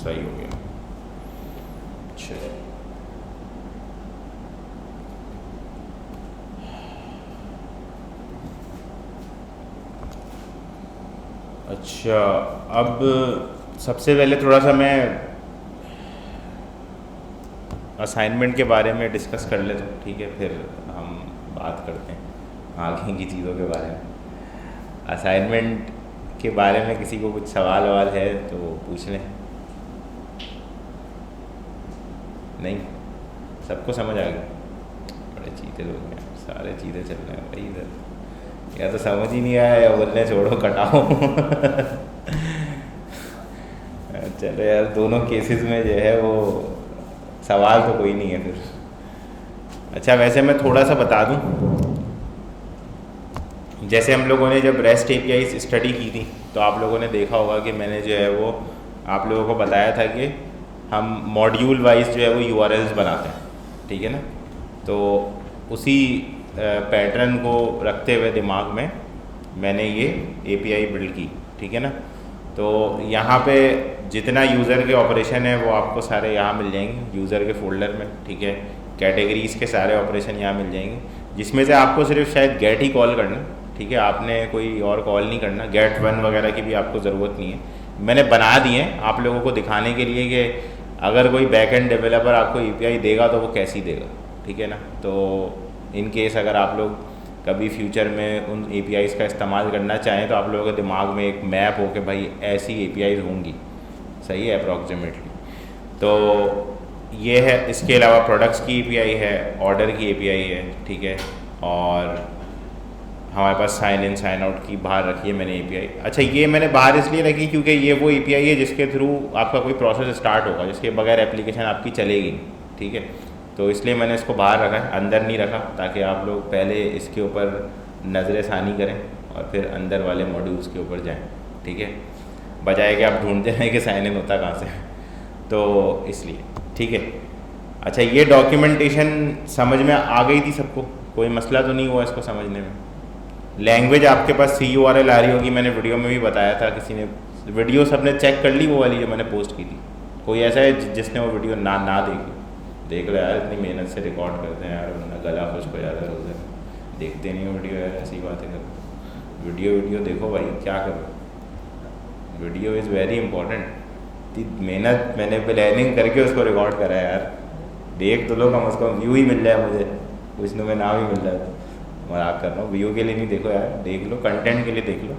सही हो गया। चलो अच्छा, अब सबसे पहले थोड़ा सा मैं असाइनमेंट के बारे में डिस्कस कर लेता हूँ, ठीक है, फिर हम बात करते हैं आगे की चीज़ों के बारे में। असाइनमेंट के बारे में किसी को कुछ सवाल वाल है तो पूछ लें। नहीं, सबको समझ आ गया? बड़े चीते लोग हैं, सारे चीज़ें चल रहे हैं भाई इधर, या तो समझ ही नहीं आया या बोलने छोड़ो कटाओ। चलो यार, दोनों केसेस में जो है वो सवाल तो कोई नहीं है फिर। अच्छा, वैसे मैं थोड़ा सा बता दूं, जैसे हम लोगों ने जब रेस्ट एपीआई स्टडी की थी तो आप लोगों ने देखा होगा कि मैंने जो है वो आप लोगों को बताया था कि हम मॉड्यूल वाइज जो है वो यूआरएल्स बनाते हैं, ठीक है ना। तो उसी पैटर्न को रखते हुए दिमाग में मैंने ये एपीआई बिल्ड की, ठीक है ना। तो यहाँ पे जितना यूज़र के ऑपरेशन है वो आपको सारे यहाँ मिल जाएंगे यूज़र के फोल्डर में, ठीक है। कैटेगरीज़ के सारे ऑपरेशन यहाँ मिल जाएंगे, जिसमें से आपको सिर्फ शायद गेट ही कॉल करना, ठीक है। आपने कोई और कॉल नहीं करना, गेट वन वगैरह की भी आपको ज़रूरत नहीं है। मैंने बना दिए हैं आप लोगों को दिखाने के लिए कि अगर कोई बैकएंड डेवलपर आपको एपीआई देगा तो वो कैसी देगा, ठीक है ना। तो इन केस अगर आप लोग कभी फ्यूचर में उन एपीआईज़ का इस्तेमाल करना चाहें तो आप लोगों के दिमाग में एक मैप हो कि भाई ऐसी एपीआईज़ होंगी, सही है, अप्रॉक्सीमेटली। तो ये है, इसके अलावा प्रोडक्ट्स की एपीआई है, ऑर्डर की एपीआई है, ठीक है। और हमारे पास साइन इन साइन आउट की बाहर रखी है मैंने एपीआई। अच्छा, ये मैंने बाहर इसलिए रखी क्योंकि ये वो एपीआई है जिसके थ्रू आपका कोई प्रोसेस स्टार्ट होगा, जिसके बगैर एप्लीकेशन आपकी चलेगी, ठीक है। तो इसलिए मैंने इसको बाहर रखा है, अंदर नहीं रखा, ताकि आप लोग पहले इसके ऊपर नज़र षानी करें और फिर अंदर वाले मॉड्यूल्स के ऊपर जाएं, ठीक है, बजाय कि आप ढूंढते रहें कि साइन इन होता कहाँ से। तो इसलिए ठीक है। अच्छा, ये डॉक्यूमेंटेशन समझ में आ गई थी सबको? कोई मसला तो नहीं हुआ इसको समझने में? लैंग्वेज आपके पास CURL आ रही होगी, मैंने वीडियो में भी बताया था। किसी ने वीडियो सबने चेक कर ली वो वाली जो मैंने पोस्ट की थी? कोई ऐसा है जिसने वो वीडियो ना देखी? देख लो यार, इतनी मेहनत से रिकॉर्ड करते हैं यार, वरना गला खुश्क हो जाता है रोज़। देखते नहीं हो वीडियो यार, ऐसी बातें कर। वीडियो देखो भाई, क्या करो, वीडियो इज़ वेरी इंपॉर्टेंट। मेहनत मैंने प्लानिंग करके उसको रिकॉर्ड करा है यार, देख तो लो, कम से कम व्यू ही मिल जाए मुझे, कुछ ना नाम ही मिल जाए। मजाक कर रहा हूँ, व्यू के लिए नहीं, देखो यार, देख लो, कंटेंट के लिए देख लो।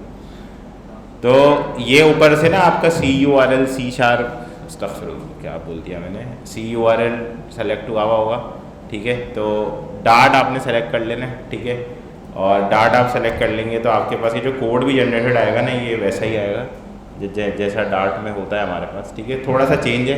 तो ये ऊपर से ना आपका CURL क्या बोल दिया मैंने, CURL सेलेक्ट हुआ होगा, ठीक है। तो डार्ट आपने सेलेक्ट कर लेना है, ठीक है। और डार्ट आप सेलेक्ट कर लेंगे तो आपके पास ये जो कोड भी जनरेटेड आएगा ना, ये वैसा ही आएगा जैसा डार्ट में होता है हमारे पास, ठीक है। थोड़ा सा चेंज है,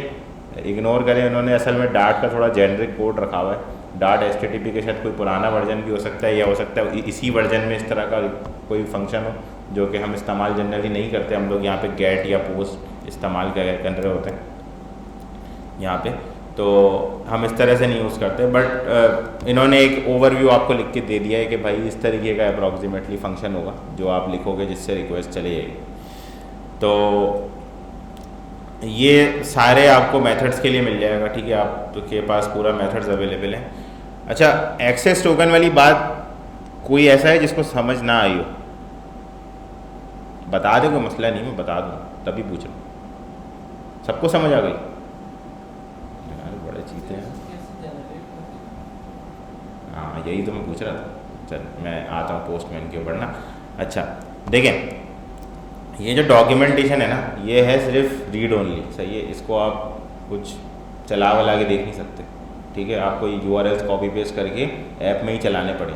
इग्नोर करें, उन्होंने असल में डार्ट का थोड़ा जेनरिक कोड रखा हुआ है। डार्ट HTTP के शायद कोई पुराना वर्जन भी हो सकता है, या हो सकता है इसी वर्जन में इस तरह का कोई फंक्शन हो जो कि हम इस्तेमाल जनरली नहीं करते। हम लोग यहाँ पे गेट या पोस्ट इस्तेमाल कर रहे होते हैं यहाँ पे, तो हम इस तरह से नहीं यूज़ करते। बट इन्होंने एक ओवरव्यू आपको लिख के दे दिया है कि भाई इस तरीके का अप्रॉक्सीमेटली फंक्शन होगा जो आप लिखोगे जिससे रिक्वेस्ट चले जाएगी। तो ये सारे आपको मेथड्स के लिए मिल जाएगा, ठीक है, आपके पास पूरा मेथड्स अवेलेबल हैं। अच्छा, एक्सेस टोकन वाली बात कोई ऐसा है जिसको समझ ना आई हो? बता दो, कोई मसला नहीं, मैं बता दूँ, तभी पूछ रहा हूँ। सबको समझ आ गई? यार बड़े चीते हैं। हाँ, यही तो मैं पूछ रहा था। चल मैं आता हूँ पोस्टमैन के ऊपर ना। अच्छा देखें, ये जो डॉक्यूमेंटेशन है ना, ये है सिर्फ रीड ओनली, सही है। इसको आप कुछ चला वला के देख नहीं सकते, ठीक है। आपको URLs कॉपी पेस्ट करके ऐप में ही चलाने पड़े।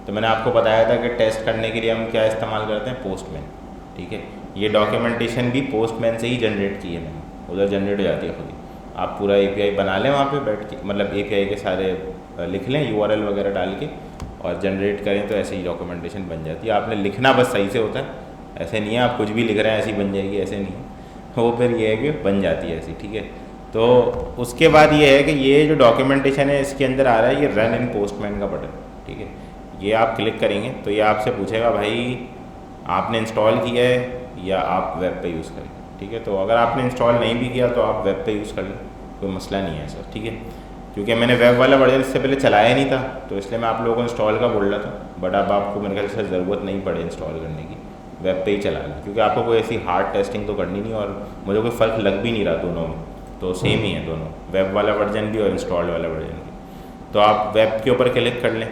तो मैंने आपको बताया था कि टेस्ट करने के लिए हम क्या इस्तेमाल करते हैं, पोस्टमैन, ठीक है। ये डॉक्यूमेंटेशन भी पोस्टमैन से ही जनरेट की है मैंने, उधर जनरेट हो जाती है खुद ही। आप पूरा API बना लें वहाँ पे बैठ के, मतलब API के सारे लिख लें URL वगैरह डाल के और जनरेट करें, तो ऐसे ही डॉक्यूमेंटेशन बन जाती है। आपने लिखना बस सही से होता है, ऐसे नहीं है आप कुछ भी लिख रहे हैं ऐसी बन जाएगी, ऐसे नहीं है वो, फिर ये है कि बन जाती है ऐसी, ठीक है। तो उसके बाद ये है कि ये जो डॉक्यूमेंटेशन है इसके अंदर आ रहा है ये रन इन पोस्टमैन का बटन, ठीक है। ये आप क्लिक करेंगे तो ये आपसे पूछेगा भाई आपने इंस्टॉल किया है या आप वेब पे यूज़ करेंगे, ठीक है। तो अगर आपने इंस्टॉल नहीं भी किया तो आप वेब पे यूज़ कर लें, कोई मसला नहीं है सर, ठीक है। क्योंकि मैंने वेब वाला वर्जन इससे पहले चलाया नहीं था, तो इसलिए मैं आप लोगों को इंस्टॉल का बोल रहा था। बट अब आपको मेरे ख्याल से ज़रूरत नहीं पड़े इंस्टॉल करने की, वेब पे ही चला लें, क्योंकि आपको कोई ऐसी हार्ड टेस्टिंग तो करनी नहीं, और मुझे कोई फ़र्क लग भी नहीं रहा दोनों में, तो सेम ही है दोनों, वेब वाला वर्जन भी और इंस्टॉल वाला वर्जन भी। तो आप वेब के ऊपर क्लिक कर लें।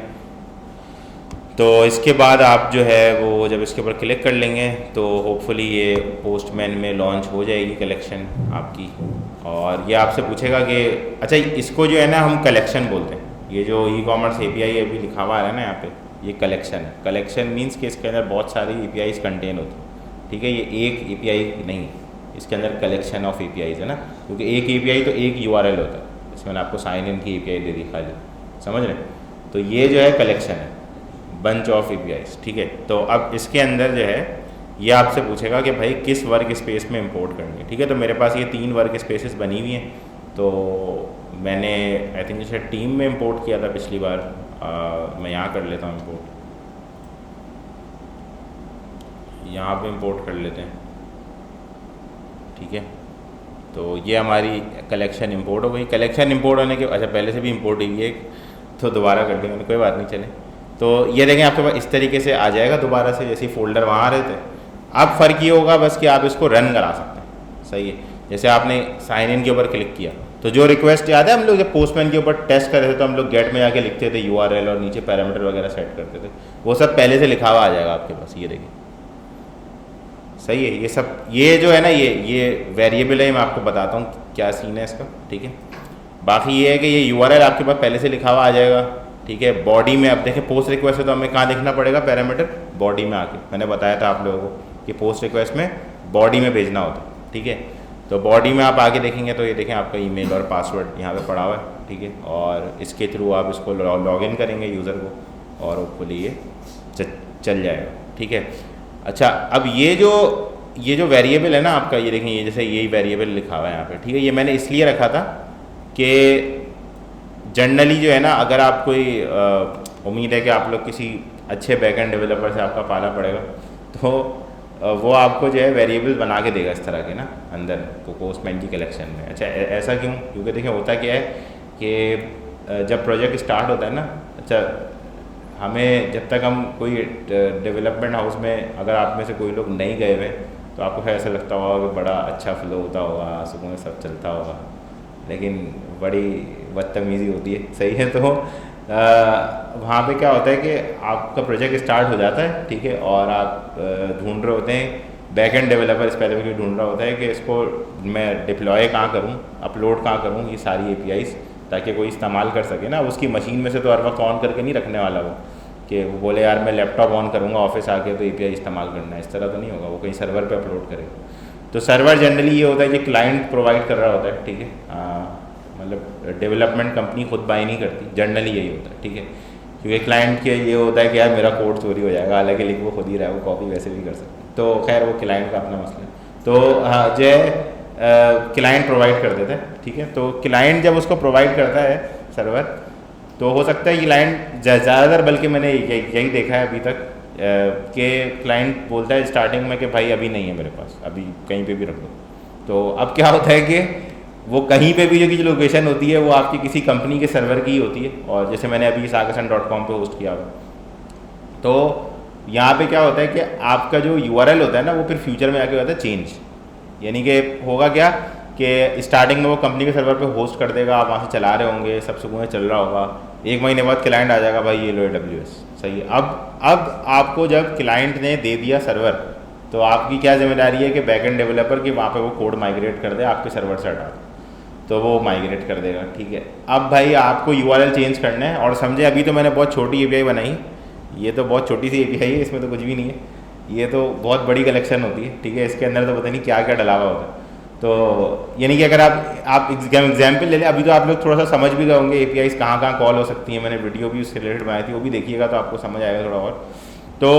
तो इसके बाद आप जो है वो जब इसके ऊपर क्लिक कर लेंगे तो होपफुली ये पोस्टमैन में लॉन्च हो जाएगी कलेक्शन आपकी। और ये आपसे पूछेगा कि अच्छा, इसको जो है ना हम कलेक्शन बोलते हैं, ये जो ई कॉमर्स API अभी लिखा हुआ है ना यहाँ पे, ये कलेक्शन है। कलेक्शन मीन्स कि इसके अंदर बहुत सारी APIs कंटेन होती हैं, ठीक है। ये एक API नहीं, इसके अंदर कलेक्शन ऑफ APIs है ना, क्योंकि एक API तो एक URL होता है। इसमें मैंने आपको साइन इन की API दे दी खाली, समझ रहे हैं। तो ये जो है कलेक्शन है, बंच ऑफ APIs, ठीक है। तो अब इसके अंदर जो है ये आपसे पूछेगा कि भाई किस वर्क स्पेस में इंपोर्ट करनी है, ठीक है। तो मेरे पास ये 3 वर्क स्पेसेस बनी हुई हैं, तो मैंने आई थिंक जैसे टीम में इंपोर्ट किया था पिछली बार। मैं यहाँ कर लेता हूँ इंपोर्ट, यहाँ पे इंपोर्ट कर लेते हैं, ठीक है। तो ये हमारी कलेक्शन इंपोर्ट हो गई। कलेक्शन इंपोर्ट होने के अच्छा, पहले से भी इंपोर्ट हुई है, तो दोबारा कर देंगे, कोई बात नहीं, चले। तो ये देखें आपके पास इस तरीके से आ जाएगा दोबारा से, जैसे फोल्डर वहाँ रहे थे। अब फ़र्क ये होगा बस कि आप इसको रन करा सकते हैं, सही है। जैसे आपने साइन इन के ऊपर क्लिक किया, तो जो रिक्वेस्ट याद है हम लोग जब पोस्टमैन के ऊपर टेस्ट कर रहे थे, तो हम लोग गेट में जाके लिखते थे URL और नीचे पैरामीटर वगैरह सेट करते थे, वो सब पहले से लिखा हुआ आ जाएगा आपके पास। ये देखिए, सही है। ये सब ये जो है ना, ये वेरिएबल है, मैं आपको बताता हूँ क्या सीन है इसका, ठीक है। बाकी ये है कि ये URL आपके पास पहले से लिखा हुआ आ जाएगा, ठीक है। बॉडी में अब देखें पोस्ट रिक्वेस्ट है, तो हमें कहाँ देखना पड़ेगा पैरामीटर, बॉडी में आके। मैंने बताया था आप लोगों को कि पोस्ट रिक्वेस्ट में बॉडी में भेजना होता है, ठीक है। तो बॉडी में आप आगे देखेंगे तो ये देखें आपका ईमेल और पासवर्ड यहाँ पे पड़ा हुआ है, ठीक है। और इसके थ्रू आप इसको लॉग इन करेंगे यूज़र को, और होपफुली ये चल जाएगा, ठीक है। अच्छा, अब ये जो वेरिएबल है ना आपका, ये देखें, ये जैसे यही वेरिएबल लिखा हुआ है यहाँ पे, ठीक है। ये मैंने इसलिए रखा था कि जनरली जो है ना, अगर आप कोई उम्मीद है कि आप लोग किसी अच्छे बैकएंड डेवलपर से आपका पाला पड़ेगा, तो वो आपको जो है वेरिएबल बना के देगा इस तरह के ना अंदर पोस्टमैन की कलेक्शन में। अच्छा, ऐसा क्यों? क्योंकि देखिए होता क्या है कि जब प्रोजेक्ट स्टार्ट होता है ना, अच्छा, हमें जब तक हम कोई डेवलपमेंट हाउस में, अगर आप में से कोई लोग नहीं गए हुए तो आपको ऐसा लगता होगा कि बड़ा अच्छा फ्लो होता होगा, सुकून सब चलता होगा, लेकिन बड़ी बदतमीज़ी होती है, सही है। तो वहाँ पे क्या होता है कि आपका प्रोजेक्ट स्टार्ट हो जाता है, ठीक है, और आप ढूंढ रहे होते हैं, बैकएंड डेवलपर स्पेसिफिकली ढूंढ रहा होता है कि इसको मैं डिप्लॉय कहाँ करूँ, अपलोड कहाँ करूँ ये सारी APIs, ताकि कोई इस्तेमाल कर सके ना। उसकी मशीन में से तो हर वक्त ऑन करके नहीं रखने वाला वो, कि वो बोले यार मैं लैपटॉप ऑन करूँगा ऑफिस आके तो API इस्तेमाल करना है, इस तरह तो नहीं होगा। वो कहीं सर्वर पे अपलोड करेगा। तो सर्वर जनरली ये होता है कि क्लाइंट प्रोवाइड कर रहा होता है, ठीक है। मतलब डेवलपमेंट कंपनी खुद बाय नहीं करती, जनरली यही होता है, ठीक है। क्योंकि क्लाइंट के ये होता है कि यार मेरा कोड चोरी हो जाएगा, हालांकि लिख वो खुद ही रहा है, वो कॉपी वैसे भी कर सकते हैं। तो खैर वो क्लाइंट का अपना मसला है। तो हाँ, जो है क्लाइंट प्रोवाइड कर देता है, ठीक है। तो क्लाइंट जब उसको प्रोवाइड करता है सर्वर, तो हो सकता है क्लाइंट ज़्यादातर, बल्कि मैंने यही देखा है अभी तक कि क्लाइंट बोलता है स्टार्टिंग में कि भाई अभी नहीं है मेरे पास, अभी कहीं पे भी रख दो। तो अब क्या होता है कि वो कहीं पे भी जो लोकेशन होती है वो आपकी किसी कंपनी के सर्वर की ही होती है। और जैसे मैंने अभी saagasan.com पे होस्ट किया हुआ, तो यहाँ पे क्या होता है कि आपका जो URL होता है ना, वो फिर फ्यूचर में आके होता है चेंज। यानी कि होगा क्या कि स्टार्टिंग में वो कंपनी के सर्वर पे होस्ट कर देगा, आप वहाँ से चला रहे होंगे, सब सुकून चल रहा होगा। 1 महीने बाद क्लाइंट आ जाएगा, भाई ये लो AWS, सही है। अब आपको जब क्लाइंट ने दे दिया सर्वर, तो आपकी क्या जिम्मेदारी है कि बैकएंड डेवलपर की वहाँ पे वो कोड माइग्रेट कर दे, आपके सर्वर से हटा दे, तो वो माइग्रेट कर देगा, ठीक है। अब भाई आपको URL चेंज करना है, और समझे अभी तो मैंने बहुत छोटी API बनाई, ये तो बहुत छोटी सी API है, इसमें तो कुछ भी नहीं है, ये तो बहुत बड़ी कलेक्शन होती है, ठीक है। इसके अंदर तो पता नहीं क्या क्या डला हुआ होता है। तो यानी कि अगर आप एग्जाम्पल ले लें, अभी तो आप लोग थोड़ा सा समझ भी गए होंगे APIs कहाँ कहाँ कॉल हो सकती हैं। मैंने वीडियो भी उससे रिलेटेड बनाई थी, वो भी देखिएगा तो आपको समझ आएगा थोड़ा और। तो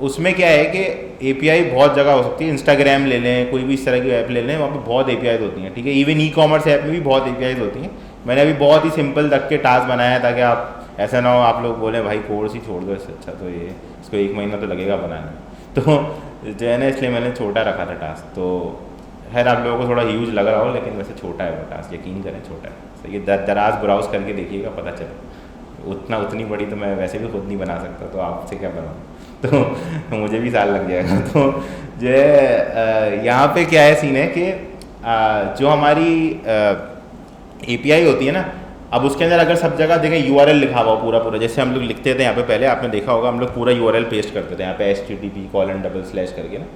उसमें क्या है कि API बहुत जगह हो सकती है। इंस्टाग्राम ले लें, कोई भी इस तरह की ऐप ले लें, वहाँ पे बहुत APIs होती हैं, ठीक है। इवन ई-कॉमर्स ऐप में भी बहुत APIs होती हैं। मैंने अभी बहुत ही सिंपल रख के टास्क बनाया ताकि आप ऐसा ना हो आप लोग बोलें भाई कोर्स ही छोड़ दो, इससे अच्छा तो ये इसको 1 महीना तो लगेगा बनाने। तो जो है ना, इसलिए मैंने छोटा रखा था टास्क। तो खैर आप लोगों को थोड़ा ह्यूज लग रहा हो, लेकिन वैसे छोटा है वो टास्क, यकीन करें छोटा है। सही है, दराज ब्राउज करके देखिएगा, पता चले। उतनी बड़ी तो मैं वैसे भी खुद नहीं बना सकता, तो आपसे क्या बनाऊँ, तो मुझे भी साल लग जाएगा। तो जो है यहाँ पे क्या है सीन है कि जो हमारी API होती है ना, अब उसके अंदर अगर सब जगह देखें URL लिखा हुआ पूरा, जैसे हम लोग लिखते थे यहाँ पे, पहले आपने देखा होगा हम लोग पूरा URL पेस्ट करते थे यहाँ पे http:// करके ना।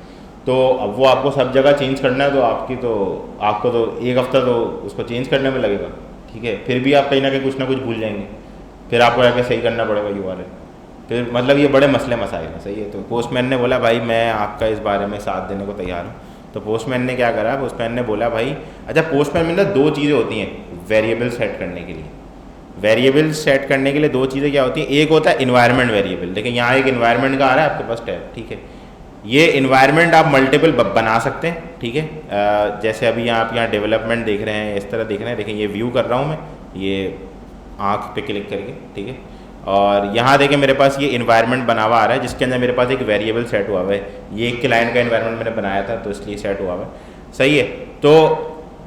तो अब वो आपको सब जगह चेंज करना है, तो आपको तो एक हफ्ता तो उसको चेंज करने में लगेगा, ठीक है। फिर भी आप कहीं ना कहीं कुछ ना कुछ भूल जाएंगे, फिर आपको आके सही करना पड़ेगा URL। फिर मतलब ये बड़े मसले मसाइल हैं, सही है। तो पोस्टमैन ने बोला भाई मैं आपका इस बारे में साथ देने को तैयार हूँ। तो पोस्टमैन ने क्या करा, पोस्टमैन ने बोला भाई अच्छा, पोस्टमैन में ना दो चीज़ें होती हैं वेरिएबल सेट करने के लिए। वेरिएबल सेट करने के लिए दो चीज़ें क्या होती हैं, एक होता है इन्वायरमेंट वेरिएबल। देखिए यहाँ एक इन्वायरमेंट का आ रहा है आपके पास टैब, ठीक है। ये इन्वायरमेंट आप मल्टीपल बना सकते हैं, ठीक है। जैसे अभी आप यहाँ डेवलपमेंट देख रहे हैं, इस तरह देख रहे हैं, देखिए ये व्यू कर रहा हूँ मैं, ये आँख पे क्लिक करके, ठीक है। और यहाँ देखें मेरे पास ये इन्वायरमेंट बना हुआ आ रहा है, जिसके अंदर मेरे पास एक वेरिएबल सेट हुआ हुआ है। ये एक क्लाइंट का इन्वायरमेंट मैंने बनाया था, तो इसलिए सेट हुआ हुआ है, सही है। तो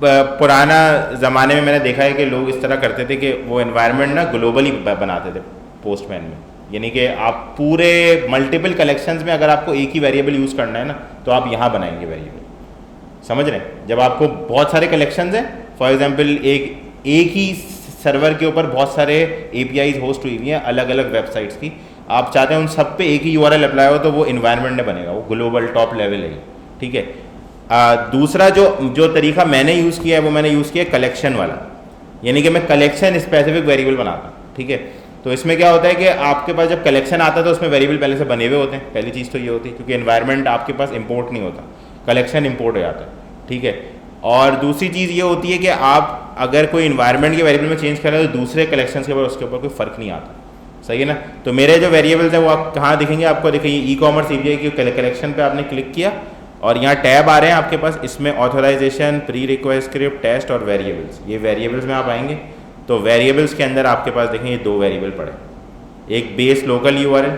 पुराना ज़माने में मैंने देखा है कि लोग इस तरह करते थे कि वो इन्वायरमेंट ना ग्लोबली बनाते थे पोस्टमैन में, यानी कि आप पूरे मल्टीपल कलेक्शंस में अगर आपको एक ही वेरिएबल यूज़ करना है ना, तो आप यहाँ बनाएंगे वेरिएबल, समझ रहे हैं। जब आपको बहुत सारे कलेक्शंस हैं, फॉर एग्जांपल एक ही सर्वर के ऊपर बहुत सारे APIs होस्ट हुई हुई हैं अलग अलग वेबसाइट्स की, आप चाहते हैं उन सब पे एक ही URL अप्लाई हो, तो वो इन्वायरमेंट में बनेगा, वो ग्लोबल टॉप लेवल है, ठीक है। दूसरा जो तरीका मैंने यूज़ किया है, वो मैंने यूज़ किया कलेक्शन वाला, यानी कि मैं कलेक्शन स्पेसिफिक वेरिएबल बनाता हूँ, ठीक है। तो इसमें क्या होता है कि आपके पास जब कलेक्शन आता है तो उसमें वेरिएबल पहले से बने हुए होते हैं, पहली चीज़ तो ये होती है, क्योंकि इन्वायरमेंट आपके पास इंपोर्ट नहीं होता, कलेक्शन इंपोर्ट हो जाता है, ठीक है। और दूसरी चीज़ ये होती है कि आप अगर कोई इन्वायरमेंट के वेरिएबल में चेंज करें तो दूसरे कलेक्शंस के ऊपर उसके ऊपर कोई फ़र्क नहीं आता, सही है ना। तो मेरे जो वेरिएबल्स हैं वो आप कहाँ दिखेंगे, आपको दिखेंगे ई-कॉमर्स API की कलेक्शन पे आपने क्लिक किया और यहाँ टैब आ रहे हैं आपके पास, इसमें authorization, pre request script, test और वेरिएबल्स। ये वेरिएबल्स में आप आएंगे तो वेरिएबल्स के अंदर आपके पास देखेंगे दो वेरिएबल पड़े, एक बेस लोकल URL,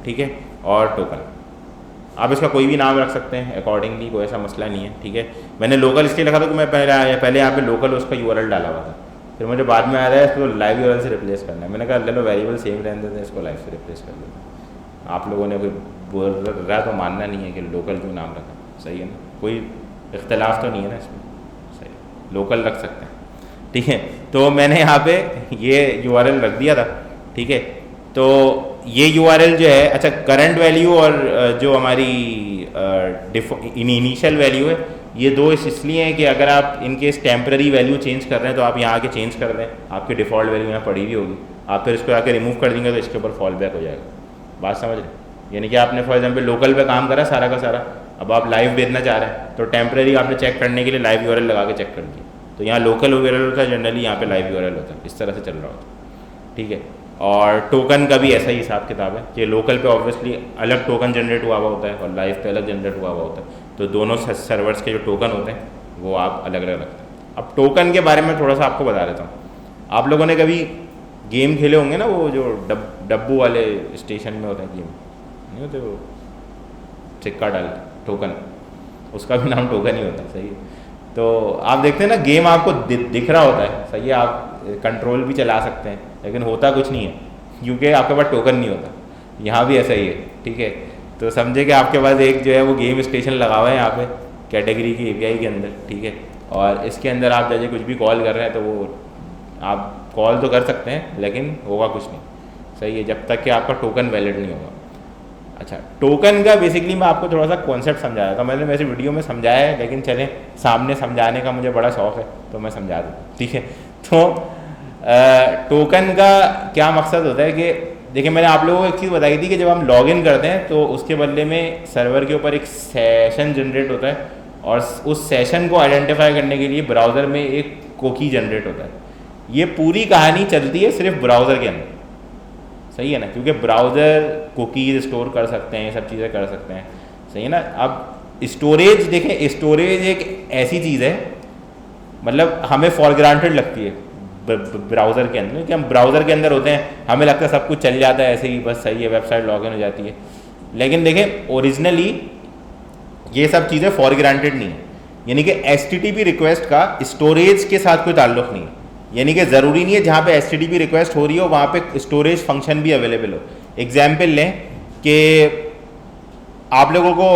ठीक है, और टोकन। आप इसका कोई भी नाम रख सकते हैं अकॉर्डिंगली, कोई ऐसा मसला नहीं है, ठीक है। मैंने लोकल इसलिए लिखा था कि मैं पहले यहाँ पे लोकल उसका URL डाला हुआ था, फिर मुझे बाद में आ रहा है इसको लाइव URL से रिप्लेस करना है। मैंने कहा ले लो वेरिएबल सेम रहने देते हैं, इसको लाइव से रिप्लेस कर देते। आप लोगों ने कोई बोल रहा तो मानना नहीं है कि लोकल क्यों नाम रखा, सही है ना, कोई इख्तलाफ तो नहीं है ना इसमें, सही, लोकल रख सकते हैं, ठीक है। तो मैंने यहाँ पे ये URL रख दिया था, ठीक है। तो ये URL जो है, अच्छा करंट वैल्यू और जो हमारी इनिशियल वैल्यू है, ये दो इसलिए हैं कि अगर आप इनके टेम्पररी वैल्यू चेंज कर रहे हैं तो आप यहाँ आके चेंज कर दें, आपकी डिफ़ॉल्ट वैल्यू यहाँ पड़ी हुई होगी, आप फिर इसको आके रिमूव कर देंगे तो इसके ऊपर फॉल बैक हो जाएगा। बात समझ रहे, यानी कि आपने फॉर एग्जांपल लोकल पे काम करा सारा का सारा, अब आप लाइव भेजना चाह रहे हैं तो टेम्पररी आपने चेक करने के लिए लाइव URL लगा के चेक कर दिया, तो यहाँ लोकल URL होता है जनरली, यहाँ पे लाइव URL होता है, इस तरह से चल रहा होता है, ठीक है। और टोकन का भी ऐसा ही हिसाब किताब है कि लोकल पे ऑब्वियसली अलग टोकन जनरेट हुआ हुआ होता है और लाइव पे अलग जनरेट हुआ हुआ होता है, तो दोनों सर्वर्स के जो टोकन होते हैं वो आप अलग अलग रखते हैं। अब टोकन के बारे में थोड़ा सा आपको बता देता हूँ। आप लोगों ने कभी गेम खेले होंगे ना, वो जो डब्बू वाले स्टेशन में होता है गेम, नहीं होते वो सिक्का डाल टोकन, उसका भी नाम टोकन ही होता है, सही है। तो आप देखते हैं ना गेम आपको दिख रहा होता है, सही है, आप कंट्रोल भी चला सकते हैं, लेकिन होता कुछ नहीं है क्योंकि आपके पास टोकन नहीं होता। यहाँ भी ऐसा ही है, ठीक है। तो समझे कि आपके पास एक जो है वो गेम स्टेशन लगा हुआ है यहाँ पे कैटेगरी की API के अंदर, ठीक है, और इसके अंदर आप जैसे कुछ भी कॉल कर रहे हैं तो वो आप कॉल तो कर सकते हैं लेकिन होगा कुछ नहीं, सही है, जब तक कि आपका टोकन वैलिड नहीं होगा। अच्छा, टोकन का बेसिकली मैं आपको थोड़ा सा कॉन्सेप्ट समझाया था, मैंने वैसे वीडियो में समझाया है, लेकिन चलें सामने समझाने का मुझे बड़ा शौक़ है तो मैं समझा दूँ, ठीक है। तो टोकन का क्या मकसद होता है कि देखिए मैंने आप लोगों को एक चीज़ बताई थी कि जब हम लॉगिन करते हैं तो उसके बदले में सर्वर के ऊपर एक सेशन जनरेट होता है और उस सेशन को आइडेंटिफाई करने के लिए ब्राउज़र में एक कुकी जनरेट होता है। ये पूरी कहानी चलती है सिर्फ ब्राउज़र के अंदर, सही है ना, क्योंकि ब्राउज़र कुकीज़ स्टोर कर सकते हैं, सब चीज़ें कर सकते हैं, सही है ना। अब स्टोरेज देखें, स्टोरेज एक ऐसी चीज़ है, मतलब हमें फॉर ग्रांटेड लगती है ब्राउज़र के अंदर, कि हम ब्राउज़र के अंदर होते हैं, हमें लगता है सब कुछ चल जाता है ऐसे ही, बस सही है, वेबसाइट लॉगिन हो जाती है। लेकिन देखें ओरिजिनली ये सब चीज़ें फॉर ग्रांटेड नहीं है। यानी कि HTTP रिक्वेस्ट का स्टोरेज के साथ कोई ताल्लुक नहीं है, यानी कि ज़रूरी नहीं है जहाँ पे HTTP रिक्वेस्ट हो रही हो वहाँ पे स्टोरेज फंक्शन भी अवेलेबल हो। एग्जाम्पल लें कि आप लोगों को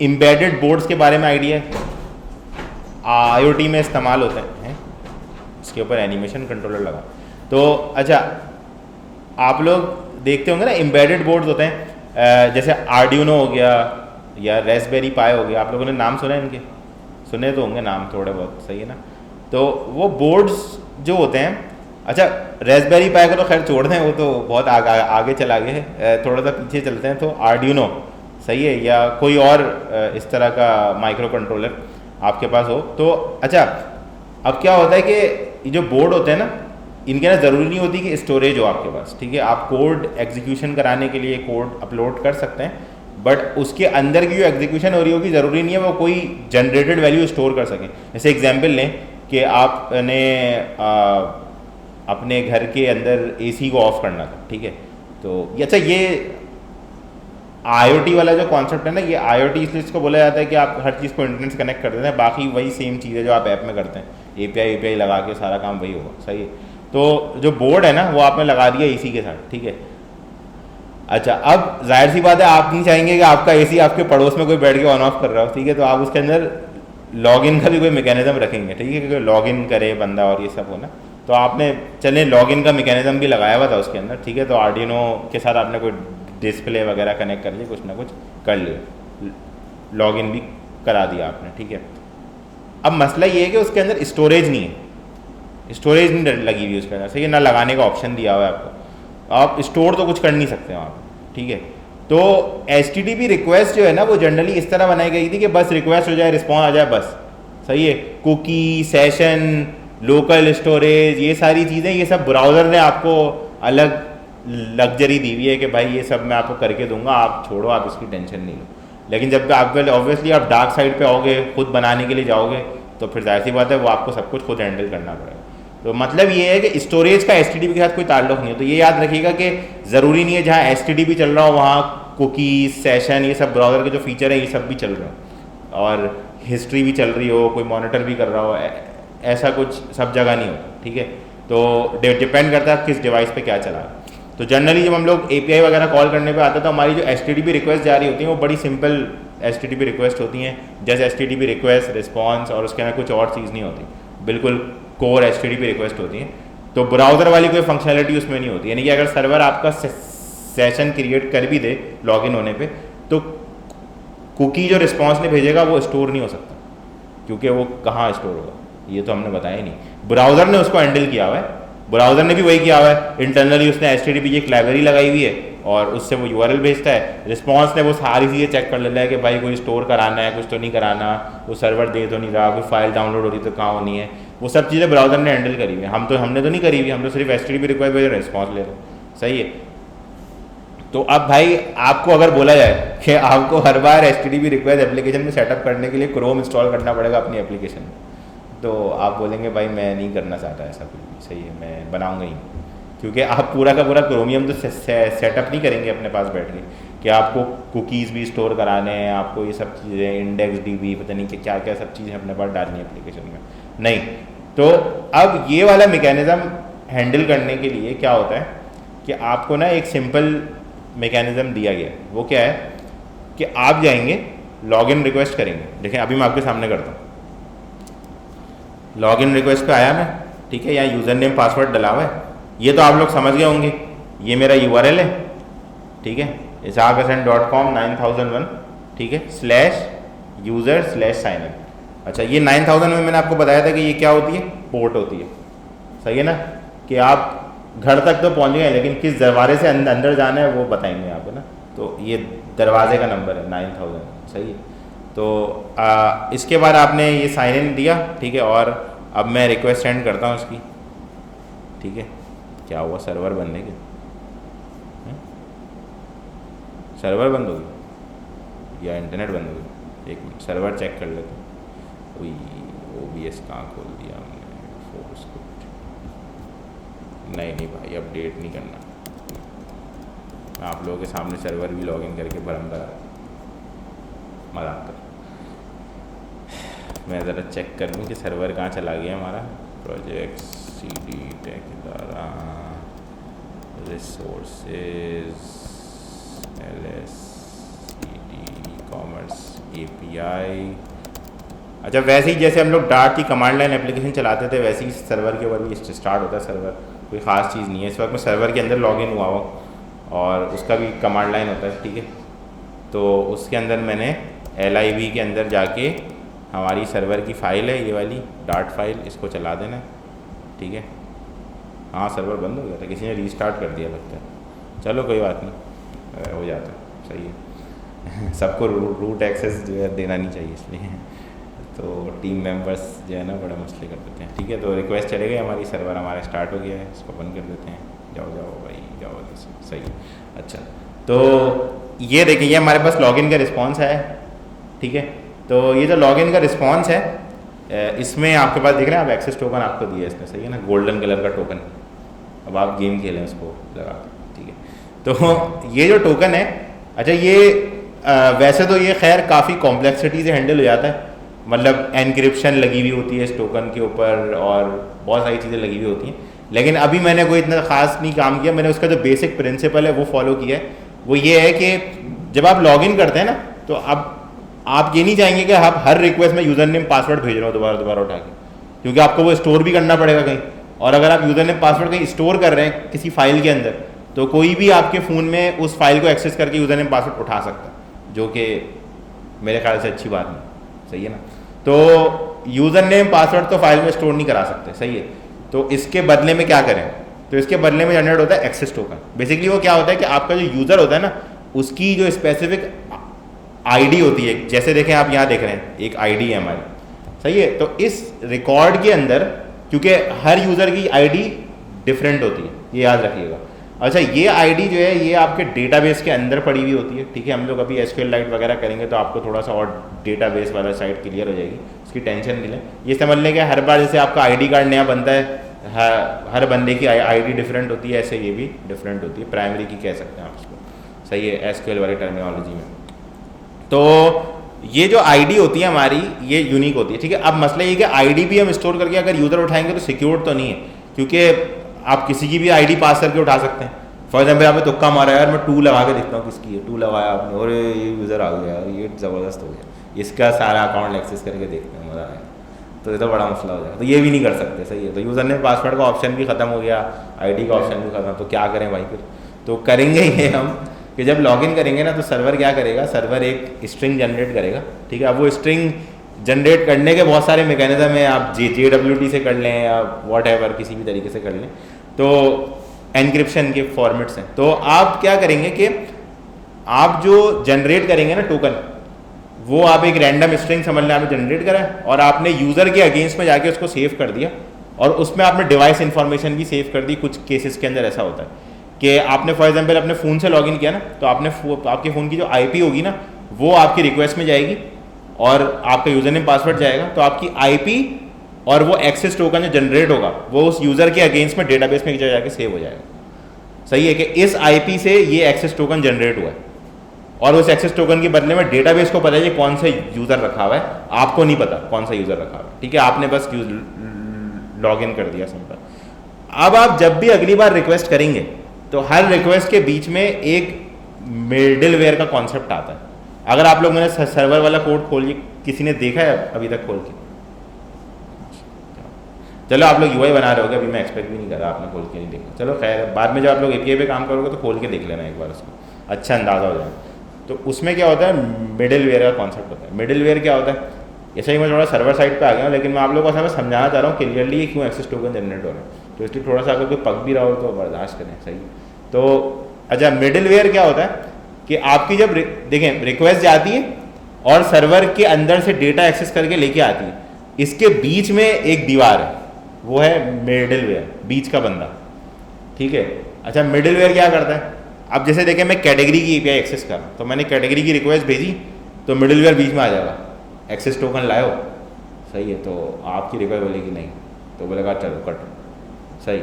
एम्बेडेड बोर्ड्स के बारे में आइडिया है, IoT में इस्तेमाल होते हैं, इसके ऊपर एनिमेशन कंट्रोलर लगा। तो अच्छा, आप लोग देखते होंगे ना एम्बेडेड बोर्ड्स होते हैं, जैसे आर्डिनो हो गया या रेस्पबेरी पाई हो गया, आप लोगों ने नाम सुना है इनके? सुने तो होंगे नाम थोड़े बहुत, सही है ना? तो वो बोर्ड्स जो होते हैं, अच्छा रेस्पबेरी पाई को तो खैर छोड़ दें, वो तो बहुत आगे चला गया है, थोड़ा सा पीछे चलते हैं। तो आर्डिनो सही है, या कोई और इस तरह का माइक्रो कंट्रोलर आपके पास हो तो अच्छा। अब क्या होता है कि ये जो बोर्ड होते हैं ना, इनके ना ज़रूरी नहीं होती कि स्टोरेज हो आपके पास, ठीक है? आप कोड एग्जीक्यूशन कराने के लिए कोड अपलोड कर सकते हैं, बट उसके अंदर की जो एग्जीक्यूशन हो रही होगी ज़रूरी नहीं है वो कोई जनरेटेड वैल्यू स्टोर कर सके। जैसे एग्जांपल लें कि आपने अपने घर के अंदर AC को ऑफ करना था, ठीक है? तो अच्छा, ये IoT वाला जो कॉन्सेप्ट है ना, ये IoT इसलिए इसको बोला जाता है कि आप हर चीज़ को इंटरनेट से कनेक्ट कर देते हैं, बाकी वही सेम चीज़ है जो आप ऐप में करते हैं, API लगा के सारा काम वही होगा, सही है? तो जो बोर्ड है ना वो आपने लगा दिया AC के साथ, ठीक है? अच्छा, अब जाहिर सी बात है आप नहीं चाहेंगे कि आपका AC आपके पड़ोस में कोई बैठ के ऑन ऑफ कर रहा हो, ठीक है? तो आप उसके अंदर लॉगिन का भी कोई मैकेनिज्म रखेंगे, ठीक है? क्योंकि लॉगिन करे बंदा और ये सब हो ना, तो आपने चलें लॉगिन का मैकेनिज्म भी लगाया हुआ था उसके अंदर, ठीक है? तो आर्डिनो के साथ आपने कोई डिस्प्ले वगैरह कनेक्ट कर लिया, कुछ ना कुछ कर लिया, लॉगिन भी करा दिया आपने, ठीक है? अब मसला ये है कि उसके अंदर स्टोरेज नहीं है, स्टोरेज नहीं लगी हुई उसके अंदर, सही है ना? लगाने का ऑप्शन दिया हुआ है आपको, आप स्टोर तो कुछ कर नहीं सकते वहाँ पर, ठीक है? तो HTTP रिक्वेस्ट जो है ना वो जनरली इस तरह बनाई गई थी कि बस रिक्वेस्ट हो जाए, रिस्पॉन्स आ जाए, बस, सही है? कुकी, सेशन, लोकल स्टोरेज, ये सारी चीज़ें, ये सब ब्राउज़र ने आपको अलग लग्जरी दी हुई है कि भाई ये सब मैं आपको करके दूंगा, आप छोड़ो, आप इसकी टेंशन नहीं लो। लेकिन जब आप ऑब्वियसली आप डार्क साइड पे आओगे, खुद बनाने के लिए जाओगे, तो फिर जाहिर सी बात है वो आपको सब कुछ खुद हैंडल करना पड़ेगा। तो मतलब ये है कि स्टोरेज का HTTP के साथ कोई ताल्लुक नहीं है। तो ये याद रखिएगा कि ज़रूरी नहीं है जहाँ HTTP चल रहा हो वहाँ कुकीज़, सेशन, ये सब ब्राउज़र के जो फीचर है ये सब भी चल रहे हो, और हिस्ट्री भी चल रही हो, कोई मॉनिटर भी कर रहा हो, ऐसा कुछ सब जगह नहीं होता, ठीक है? तो डिपेंड करता है किस डिवाइस पे क्या चला है। तो जनरली जब हम लोग API वगैरह कॉल करने पे आते हैं तो हमारी जो HTTP रिक्वेस्ट जा रही होती है वो बड़ी सिंपल HTTP रिक्वेस्ट होती हैं, जैसे HTTP रिक्वेस्ट, रिस्पॉन्स, और उसके अंदर कुछ और चीज़ नहीं होती, बिल्कुल कोर HTTP रिक्वेस्ट होती हैं। तो ब्राउज़र वाली कोई फंक्शनलिटी उसमें नहीं होती, यानी कि अगर सर्वर आपका सेशन क्रिएट कर भी दे लॉगिन होने पे, तो कुकी जो रिस्पॉन्स ने भेजेगा वो स्टोर नहीं हो सकता, क्योंकि वो कहाँ स्टोर होगा ये तो हमने बताया ही नहीं। ब्राउज़र ने उसको हैंडल किया हुआ है, ब्राउज़र ने भी वही किया हुआ है, इंटरनली उसने HTTP की एक लाइब्रेरी लगाई हुई है और उससे वो URL भेजता है। रिस्पॉन्स ने वो सारी चीज़ें चेक कर लेता है कि भाई कोई स्टोर कराना है, कुछ तो नहीं कराना, वो सर्वर दे तो नहीं रहा, कोई फाइल डाउनलोड हो रही तो कहाँ होनी है, वो सब चीज़ें ब्राउज़र ने हैंडल करी हुई है। हमने तो नहीं करी हुई, हम तो सिर्फ HTTP रिक्वेस्ट भेज रहे, रिस्पॉन्स ले रहे, सही है? तो अब भाई आपको अगर बोला जाए कि आपको हर बार HTTP रिक्वेस्ट एप्लीकेशन में सेटअप करने के लिए क्रोम इंस्टॉल करना पड़ेगा अपनी एप्लीकेशन में, तो आप बोलेंगे भाई मैं नहीं करना चाहता ऐसा कुछ भी, सही है? मैं बनाऊंगा ही, क्योंकि आप पूरा का पूरा क्रोमियम तो सेटअप नहीं करेंगे अपने पास बैठ के कि आपको कुकीज़ भी स्टोर कराने हैं, आपको ये सब चीज़ें इंडेक्स DB पता नहीं कि क्या क्या सब चीज़ें अपने पास डालनी है एप्लीकेशन में, नहीं। तो अब ये वाला मैकेनिज़्म हैंडल करने के लिए क्या होता है कि आपको ना एक सिंपल मैकेनिज़्म दिया गया, वो क्या है कि आप जाएंगे लॉगिन रिक्वेस्ट करेंगे। देखें अभी मैं आपके सामने करता हूँ, लॉगिन रिक्वेस्ट पे आया मैं, ठीक है? यहाँ यूज़र नेम पासवर्ड डला हुआ है, ये तो आप लोग समझ गए होंगे, ये मेरा URL है, ठीक है? ishaqhasan.com 9001, ठीक है? /user/signin। अच्छा, ये 9000 में मैंने आपको बताया था कि ये क्या होती है, पोर्ट होती है, सही है ना? कि आप घर तक तो पहुँच गए, लेकिन किस दरवाजे से अंदर जाना है वो बताएंगे आपको ना, तो ये दरवाजे का नंबर है 9000, सही है? तो इसके बाद आपने ये साइन इन दिया, ठीक है? और अब मैं रिक्वेस्ट सेंड करता हूँ उसकी, ठीक है? क्या हुआ, सर्वर बंद है क्या? सर्वर बंद हो गया या इंटरनेट बंद हो गया? एक मिनट, सर्वर चेक कर लेते हैं। OBS कहाँ खोल दिया हमने, फोर्स स्क्रिप्ट, नहीं भाई अपडेट नहीं करना, मैं आप लोगों के सामने सर्वर भी लॉगिन करके भरम करा, मजाक कर। मैं ज़रा चेक कर लूँ कि सर्वर कहाँ चला गया हमारा। प्रोजेक्ट CD टेक द्वारा resources LS CD commerce API। अच्छा, वैसे ही जैसे हम लोग डार्ट की कमांड लाइन एप्लीकेशन चलाते थे वैसे ही सर्वर के ऊपर भी स्टार्ट होता है सर्वर। कोई ख़ास चीज़ नहीं है। इस वक्त मैं सर्वर के अंदर लॉगिन हुआ हूँ और उसका भी कमांड लाइन होता है, ठीक है। तो उसके अंदर मैंने LIV के अंदर जाके हमारी सर्वर की फ़ाइल है ये वाली डार्ट फाइल, इसको चला देना, ठीक है। हाँ, सर्वर बंद हो गया था, किसी ने रीस्टार्ट कर दिया लगता है। चलो कोई बात नहीं, हो जाता है, सही है। सबको रूट एक्सेस जो है देना नहीं चाहिए, इसलिए तो टीम मेंबर्स जो है ना बड़ा मसले कर देते हैं, ठीक है। तो रिक्वेस्ट चले गई हमारी, सर्वर हमारा स्टार्ट हो गया है, इसको बंद कर देते हैं। जाओ जाओ भाई जाओ, सही है। अच्छा, तो ये देखिए ये हमारे पास लॉगिन का रिस्पॉन्स है, ठीक है। तो ये जो लॉगिन का रिस्पॉन्स है इसमें आपके पास देख रहे हैं आप एक्सेस टोकन आपको दिया है इसने, सही है ना, गोल्डन कलर का टोकन। अब आप गेम खेलें उसको लगा के, ठीक है। तो ये जो टोकन है, अच्छा ये वैसे तो ये खैर काफ़ी कॉम्प्लेक्सिटी से हैंडल हो जाता है, मतलब एनक्रिप्शन लगी हुई होती है इस टोकन के ऊपर और बहुत सारी चीज़ें लगी हुई होती हैं। लेकिन अभी मैंने कोई इतना ख़ास नहीं काम किया, मैंने उसका जो बेसिक प्रिंसिपल है वो फॉलो किया है। वो ये है कि जब आप लॉगिन करते हैं ना, तो अब आप ये नहीं चाहेंगे कि आप हर रिक्वेस्ट में यूज़र नेम पासवर्ड भेज रहे हो दोबारा उठा के, क्योंकि आपको वो स्टोर भी करना पड़ेगा कहीं। और अगर आप यूज़र नेम पासवर्ड कहीं स्टोर कर रहे हैं किसी फाइल के अंदर, तो कोई भी आपके फ़ोन में उस फाइल को एक्सेस करके यूज़र नेम पासवर्ड उठा सकता है, जो कि मेरे ख्याल से अच्छी बात नहीं, सही है ना। तो यूज़र नेम पासवर्ड तो फाइल में स्टोर नहीं करा सकते, सही है। तो इसके बदले में क्या करें, तो इसके बदले में जनरेट होता है एक्सेस टोकन। बेसिकली वो क्या होता है कि आपका जो यूज़र होता है ना, उसकी जो स्पेसिफिक आईडी होती है, जैसे देखें आप यहाँ देख रहे हैं एक आईडी है हमारी, सही है। तो इस रिकॉर्ड के अंदर, क्योंकि हर यूज़र की आईडी डिफरेंट होती है, ये याद रखिएगा। अच्छा, ये आईडी जो है ये आपके डेटाबेस के अंदर पड़ी हुई होती है, ठीक है। हम लोग अभी SQLite वगैरह करेंगे तो आपको थोड़ा सा और डेटाबेस वाला साइड क्लियर हो जाएगी, उसकी टेंशन नहीं लें। ये समझ लें कि हर बार जैसे आपका ID कार्ड नया बनता है, हर बंदे की ID डिफरेंट होती है, ऐसे ये भी डिफरेंट होती है, प्राइमरी की कह सकते हैं आप इसको, सही है, SQL वाली टर्मिनोलॉजी में। तो ये जो ID होती है हमारी, ये यूनिक होती है, ठीक है। अब मसला ये कि ID भी हम स्टोर करके अगर यूज़र उठाएंगे तो सिक्योर तो नहीं है, क्योंकि आप किसी की भी ID पास करके उठा सकते हैं। फॉर एग्जाम्पल आपने तुक्का मारा, यार मैं 2 लगा के देखता हूँ किसकी है, 2 लगाया आपने और ये यूज़र आ गया, ये ज़बरदस्त हो गया, इसका सारा अकाउंट एक्सेस करके देखते हैं, मज़ा आएगा। तो ये तो बड़ा मसला हो जाएगा, तो ये भी नहीं कर सकते, सही है। तो यूज़र ने पासवर्ड का ऑप्शन भी ख़त्म हो गया, ID का ऑप्शन भी ख़त्म, तो क्या करें भाई फिर। तो करेंगे ये हम कि जब लॉगिन करेंगे ना, तो सर्वर क्या करेगा, सर्वर एक स्ट्रिंग जनरेट करेगा, ठीक है। अब वो स्ट्रिंग जनरेट करने के बहुत सारे मैकेनिज्म हैं, आप JWT से कर लें या व्हाटएवर किसी भी तरीके से कर लें, तो एनक्रिप्शन के फॉर्मेट्स हैं। तो आप क्या करेंगे कि आप जो जनरेट करेंगे ना टोकन, वो आप एक रैंडम स्ट्रिंग समझ लें आपने जनरेट करा है, और आपने यूज़र के अगेंस्ट में जाके उसको सेव कर दिया, और उसमें आपने डिवाइस इन्फॉर्मेशन भी सेव कर दी। कुछ केसेस के अंदर ऐसा होता है कि आपने फॉर एग्जांपल अपने फ़ोन से लॉगिन किया ना, तो आपके फ़ोन की जो IP होगी ना, वो आपकी रिक्वेस्ट में जाएगी और आपका यूज़र नेम पासवर्ड जाएगा, तो आपकी IP और वो एक्सेस टोकन जो जनरेट होगा वो उस यूज़र के अगेंस्ट में डेटाबेस में जाके सेव हो जाएगा, सही है। कि इस IP से ये एक्सेस टोकन जनरेट हुआ है, और उस एक्सेस टोकन के बदले में डेटाबेस को पता है कि कौन सा यूज़र रखा हुआ है, आपको नहीं पता कौन सा यूज़र रखा हुआ है, ठीक है। आपने बस लॉगिन कर दिया, सिंपल। अब आप जब भी अगली बार रिक्वेस्ट करेंगे तो हर रिक्वेस्ट के बीच में एक मिडलवेयर का कॉन्सेप्ट आता है। अगर आप लोग, मैंने सर्वर वाला कोड खोल के, किसी ने देखा है अभी तक खोल के? चलो आप लोग UI बना रहे होगे, अभी मैं एक्सपेक्ट भी नहीं कर रहा आपने खोल के नहीं देखा, चलो खैर, बाद में जब आप लोग API पे काम करोगे तो खोल के देख लेना एक बार, उसको अच्छा अंदाज़ा हो जाए। तो उसमें क्या होता है, मिडलवेयर का कॉन्सेप्ट होता है। मिडलवेयर क्या होता है, ऐसा ही मैं थोड़ा सर्वर साइड पे आ गया हूँ, लेकिन मैं आप लोगों को समझाना चाह रहा हूँ क्लियरली क्यों एक्सेस टोकन जनरेट हो रहा है, तो इसलिए थोड़ा सा अगर कोई पक भी रहा हो तो बर्दाश्त करें, सही। तो अच्छा, मिडलवेयर क्या होता है कि आपकी जब देखें रिक्वेस्ट जाती है और सर्वर के अंदर से डेटा एक्सेस करके लेके आती है, इसके बीच में एक दीवार है, वो है मिडलवेयर, बीच का बंदा, ठीक है। अच्छा, मिडलवेयर क्या करता है, अब जैसे देखें मैं कैटेगरी की API एक्सेस कर रहा हूँ, तो मैंने कैटेगरी की रिक्वेस्ट भेजी, तो मिडलवेयर बीच में आ जाएगा, एक्सेस टोकन लाओ, सही है। तो आपकी रिक्वेस्ट बोलेगी नहीं, तो बोलेगा चलो कट, सही।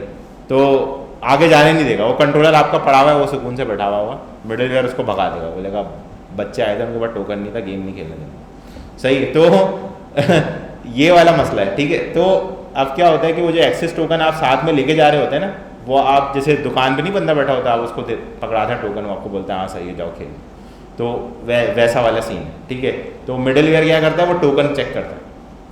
तो आगे जाने नहीं देगा, वो कंट्रोलर आपका पड़ा हुआ है, वो सुकून से बैठा हुआ होगा, मिडलवेयर उसको भगा देगा, बोलेगा बच्चे आए थे उनके पास टोकन नहीं था, गेम नहीं खेलने देना, सही है। तो ये वाला मसला है, ठीक है। तो अब क्या होता है कि वो जो एक्सेस टोकन आप साथ में लेके जा रहे होते हैं ना, वो आप जैसे दुकान पे नहीं बंदा बैठा होता, आप उसको पकड़ाते हैं टोकन, वो आपको बोलता है हाँ सही है जाओ खेल, तो वैसा वाला सीन है, ठीक है। तो मिडिल वेयर क्या करता है, वो टोकन चेक करता है।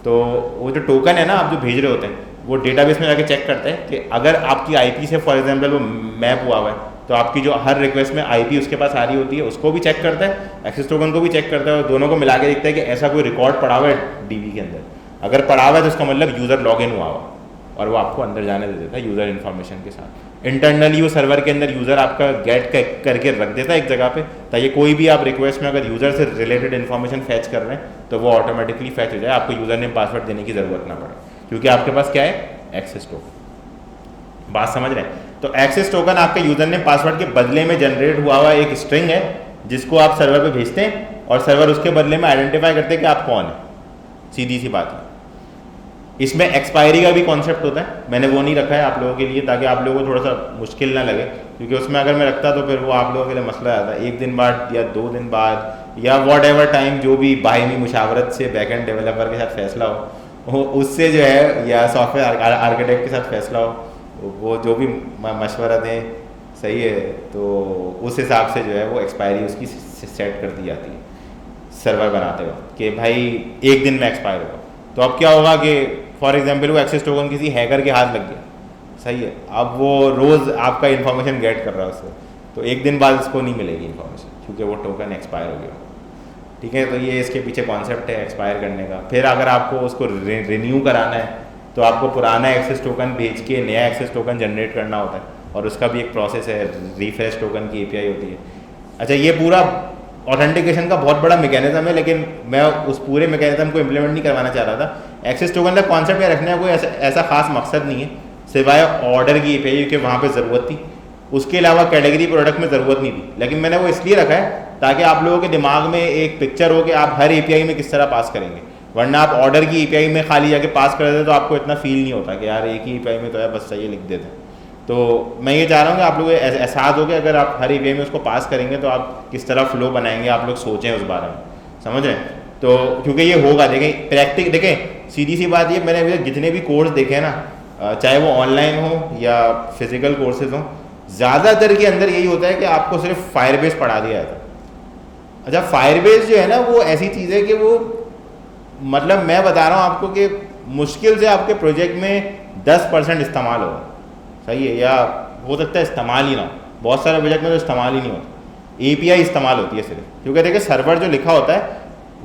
तो वो जो टोकन है ना आप जो भेज रहे होते हैं, वो डेटाबेस में जाके चेक करते हैं कि अगर आपकी आईपी से फॉर एग्जांपल वो मैप हुआ हुआ है, तो आपकी जो हर रिक्वेस्ट में आईपी उसके पास आ रही होती है, उसको भी चेक करता है, एक्सेस टोकन को भी चेक करता है, और दोनों को मिला के देखता है कि ऐसा कोई रिकॉर्ड पड़ा हुआ है डीबी के अंदर। अगर पड़ा हुआ है तो उसका मतलब यूज़र लॉग इन हुआ हुआ, और वो आपको अंदर जाने दे देता है यूज़र इन्फॉर्मेशन के साथ। इंटरनली वो सर्वर के अंदर यूज़र आपका गेट करके रख देता है एक जगह पे, ताकि कोई भी आप रिक्वेस्ट में अगर यूज़र से रिलेटेड इन्फॉर्मेशन फैच कर रहे हैं तो वो ऑटोमेटिकली फैच हो जाए, आपको यूज़र नेम पासवर्ड देने की ज़रूरत ना पड़े, क्योंकि आपके पास क्या है, एक्सेस टोकन। बात समझ रहे हैं? तो एक्सेस टोकन आपके यूज़र नेम पासवर्ड के बदले में जनरेट हुआ हुआ एक स्ट्रिंग है, जिसको आप सर्वर पे भेजते हैं, और सर्वर उसके बदले में आइडेंटिफाई करते हैं कि आप कौन है। सीधी सी बात है। इसमें एक्सपायरी का भी कॉन्सेप्ट होता है, मैंने वो नहीं रखा है आप लोगों के लिए, ताकि आप लोगों को थोड़ा सा मुश्किल ना लगे, क्योंकि उसमें अगर मैं रखता तो फिर वो आप लोगों के लिए मसला आता है। 1 दिन बाद या 2 दिन बाद या वॉट एवर टाइम, जो भी बाहिमी मुशावरत से बैकएंड डेवलपर के साथ फैसला हो, उससे जो है, या सॉफ्टवेयर आर्किटेक्ट के साथ फैसला हो, वो जो भी मशवरा दें, सही है, तो उस हिसाब से जो है वो एक्सपायरी उसकी सेट कर दी जाती है सर्वर बनाते वक्त, कि भाई 1 दिन में एक्सपायर होगा। तो अब क्या होगा कि फॉर एग्जांपल वो एक्सेस टोकन किसी हैकर के हाथ लग गया, सही है, अब वो रोज़ आपका इन्फॉर्मेशन गेट कर रहा है उससे, तो 1 दिन बाद उसको नहीं मिलेगी इन्फॉर्मेशन, क्योंकि वो टोकन एक्सपायर हो गया, ठीक है। तो ये इसके पीछे कॉन्सेप्ट है एक्सपायर करने का। फिर अगर आपको उसको रिन्यू कराना है, तो आपको पुराना एक्सेस टोकन भेज के नया एक्सेस टोकन जनरेट करना होता है, और उसका भी एक प्रोसेस है, रिफ्रेश टोकन की एपीआई होती है। अच्छा, ये पूरा ऑथेंटिकेशन का बहुत बड़ा मैकेनिज्म है, लेकिन मैं उस पूरे मैकेनिज्म को इम्प्लीमेंट नहीं करवाना चाह रहा था। एक्सेस टोकन का कॉन्सेप्ट में रखने का कोई ऐसा खास मकसद नहीं है, सिवाय ऑर्डर की एपीआई के वहाँ पे ज़रूरत थी, उसके अलावा कैटेगरी प्रोडक्ट में ज़रूरत नहीं थी। लेकिन मैंने वो इसलिए रखा है ताकि आप लोगों के दिमाग में एक पिक्चर हो कि आप हर एपीआई में किस तरह पास करेंगे, वरना आप ऑर्डर की एपीआई में खाली जाके पास कर देते तो आपको इतना फील नहीं होता कि यार एक ही एपीआई में तो है, बस सही लिख देते हैं। तो मैं ये चाह रहा हूँ कि आप लोग एहसास हो कि अगर आप हर एपीआई में उसको पास करेंगे तो आप किस तरह फ्लो बनाएंगे, आप लोग सोचें उस बारे में, समझ रहे हैं? तो क्योंकि ये होगा, देखें प्रैक्टिक, देखें सीधी सी बात, ये मैंने जितने भी कोर्स देखे हैं ना, चाहे वो ऑनलाइन हो या फिजिकल कोर्सेज हो, ज़्यादातर के अंदर यही होता है कि आपको सिर्फ फायरबेस पढ़ा दिया जाता है। अच्छा, फायरबेस जो है ना, वो ऐसी चीज़ है कि वो, मतलब मैं बता रहा हूँ आपको कि मुश्किल से आपके प्रोजेक्ट में 10% इस्तेमाल होगा, सही है, या हो सकता है इस्तेमाल ही ना हो। बहुत सारे प्रोजेक्ट में तो इस्तेमाल ही नहीं होता, एपीआई इस्तेमाल होती है सिर्फ, क्योंकि देखिए सर्वर जो लिखा होता है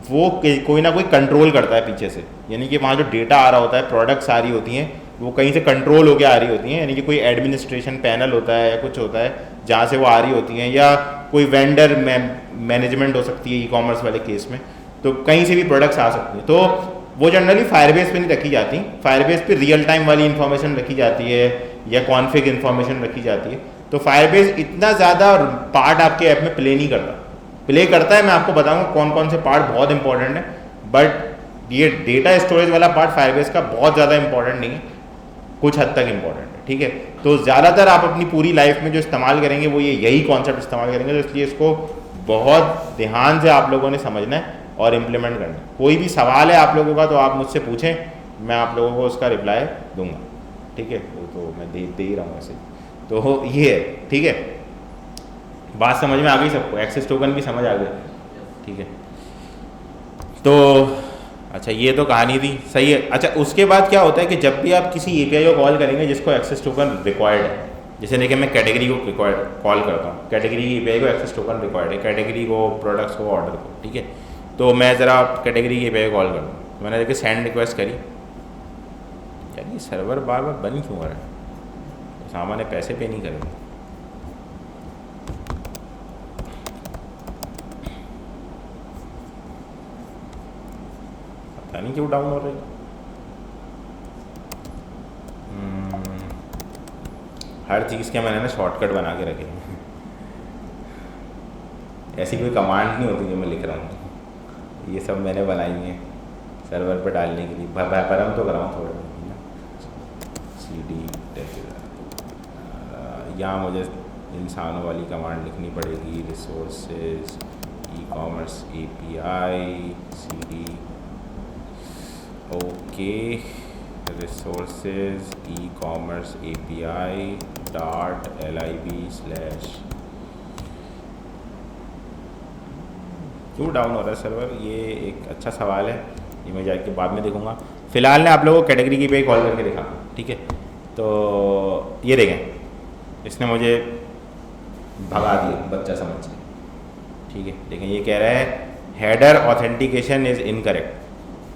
वो कोई ना कोई कंट्रोल करता है पीछे से, यानी कि वहाँ जो डेटा आ रहा होता है, प्रोडक्ट्स आ रही होती हैं, वो कहीं से कंट्रोल होकर आ रही होती हैं, यानी कि कोई एडमिनिस्ट्रेशन पैनल होता है या कुछ होता है जहाँ से वो आ रही होती हैं, या कोई वेंडर मैनेजमेंट हो सकती है ई कॉमर्स वाले केस में, तो कहीं से भी प्रोडक्ट्स आ सकती हैं। तो वो जनरली फायरबेस पे नहीं रखी जाती, फायरबेस पे रियल टाइम वाली इन्फॉर्मेशन रखी जाती है या कॉन्फ़िग इन्फॉर्मेशन रखी जाती है। तो फायरबेस इतना ज़्यादा पार्ट आपके ऐप में प्ले नहीं करता, प्ले करता है, मैं आपको बताऊंगा कौन कौन से पार्ट बहुत इंपॉर्टेंट है, बट ये डेटा स्टोरेज वाला पार्ट फायरबेस का बहुत ज़्यादा इंपॉर्टेंट नहीं है, कुछ हद तक इंपॉर्टेंट है, ठीक है। तो ज़्यादातर आप अपनी पूरी लाइफ में जो इस्तेमाल करेंगे वो यही कॉन्सेप्ट इस्तेमाल करेंगे, तो इसलिए इसको बहुत ध्यान से आप लोगों ने समझना है और इम्प्लीमेंट करना है। कोई भी सवाल है आप लोगों का तो आप मुझसे पूछें, मैं आप लोगों को उसका रिप्लाई दूंगा, ठीक है। तो मैं दे ही रहा हूँ ऐसे। तो ये है, ठीक है, बात समझ में आ गई सबको, एक्सेस टोकन भी समझ आ गई, ठीक है। तो अच्छा, ये तो कहानी थी, सही है। अच्छा, उसके बाद क्या होता है कि जब भी आप किसी एपीआई को कॉल करेंगे जिसको एक्सेस टोकन रिक्वायर्ड है, जैसे देखिए मैं कैटेगरी को कॉल करता हूँ, कैटेगरी की एपीआई को एक्सेस टोकन रिक्वायर्ड है, कैटेगरी को, प्रोडक्ट्स को, ऑर्डर को, ठीक है। तो मैं ज़रा कैटेगरी की एपीआई कॉल करूँ, तो मैंने देखिए सेंड रिक्वेस्ट करी, यानी सर्वर बार बार बंद क्यों हो रहा है, सामान्य पैसे पे नहीं करेंगे, पता नहीं क्यों डाउन हो रही है। हर चीज़ के मैंने ना शॉर्टकट बना के रखे हैं, ऐसी कोई कमांड नहीं होती जो मैं लिख रहा हूँ, ये सब मैंने बनाई है सर्वर पर डालने के लिए। भरम तो कराऊँ थोड़ा ना, CD यहाँ मुझे इंसानों वाली कमांड लिखनी पड़ेगी, resources, e commerce API, CD, okay, resources e commerce API .lib/ क्यों डाउन हो रहा है सर्वर, ये एक अच्छा सवाल है, ये मैं जाके बाद में देखूंगा। फ़िलहाल मैं आप लोगों को कैटेगरी की पे कॉल करके दिखा, ठीक है। तो ये देखें, इसने मुझे भगा दिया बच्चा समझ के, ठीक है। देखें ये कह रहा है हेडर ऑथेंटिकेशन इज़ इनकरेक्ट।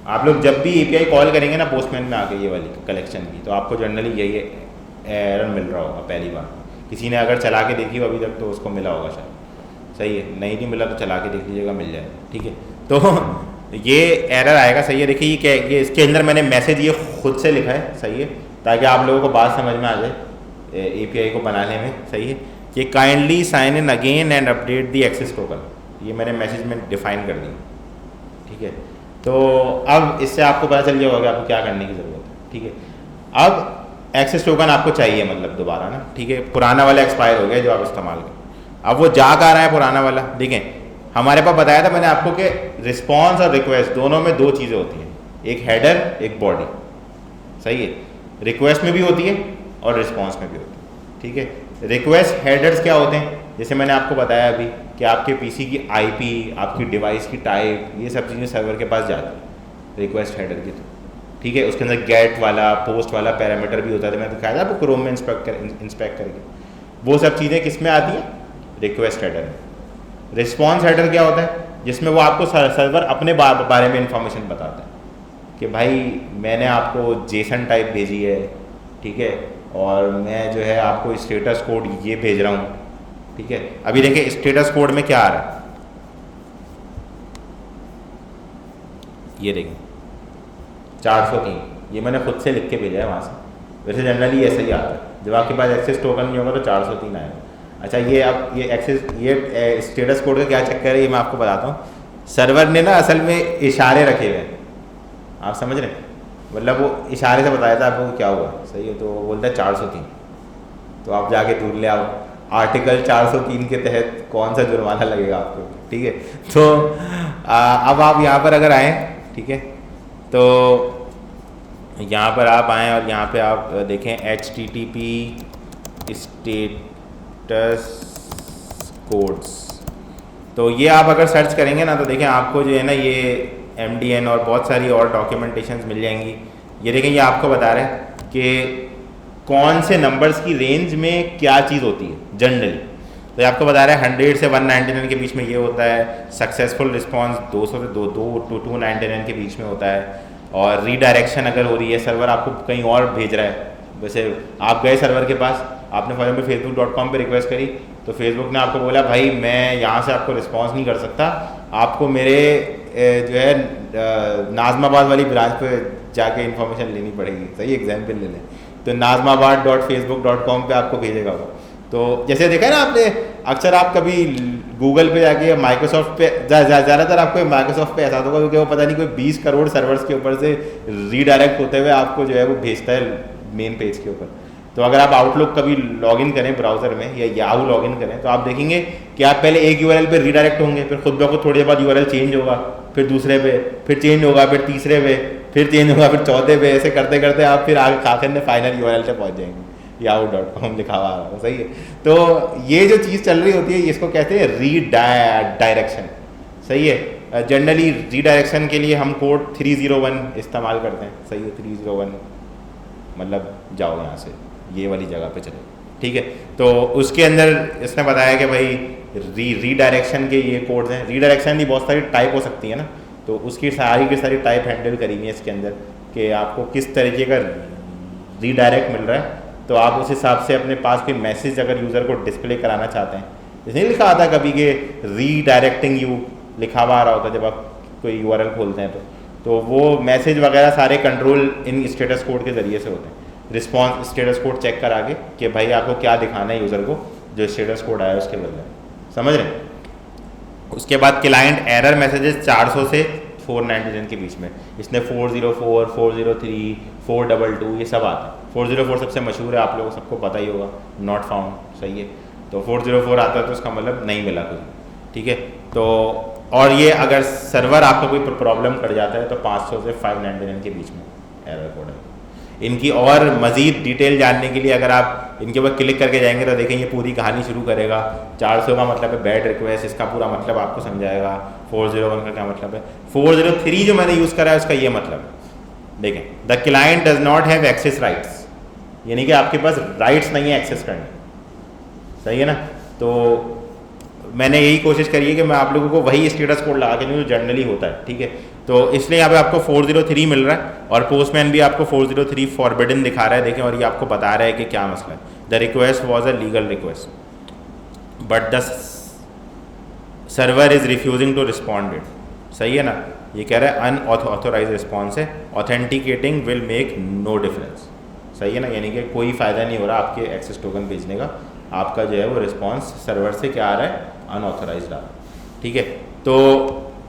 आप लोग जब भी API कॉल करेंगे ना पोस्टमैन में आके ये वाली कलेक्शन की, तो आपको जनरली यही एरर मिल रहा होगा पहली बार। किसी ने अगर चला के देखी हो अभी तक तो उसको मिला होगा शायद, सही है। नहीं मिला तो चला के देख लीजिएगा, मिल जाएगा, ठीक है। तो ये एरर आएगा, सही है। देखिए ये क्या, ये इसके अंदर मैंने मैसेज ये खुद से लिखा है, सही है, ताकि आप लोगों को बात समझ में आ जाए API को बनाने में, सही है। कि kindly sign in again and update the access token, ये मैंने मैसेज में डिफाइन कर दी, ठीक है। तो अब इससे आपको पता चल जाएगा कि आपको क्या करने की ज़रूरत है, ठीक है। अब एक्सेस टोकन आपको चाहिए मतलब दोबारा ना, ठीक है। पुराना वाला एक्सपायर हो गया जो आप इस्तेमाल करें, अब वो जा कर आ रहा है पुराना वाला। देखें हमारे पास बताया था मैंने आपको कि रिस्पॉन्स और रिक्वेस्ट दोनों में दो चीज़ें होती हैं, एक हेडर एक बॉडी, सही है। रिक्वेस्ट में भी होती है और रिस्पॉन्स में भी होती है, ठीक है। रिक्वेस्ट हेडर्स क्या होते हैं, जैसे मैंने आपको बताया अभी कि आपके PC की IP, आपकी डिवाइस की टाइप, ये सब चीज़ें सर्वर के पास जाती हैं रिक्वेस्ट हेडर की, तो ठीक है। उसके अंदर गेट वाला पोस्ट वाला पैरामीटर भी होता है, मैंने दिखाया था आपको क्रोम में इंस्पेक्ट करके। वो सब चीज़ें किस में आती हैं, रिक्वेस्ट हेडर में। रिस्पॉन्स हेडर क्या होता है, जिसमें वो आपको सर्वर अपने बारे में इंफॉर्मेशन बताता है कि भाई मैंने आपको जेसन टाइप भेजी है, ठीक है, और मैं जो है आपको स्टेटस कोड ये भेज रहा हूँ, ठीक है। अभी देखिए स्टेटस कोड में क्या आ रहा है, ये देखें 403, ये मैंने खुद से लिख के भेजा है वहाँ से। वैसे जनरली ऐसे ही आता है, जब आपके पास एक्सेस टोकन नहीं होगा तो 403 आएगा। अच्छा ये अब ये एक्सेस ये स्टेटस कोड का क्या चक्कर है, ये मैं आपको बताता हूँ। सर्वर ने ना असल में इशारे रखे हुए हैं, आप समझ रहे हैं, मतलब वो इशारे से बताया था आपको क्या हुआ, सही है। तो वो बोलता है 403, तो आप जाके ढूंढ ले आओ आर्टिकल 403 के तहत कौन सा जुर्माना लगेगा आपको, ठीक है। तो अब आप यहाँ पर अगर आएँ, ठीक है, तो यहाँ पर आप आएँ और यहाँ पे आप देखें HTTP स्टेटस कोड्स, तो ये आप अगर सर्च करेंगे ना तो देखें आपको जो है ना ये MDN और बहुत सारी और डॉक्यूमेंटेशंस मिल जाएंगी। ये देखें ये आपको बता रहे हैं कि कौन से नंबर्स की रेंज में क्या चीज़ होती है जनरली। तो ये आपको बता रहा है 100 से 199 के बीच में ये होता है, सक्सेसफुल रिस्पॉन्स 200 से 299 के बीच में होता है, और रीडायरेक्शन अगर हो रही है, सर्वर आपको कहीं और भेज रहा है, वैसे आप गए सर्वर के पास, आपने फॉर एग्जाम्पल facebook.com पे रिक्वेस्ट करी, तो फेसबुक ने आपको बोला भाई मैं यहाँ से आपको रिस्पॉन्स नहीं कर सकता, आपको मेरे जो है नाज़माबाद वाली ब्रांच पे जाके इन्फॉर्मेशन लेनी पड़ेगी, सही एग्जाम्पल ले लें, तो नाज़माबाद.facebook.com पे आपको भेजेगा वो। तो जैसे देखा है ना आपने, अक्सर आप कभी गूगल पे जाके या माइक्रोसॉफ्ट पे ज़्यादातर आपको माइक्रोसॉफ्ट पे ऐसा होगा क्योंकि वो पता नहीं कोई 20 करोड़ सर्वर्स के ऊपर से रीडायरेक्ट होते हुए आपको जो है वो भेजता है मेन पेज के ऊपर। तो अगर आप आउटलुक कभी लॉगिन करें ब्राउज़र में या याहू लॉगिन करें तो आप देखेंगे कि आप पहले एक URL पे रीडायरेक्ट होंगे, फिर खुद ब खुद थोड़ी देर बाद URL चेंज होगा, फिर दूसरे पे, फिर चेंज होगा, फिर तीसरे पे, फिर चेंज होगा, फिर चौथे पे, ऐसे करते करते आप फिर आखिर में फाइनल URL पे पहुँच जाएंगे, yahoo.com लिखा हुआ आ रहा है, सही है। तो ये जो चीज़ चल रही होती है इसको कहते हैं रीडायरेक्शन, सही है। जनरली रीडायरेक्शन के लिए हम कोड 301 इस्तेमाल करते हैं, सही है। 301 मतलब जाओ यहाँ से ये वाली जगह पे चलो, ठीक है। तो उसके अंदर इसने बताया कि भाई रीडायरेक्शन के ये कोड्स हैं। रीडायरेक्शन की बहुत सारी टाइप हो सकती है ना, तो उसकी सारी की सारी टाइप हैंडल करी हुई है इसके अंदर कि आपको किस तरीके का रीडायरेक्ट मिल रहा है। तो आप उस हिसाब से अपने पास कोई मैसेज अगर यूज़र को डिस्प्ले कराना चाहते हैं, जैसे नहीं लिखा आता कभी कि रीडायरेक्टिंग यू लिखा हुआ आ रहा होता है जब आप कोई URL खोलते हैं, तो वो मैसेज वगैरह सारे कंट्रोल इन स्टेटस कोड के ज़रिए से होते हैं। रिस्पॉन्स स्टेटस कोड चेक करा के कि भाई आपको क्या दिखाना है यूज़र को, जो स्टेटस कोड आया उसके बदले, समझ रहे हैं। उसके बाद क्लाइंट एरर मैसेजेस 400 से 499 के बीच में, इसने 404, 403, 422 ये सब आता है। 404 सबसे मशहूर है, आप लोगों को सबको पता ही होगा, नॉट फाउंड, सही है। तो 404 आता है तो उसका मतलब नहीं मिला कुछ, ठीक है। तो और ये अगर सर्वर आपका कोई प्रॉब्लम कर जाता है तो 500 से 599 के बीच में एरर कोड है। इनकी और मज़ीद डिटेल जानने के लिए अगर आप इनके ऊपर क्लिक करके जाएंगे तो देखें ये पूरी कहानी शुरू करेगा। 400 का मतलब है बैड रिक्वेस्ट, इसका पूरा मतलब आपको समझाएगा। 401 का क्या मतलब है, 403 जो मैंने यूज़ करा है उसका ये मतलब है। देखें, the client does not have access rights, यानी कि आपके पास राइट्स नहीं है एक्सेस करने, सही है ना। तो मैंने यही कोशिश करी है कि मैं आप लोगों को वही स्टेटस कोड लगा के दूँ जो जनरली होता है, ठीक है। तो इसलिए यहाँ पे आपको 403 मिल रहा है और पोस्टमैन भी आपको 403 फॉरबिडन दिखा रहा है। देखें, और ये आपको बता रहा है कि क्या मसला है। The request was a legal request but the server is refusing to respond it, सही है ना। ये कह रहा है अनऑथोराइज रिस्पॉन्स है, authenticating will make no difference, सही है ना। यानी कि कोई फ़ायदा नहीं हो रहा आपके एक्सेस टोकन भेजने का, आपका जो है वो रिस्पॉन्स सर्वर से क्या आ रहा है, अनऑथोराइज्ड आ रहा है, ठीक है। तो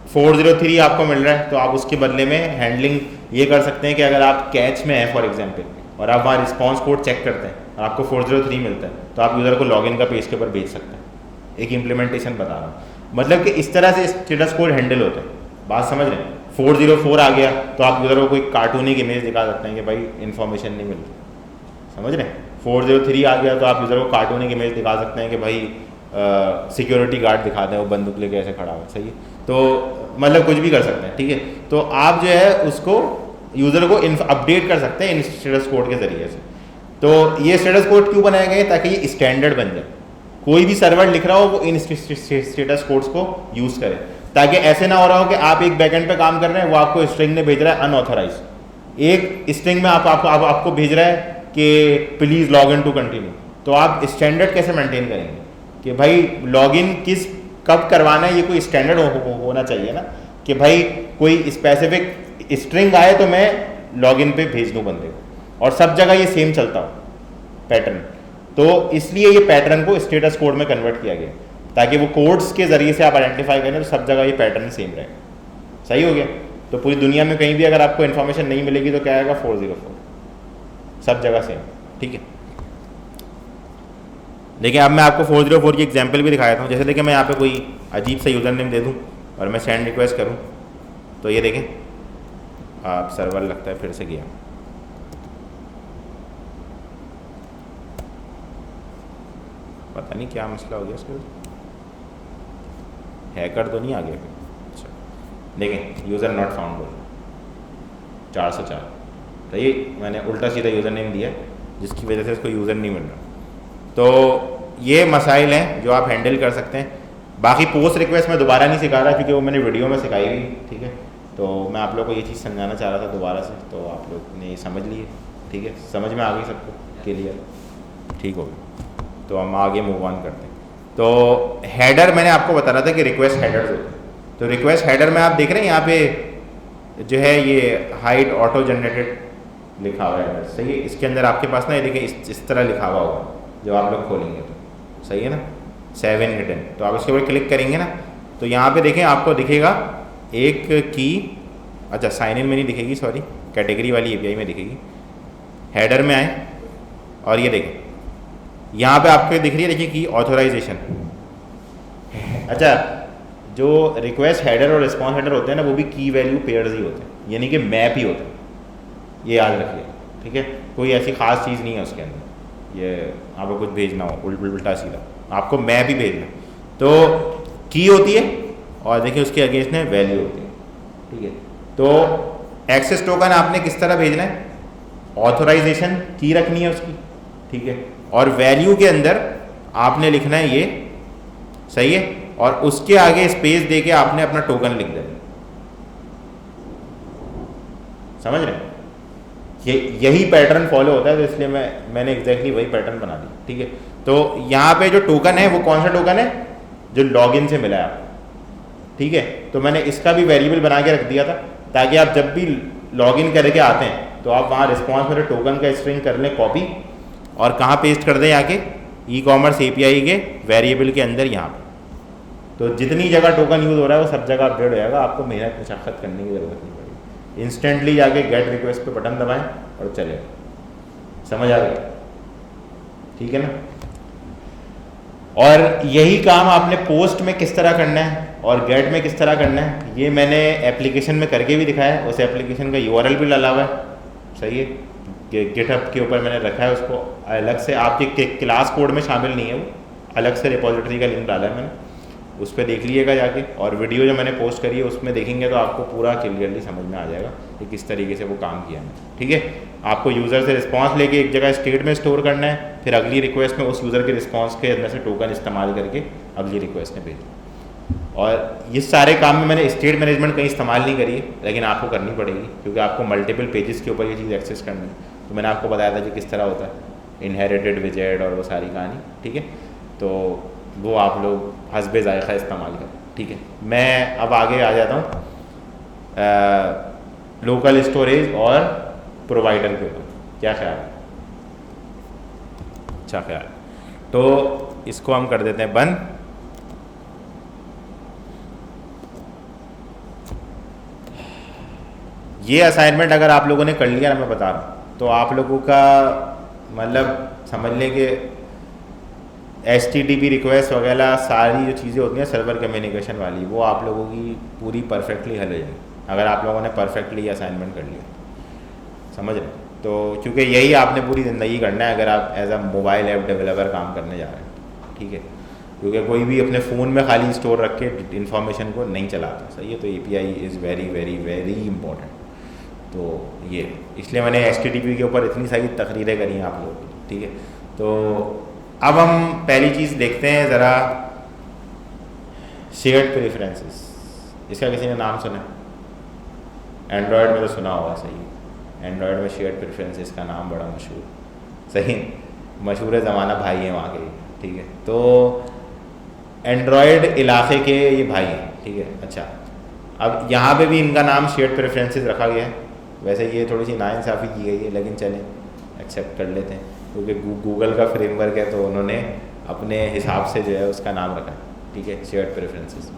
403 आपको मिल रहा है, तो आप उसके बदले में हैंडलिंग ये कर सकते हैं कि अगर आप कैच में हैं फॉर एग्जांपल और आप वहाँ रिस्पॉन्स कोड चेक करते हैं और आपको 403 मिलता है तो आप यूज़र को लॉगिन का पेज के ऊपर भेज सकते हैं। एक इम्प्लीमेंटेशन बता रहा हूँ, मतलब कि इस तरह से स्टेटस कोड हैंडल होते हैं। बात समझ रहे हैं। 404 आ गया तो आप यूज़र को कोई कार्टूनिक इमेज दिखा सकते हैं कि भाई इन्फॉर्मेशन नहीं मिलती, समझ रहे हैं। 403 आ गया तो आप यूज़र को कार्टूनिक इमेज दिखा सकते हैं कि भाई सिक्योरिटी गार्ड दिखा दें वो बंदूक लेके ऐसे खड़ा हुआ, सही है। तो मतलब कुछ भी कर सकते हैं, ठीक है। तो आप जो है उसको यूज़र को अपडेट कर सकते हैं इन स्टेटस कोड के ज़रिए से। तो ये स्टेटस कोड क्यों बनाए गए, ताकि ये स्टैंडर्ड बन जाए। कोई भी सर्वर लिख रहा हो वो इन स्टेटस कोड्स को यूज़ करे, ताकि ऐसे ना हो रहा हो कि आप एक बैकएंड पे काम कर रहे हैं, वो आपको स्ट्रिंग में भेज रहा है अनऑथराइज, एक स्ट्रिंग में आपको भेज रहा है कि please log in to continue. तो आप स्टैंडर्ड कैसे मेंटेन करेंगे कि भाई लॉगिन कब करवाना है, ये कोई स्टैंडर्ड होना चाहिए ना, कि भाई कोई स्पेसिफिक स्ट्रिंग आए तो मैं लॉगिन पे भेज दूँ बंदे को, और सब जगह ये सेम चलता हो पैटर्न। तो इसलिए ये पैटर्न को स्टेटस कोड में कन्वर्ट किया गया, ताकि वो कोड्स के ज़रिए से आप आइडेंटिफाई करें तो सब जगह ये पैटर्न सेम रहे। सही हो गया। तो पूरी दुनिया में कहीं भी अगर आपको इन्फॉर्मेशन नहीं मिलेगी तो क्या आएगा, 404, सब जगह सेम, ठीक है। देखिए अब मैं आपको 404 की एग्जांपल भी दिखाया था। जैसे देखिए मैं यहाँ पे कोई अजीब सा यूज़र नेम दे दूँ और मैं सेंड रिक्वेस्ट करूँ तो ये देखें आप सर्वर लगता है फिर से गया, पता नहीं क्या मसला हो गया उसके, हैकर तो नहीं आ गया फिर। अच्छा देखें यूज़र नॉट फाउंड बोल 404, तो ये मैंने उल्टा सीधा यूज़र नेम दिया जिसकी वजह से इसको यूज़र नहीं मिल रहा। तो ये मसाइल हैं जो आप हैंडल कर सकते हैं। बाकी पोस्ट रिक्वेस्ट मैं दोबारा नहीं सिखा रहा क्योंकि वो मैंने वीडियो में सिखाई हुई, ठीक है। तो मैं आप लोगों को ये चीज़ समझाना चाह रहा था दोबारा से, तो आप लोग ने ये समझ लिए, ठीक है, समझ में आ गई सबको, क्लियर, ठीक हो गया। तो हम आगे मूव ऑन करते हैं। तो हेडर मैंने आपको बता रहा था कि रिक्वेस्ट हेडर्स होते हैं। तो रिक्वेस्ट हेडर में आप देख रहे हैं यहाँ पे जो है ये हाइड ऑटो जनरेटेड लिखा हुआ है, सही है। इसके अंदर आपके पास ना ये देखिए इस तरह लिखा हुआ होगा जब आप लोग खोलेंगे तो, सही है ना, 7 रिटर्न। तो आप इसके ऊपर क्लिक करेंगे ना तो यहाँ पे देखें आपको दिखेगा एक की, अच्छा साइन इन में नहीं दिखेगी, सॉरी, कैटेगरी वाली एपीआई में दिखेगी। हेडर में आए और ये देखें यहाँ पे आपको दिख रही है, देखिए की ऑथोराइजेशन। अच्छा जो रिक्वेस्ट हेडर और रिस्पॉन्स हेडर होते हैं ना वो भी की वैल्यू पेयर्स ही होते हैं, यानी कि मैप ही होते हैं, ये याद रखिए, ठीक है। कोई ऐसी खास चीज़ नहीं है उसके अंदर ये आपको कुछ भेजना हो उल्टा सीधा, आपको मैप ही भेजना। तो की होती है और देखिए उसके अगेंस्ट में वैल्यू होती है, ठीक है। तो एक्सेस टोकन आपने किस तरह भेजना है, ऑथोराइजेशन की रखनी है उसकी, ठीक है, और वैल्यू के अंदर आपने लिखना है ये, सही है, और उसके आगे स्पेस देके आपने अपना टोकन लिख देना। समझ रहे हैं, यही पैटर्न फॉलो होता है, तो इसलिए मैंने एग्जैक्टली वही पैटर्न बना दी, ठीक है। तो यहाँ पे जो टोकन है वो कौन सा टोकन है, जो लॉगिन से मिला है आपको, ठीक है। तो मैंने इसका भी वेरिएबल बना के रख दिया था ताकि आप जब भी लॉगिन करके आते हैं तो आप वहाँ रिस्पॉन्स में टोकन का स्ट्रिंग कर लें कॉपी और कहाँ पेस्ट कर दें, आके ई कॉमर्स एपीआई के वेरिएबल के अंदर यहाँ पे। तो जितनी जगह टोकन यूज़ हो रहा है वो सब जगह अपडेट हो जाएगा, आपको मेहनत मशक्क़त करने की ज़रूरत नहीं पड़ेगी। इंस्टेंटली जाके गेट रिक्वेस्ट पे बटन दबाएं और चले, समझ आ गई, ठीक है ना। और यही काम आपने पोस्ट में किस तरह करना है और गेट में किस तरह करना है ये मैंने एप्लीकेशन में करके भी दिखाया है, उस एप्लीकेशन का यूआरएल भी डाला हुआ है, सही है, गिटहब के ऊपर मैंने रखा है उसको अलग से, आपके क्लास कोड में शामिल नहीं है वो, अलग से रिपोजिटरी का लिंक डाला है मैंने, उस पर देख लीजिएगा जाके। और वीडियो जो मैंने पोस्ट करी है उसमें देखेंगे तो आपको पूरा क्लियरली समझ में आ जाएगा कि किस तरीके से वो काम किया है, ठीक है। आपको यूज़र से रिस्पांस लेके एक जगह स्टेट में स्टोर करना है, फिर अगली रिक्वेस्ट में उस यूज़र के रिस्पांस के अंदर से टोकन इस्तेमाल करके अगली रिक्वेस्ट में भेजना। और ये सारे काम में मैंने स्टेट मैनेजमेंट कहीं इस्तेमाल नहीं करी है, लेकिन आपको करनी पड़ेगी क्योंकि आपको मल्टीपल पेजेस के ऊपर ये चीज़ एक्सेस करनी है। तो मैंने आपको बताया था कि किस तरह होता है इनहेरिटेड विजेट और वो सारी कहानी, ठीक है। तो वो आप लोग हस्बे ज़ायक़ा इस्तेमाल करें, ठीक है। मैं अब आगे आ जाता हूँ लोकल स्टोरेज और प्रोवाइडर के ऊपर, क्या ख्याल है? अच्छा ख्याल, तो इसको हम कर देते हैं बंद। ये असाइनमेंट अगर आप लोगों ने कर लिया ना, मैं बता रहा हूँ, तो आप लोगों का मतलब समझ लें कि HTTP रिक्वेस्ट वगैरह सारी जो चीज़ें होती हैं सर्वर कम्युनिकेशन वाली, वो आप लोगों की पूरी परफेक्टली हल हो जाएगी अगर आप लोगों ने परफेक्टली असाइनमेंट कर लिया, समझ रहे। तो क्योंकि यही आपने पूरी ज़िंदगी करना है अगर आप as a mobile app developer काम करने जा रहे हैं, ठीक है। क्योंकि कोई भी अपने फ़ोन में खाली स्टोर रख के इन्फॉर्मेशन को नहीं चलाता, सही है। तो API is very very very important. तो ये इसलिए मैंने HTTP के ऊपर इतनी सारी तकरीरें करी हैं आप लोगों की, ठीक है। तो अब हम पहली चीज़ देखते हैं ज़रा, शेयर्ड प्रेफरेंसेस। इसका किसी ने नाम सुना? एंड्रॉयड में तो सुना होगा, सही है। एंड्रॉयड में शेयर्ड प्रेफरेंसेस का नाम बड़ा मशहूर, सही मशहूर ज़माना भाई है वहाँ के, ठीक है। तो एंड्रॉयड इलाके के ये भाई हैं, ठीक है। अच्छा, अब यहाँ पे भी इनका नाम शेयर्ड प्रेफरेंसेस रखा गया है। वैसे ये थोड़ी सी नाइंसाफ़ी की गई है, लेकिन चलें एक्सेप्ट कर लेते हैं क्योंकि गूगल का फ्रेमवर्क है तो उन्होंने अपने हिसाब से जो है उसका नाम रखा है, ठीक है, शेयर्ड प्रेफरेंसेस।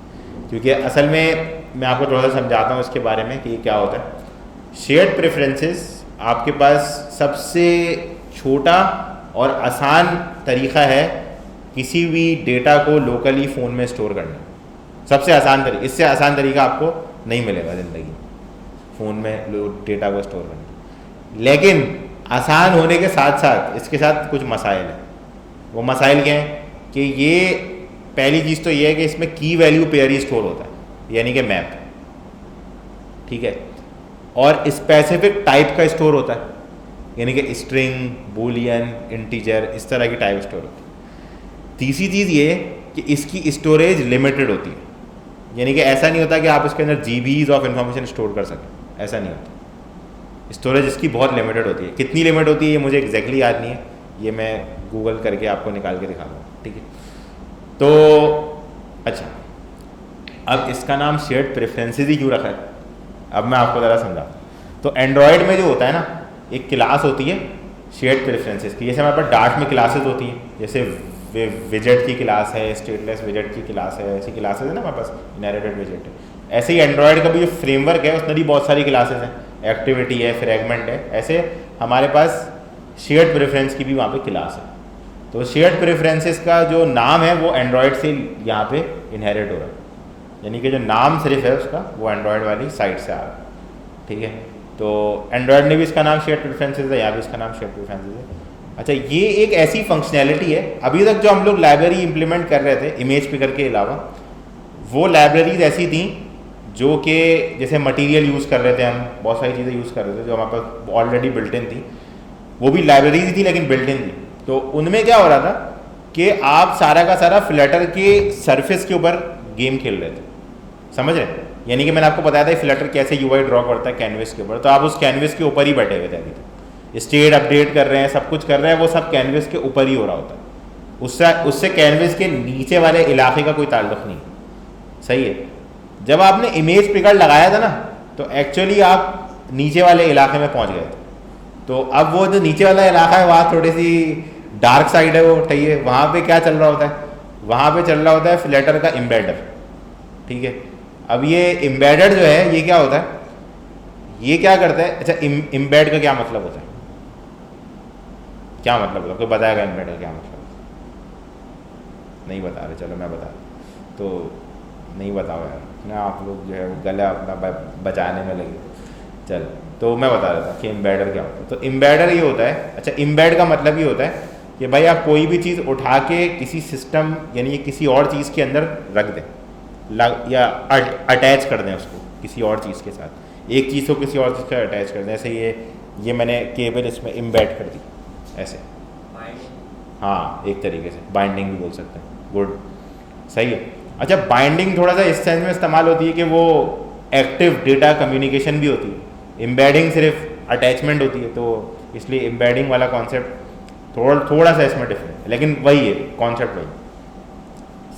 क्योंकि असल में मैं आपको थोड़ा सा समझाता हूँ इसके बारे में कि ये क्या होता है। शेयर्ड प्रेफरेंसेस आपके पास सबसे छोटा और आसान तरीक़ा है किसी भी डेटा को लोकली फ़ोन में स्टोर करना, सबसे आसान तरीका। इससे आसान तरीका आपको नहीं मिलेगा ज़िंदगी फ़ोन में डेटा को स्टोर करना। लेकिन आसान होने के साथ साथ इसके साथ कुछ मसाइल हैं। वो मसाइल क्या हैं कि ये पहली चीज़ तो ये है कि इसमें की वैल्यू पेयर ही स्टोर होता है, यानी कि मैप, ठीक है। और स्पेसिफिक टाइप का स्टोर होता है, यानी कि स्ट्रिंग, बूलियन, इंटीजर, इस तरह की टाइप स्टोर होती है। तीसरी चीज़ ये कि इसकी स्टोरेज लिमिटेड होती है, यानी कि ऐसा नहीं होता कि आप इसके अंदर GBs ऑफ इंफॉर्मेशन स्टोर कर सकें, ऐसा नहीं होता। स्टोरेज इसकी बहुत लिमिटेड होती है। कितनी लिमिट होती है ये मुझे एग्जैक्टली याद नहीं है, ये मैं गूगल करके आपको निकाल के दिखा दूँ, ठीक है। तो अच्छा, अब इसका नाम शेयर्ड प्रेफरेंसेस ही क्यों रखा है, अब मैं आपको ज़रा समझाता हूँ। तो एंड्रॉयड में जो होता है ना, एक क्लास होती है शेयर्ड प्रेफरेंसेस की। जैसे हमारे पास डार्ट में क्लासेस होती हैं, जैसे विजेट की क्लास है, स्टेटलेस विजेट की क्लास है, ऐसी क्लासेस है ना हमारे पास, इनहेरिटेड विजेट है। ऐसे ही एंड्रॉयड का भी जो फ्रेमवर्क है उसमें भी बहुत सारी क्लासेस हैं, एक्टिविटी है, फ्रेगमेंट है। ऐसे हमारे पास शेयर्ड प्रेफरेंस की भी वहाँ पे क्लास है। तो शेयर्ड प्रेफरेंसेस का जो नाम है वो एंड्रॉयड से यहाँ पे इनहेरिट हो रहा है, यानी कि जो नाम सिर्फ है उसका वो एंड्रॉयड वाली साइट से आ रहा है, ठीक है। तो एंड्रॉयड ने भी इसका नाम शेयर्ड प्रेफरेंसेस है, यहाँ भी इसका नाम शेयर्ड प्रेफरेंसेस है। अच्छा, ये एक ऐसी फंक्शनैलिटी है, अभी तक जो हम लोग लाइब्रेरी इंप्लीमेंट कर रहे थे इमेज पिकर के अलावा, वो लाइब्रेरीज ऐसी थी जो कि जैसे मटेरियल यूज़ कर रहे थे हम, बहुत सारी चीज़ें यूज़ कर रहे थे जो हमारे पास ऑलरेडी बिल्ट इन थी, वो भी लाइब्रेरीज थी लेकिन बिल्ट इन थी। तो उनमें क्या हो रहा था कि आप सारा का सारा फ्लटर के सरफेस के ऊपर गेम खेल रहे थे, समझ रहे? यानी कि मैंने आपको बताया था फ्लटर कैसे UI ड्रॉ करता है कैनवस के ऊपर, तो आप उस कैनवस के ऊपर ही बैठे हुए थे अभी तक। स्टेट अपडेट कर रहे हैं, सब कुछ कर रहे हैं, वो सब कैनवस के ऊपर ही हो रहा होता है। उससे कैनवस के नीचे वाले इलाके का कोई ताल्लुक़ नहीं, सही है। जब आपने इमेज पिकर लगाया था ना, तो एक्चुअली आप नीचे वाले इलाके में पहुंच गए थे। तो अब वो जो नीचे वाला इलाका है वहाँ थोड़ी सी डार्क साइड है, वो ठीक है। वहाँ पे क्या चल रहा होता है, वहाँ पे चल रहा होता है फ्लटर का एम्बेडर, ठीक है। अब ये एम्बेडेड जो है ये क्या होता है, ये क्या करता है? अच्छा, एम्बेड का क्या मतलब होता है, क्या मतलब होता है? कोई बताएगा एम्बेड का क्या मतलब? नहीं बता रहे, चलो मैं बता। तो नहीं बताओ यार ना, आप लोग जो है वो गला अपना बचाने में लगे। चल तो मैं बता रहा था कि एम्बेडर क्या होता है। तो एम्बेडर ये होता है, अच्छा एम्बेड का मतलब ये होता है कि भाई आप कोई भी चीज़ उठा के किसी सिस्टम यानी किसी और चीज़ के अंदर रख दें या अटैच कर दें उसको किसी और चीज़ के साथ, एक चीज़ को किसी और चीज़ का अटैच कर दें। ऐसे ये मैंने केबल इसमें एम्बेड कर दी ऐसे, हाँ एक तरीके से बाइंडिंग भी बोल सकते हैं। गुड, सही है। अच्छा बाइंडिंग थोड़ा सा इस सेंस में इस्तेमाल होती है कि वो एक्टिव डेटा कम्युनिकेशन भी होती है, एम्बेडिंग सिर्फ अटैचमेंट होती है, तो इसलिए एम्बेडिंग वाला कॉन्सेप्ट थोड़ा सा इसमें डिफरेंट है, लेकिन वही है कॉन्सेप्ट वही,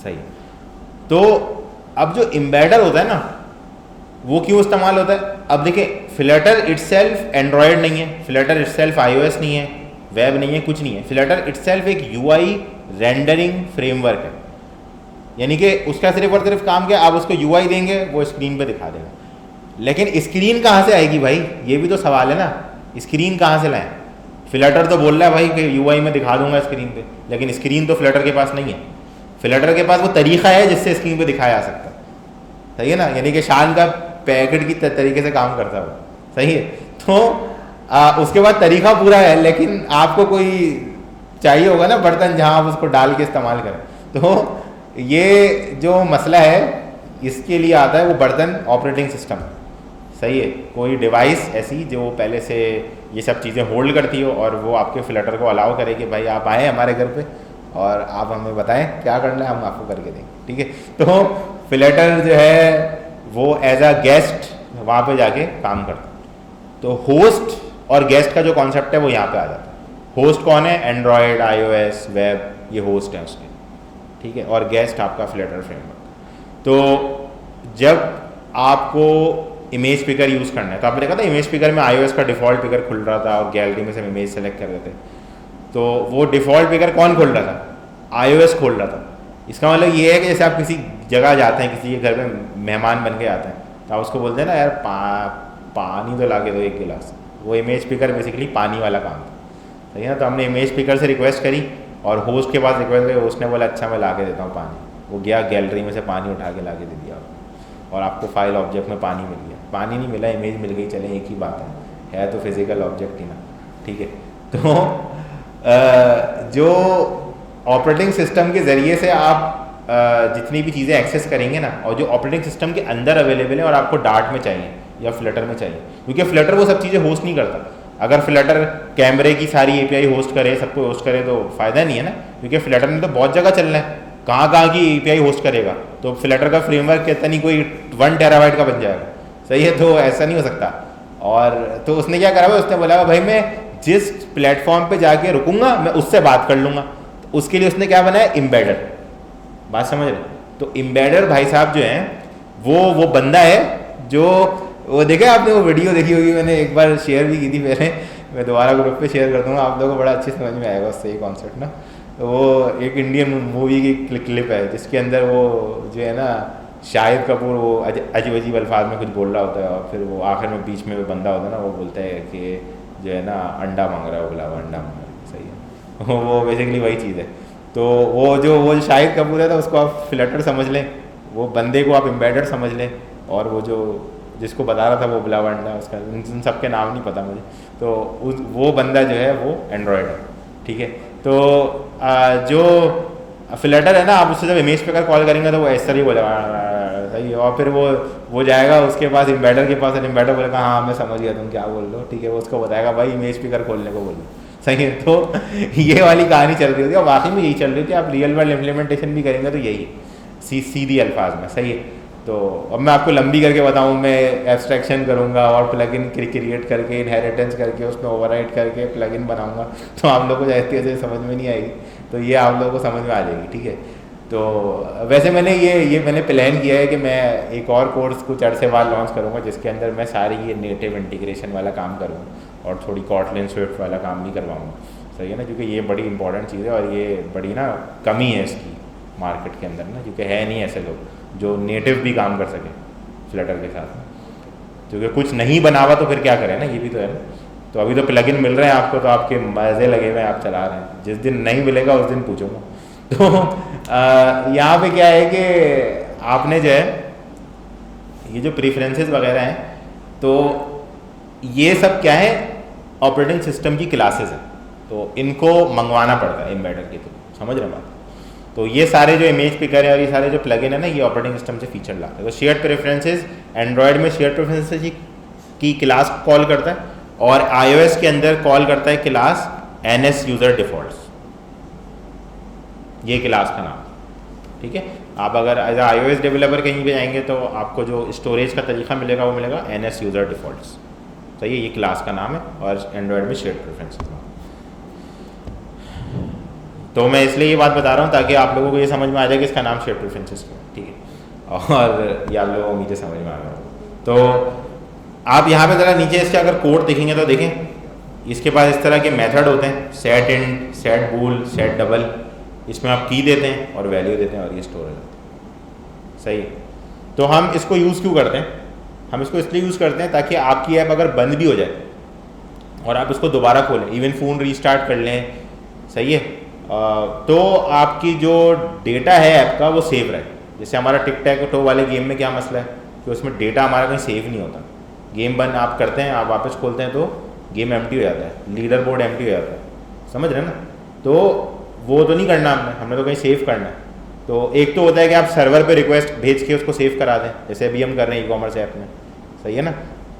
सही है। तो अब जो एम्बेडर होता है ना वो क्यों इस्तेमाल होता है? अब देखिए फ्लटर इटसेल्फ एंड्रॉयड नहीं है, फ्लटर इटसेल्फ iOS नहीं है, वेब नहीं है, कुछ नहीं है। फ्लटर इटसेल्फ एक UI रेंडरिंग फ्रेमवर्क है, यानी कि उसका सिर्फ और सिर्फ काम क्या, आप उसको UI देंगे वो स्क्रीन पे दिखा देगा। लेकिन स्क्रीन कहाँ से आएगी भाई, ये भी तो सवाल है ना, स्क्रीन कहाँ से लाएं? फ्लटर तो बोल रहा है भाई कि UI में दिखा दूंगा स्क्रीन पे, लेकिन स्क्रीन तो फ्लटर के पास नहीं है। फ्लटर के पास वो तरीका है जिससे स्क्रीन पे दिखाया जा सकता है, सही है ना, यानी कि शान का पैकेट की तरीके से काम करता है वो, सही है। तो उसके बाद तरीका पूरा है, लेकिन आपको कोई चाहिए होगा ना बर्तन जहाँ आप उसको डाल के इस्तेमाल करें। तो ये जो मसला है इसके लिए आता है वो बर्तन ऑपरेटिंग सिस्टम, सही है। कोई डिवाइस ऐसी जो पहले से ये सब चीज़ें होल्ड करती हो और वो आपके फ्लटर को अलाउ करे कि भाई आप आएँ हमारे घर पे और आप हमें बताएं क्या करना है, हम आपको करके देंगे, ठीक है। तो फ्लटर जो है वो एज अ गेस्ट वहाँ पे जाके काम करता है। तो होस्ट और गेस्ट का जो कॉन्सेप्ट है वो यहाँ पे आ जाता है। होस्ट कौन है? एंड्रॉयड, iOS, वेब, ये होस्ट है उसके, ठीक है। और गेस्ट आपका फ्लटर फ्रेमवर्क। तो जब आपको इमेज पिकर यूज़ करना है, तो आपने देखा था इमेज पिकर में iOS का डिफ़ॉल्ट पिकर खुल रहा था और गैलरी में से इमेज सेलेक्ट कर रहे थे, तो वो डिफ़ॉल्ट पिकर कौन खोल रहा था? iOS खोल रहा था। इसका मतलब ये है कि जैसे आप किसी जगह जाते हैं, किसी के घर में मेहमान बन के आते हैं, तो आप उसको बोलते हैं ना यार पानी तो ला के दो एक गिलास, वो इमेज पिकर बेसिकली पानी वाला काम था, सही है ना। तो हमने इमेज पिकर से रिक्वेस्ट करी और होस्ट के पास रिक्वेस्ट करी, होस्ट ने बोला अच्छा मैं ला के देता हूँ पानी, वो गया गैलरी में से पानी उठा के ला के दे दिया और आपको फाइल ऑब्जेक्ट में पानी मिल गया। पानी नहीं मिला, इमेज मिल गई, चले एक ही बात है तो फिजिकल ऑब्जेक्ट ही ना, ठीक है। तो जो ऑपरेटिंग सिस्टम के ज़रिए से आप जितनी भी चीज़ें एक्सेस करेंगे ना, और जो ऑपरेटिंग सिस्टम के अंदर अवेलेबल है और आपको डार्ट में चाहिए या फ्लटर में चाहिए, क्योंकि फ्लटर वो सब चीज़ें होस्ट नहीं करता। अगर फ्लटर कैमरे की सारी API होस्ट करे, सबको होस्ट करे तो फ़ायदा नहीं है ना, क्योंकि फ्लटर में तो बहुत जगह चलना है, कहाँ की API होस्ट करेगा, तो फ्लटर का फ्रेमवर्क कहता नहीं कोई 1 टेराबाइट का बन जाएगा, सही है। तो ऐसा नहीं हो सकता। और तो उसने क्या करा, उसने बोला भाई मैं जिस प्लेटफॉर्म पे जाके रुकूंगा मैं उससे बात कर लूँगा, तो उसके लिए उसने क्या बनाया, एम्बेडर। बात समझ रहे? तो एम्बेडर भाई साहब जो हैं वो बंदा है जो, वो देखा आपने, वो वीडियो देखी होगी, मैंने एक बार शेयर भी की थी पहले, मैं दोबारा ग्रुप पे शेयर कर दूँगा, आप लोगों को बड़ा अच्छे समझ में आएगा उससे ये कॉन्सेप्ट ना। तो वो एक इंडियन मूवी की क्लिप है जिसके अंदर वो जो है ना शाहिद कपूर वो अजीब अजीब अल्फाज में कुछ बोल रहा होता है और फिर वो आखिर में बीच में बंदा होता है ना, वो बोलता है कि जो है ना अंडा मांग रहा है, वो बोला अंडा मांग रहा है, सही है। वो बेसिकली वही चीज़ है। तो वो शाहिद कपूर है तो उसको आप फ्लटर समझ लें, वो बंदे को आप एम्बेडर समझ लें, और वो जो जिसको बता रहा था वो बुलावा अंडा, उसका उन सबके नाम नहीं पता मुझे, तो वो बंदा जो है वो एंड्रॉयड है, ठीक है। तो जो फ्लटर है ना, आप उससे जब इमेज पिकर कॉल करेंगे तो वो ऐसा ही बोलेगा सही है, और फिर वो जाएगा उसके पास एम्बेडर के पास, एम्बेडर बोलेगा हाँ मैं समझ गया तुम क्या बोल रहे हो, ठीक है। वो उसको बताएगा भाई इमेज पिकर खोलने को बोलो, सही है। तो ये वाली कहानी चल रही होती है और वाकई में यही चल रही थी। आप रियल वर्ल्ड इम्प्लीमेंटेशन भी करेंगे तो यही सीधी अल्फाज में, सही है। तो अब मैं आपको लंबी करके बताऊं, मैं एब्स्ट्रैक्शन करूंगा और प्लगइन क्रिएट करके इनहेरिटेंस करके उसमें ओवरराइड करके प्लगइन बनाऊंगा, तो आप लोगों को ऐसे ऐसे समझ में नहीं आएगी, तो ये आप लोगों को समझ में आ जाएगी, ठीक है। तो वैसे मैंने ये मैंने प्लान किया है कि मैं एक और कोर्स कुछ अर्से बाद लॉन्च करूँगा जिसके अंदर मैं सारी ये नेटिव इंटीग्रेशन वाला काम करूँगा और थोड़ी कॉटलिन स्विफ्ट वाला काम भी करवाऊँगा, सही है ना, क्योंकि ये बड़ी इंपॉर्टेंट चीज़ है और ये बड़ी ना कमी है इसकी मार्केट के अंदर ना, क्योंकि है नहीं ऐसे लोग जो नेटिव भी काम कर सकें फ्लटर के साथ, क्योंकि कुछ नहीं बना हुआ तो फिर क्या करें ना, ये भी तो है ना। तो अभी तो प्लगइन मिल रहे हैं आपको तो आपके मज़े लगे हुए आप चला रहे हैं, जिस दिन नहीं मिलेगा उस दिन पूछूंगा। तो यहाँ पे क्या है कि आपने जो है ये जो प्रेफरेंसेस वगैरह हैं, तो ये सब क्या है, ऑपरेटिंग सिस्टम की क्लासेस हैं, तो इनको मंगवाना पड़ता है एम्बेडर के थ्रू, समझ रहे हैं बात। तो ये सारे जो इमेज पिकर है और ये सारे जो प्लगइन है ना, ये ऑपरेटिंग सिस्टम से फीचर लाते हैं। तो शेयर्ड प्रेफरेंसेस एंड्रॉयड में शेयर्ड प्रेफरेंसेस की क्लास कॉल करता है, और iOS के अंदर कॉल करता है क्लास NS यूज़र डिफ़ॉल्ट्स, ये क्लास का नाम, ठीक है। आप अगर एज ए iOS डेवलपर कहीं भी जाएंगे तो आपको जो स्टोरेज का तरीका मिलेगा वो मिलेगा NS यूज़र डिफ़ॉल्ट्स, सही है, ये क्लास का नाम है, और एंड्रॉयड में शेयर्ड प्रेफरेंसेस। तो मैं इसलिए ये बात बता रहा हूँ ताकि आप लोगों को ये समझ में आ जाए कि इसका नाम शेयर्ड प्रेफरेंसेस क्यों है, ठीक है, और ये आप लोगों को नीचे समझ में आ रहा हो। तो आप यहाँ पे ज़रा नीचे इसके अगर कोड देखेंगे तो देखें, इसके पास इस तरह के मेथड होते हैं, set int, set bool, set double, इसमें आप की देते हैं और वैल्यू देते हैं और ये स्टोर हो जाता है, सही। तो हम इसको यूज़ क्यों करते हैं, हम इसको इसलिए यूज़ करते हैं ताकि आपकी ऐप अगर बंद भी हो जाए और आप इसको दोबारा खोलें, इवन फ़ोन रीस्टार्ट कर लें, सही है, तो आपकी जो डेटा है ऐप का वो सेव रहे। जैसे हमारा टिक टैक टो वाले गेम में क्या मसला है कि उसमें डेटा हमारा कहीं सेव नहीं होता, गेम बंद आप करते हैं, आप वापस खोलते हैं तो गेम एम्प्टी हो जाता है, लीडर बोर्ड एम्प्टी हो जाता है, समझ रहे हैं ना। तो वो तो नहीं करना हमने तो कहीं सेव करना है। तो एक तो होता है कि आप सर्वर पे रिक्वेस्ट भेज के उसको सेव करा दें, जैसे अभी हम कर रहे हैं ई-कॉमर्स ऐप में, सही है ना।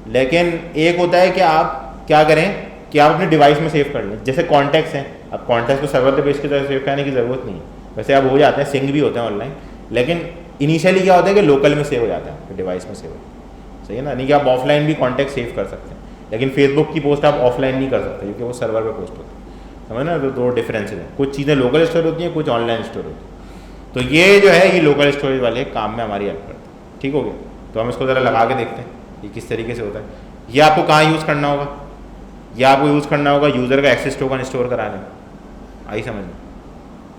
लेकिन एक होता है कि आप क्या करें कि आप अपने डिवाइस में सेव कर लें, जैसे कॉन्टैक्ट्स हैं, अब कॉन्टैक्ट्स को सर्वर पे भेज के तरह सेव करने की ज़रूरत नहीं है, वैसे अब हो जाते हैं, सिंक भी होते हैं ऑनलाइन, लेकिन इनिशियली क्या होता है कि लोकल में सेव हो जाता है, डिवाइस में सेव हो, सही है ना। नहीं कि आप ऑफलाइन भी कॉन्टैक्ट सेव कर सकते हैं, लेकिन फेसबुक की पोस्ट आप ऑफलाइन नहीं कर सकते क्योंकि वो सर्वर पे पोस्ट होती है, समझ ना। तो दो डिफरेंसेज हैं, कुछ चीज़ें लोकल स्टोर होती हैं, कुछ ऑनलाइन स्टोर होती है। तो ये जो है ये लोकल स्टोरेज वाले काम में हमारी हेल्प करते हैं, ठीक हो गया। तो हम इसको ज़रा लगा के देखते हैं ये किस तरीके से होता है। ये आपको कहाँ यूज़ करना होगा, ये आपको यूज़ करना होगा यूज़र का एक्सेस टोकन स्टोर कराने में, आई समझ में।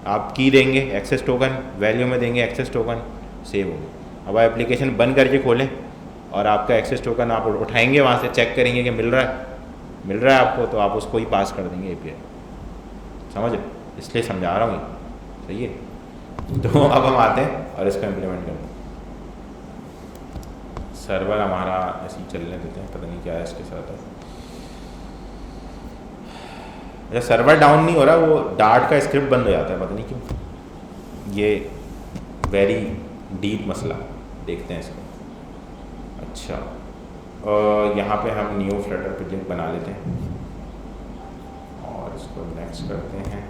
आप की देंगे एक्सेस टोकन, वैल्यू में देंगे एक्सेस टोकन, सेव हो गया। अब आप एप्लीकेशन बंद करके खोलें और आपका एक्सेस टोकन आप उठाएंगे, वहाँ से चेक करेंगे कि मिल रहा है आपको, तो आप उसको ही पास कर देंगे API, समझ, इसलिए समझा रहा हूँ ये, सही है। तो अब हम आते हैं और इसको इम्प्लीमेंट करते हैं। सर्वर हमारा ऐसे ही चलने देते हैं, पता नहीं क्या है इसके साथ। अच्छा, सर्वर डाउन नहीं हो रहा, वो डार्ट का स्क्रिप्ट बंद हो जाता है, पता नहीं क्यों, ये वेरी डीप मसला, देखते हैं इसको। अच्छा, यहाँ पे हम न्यू फ्लटर प्रोजेक्ट बना लेते हैं और इसको नेक्स्ट करते हैं।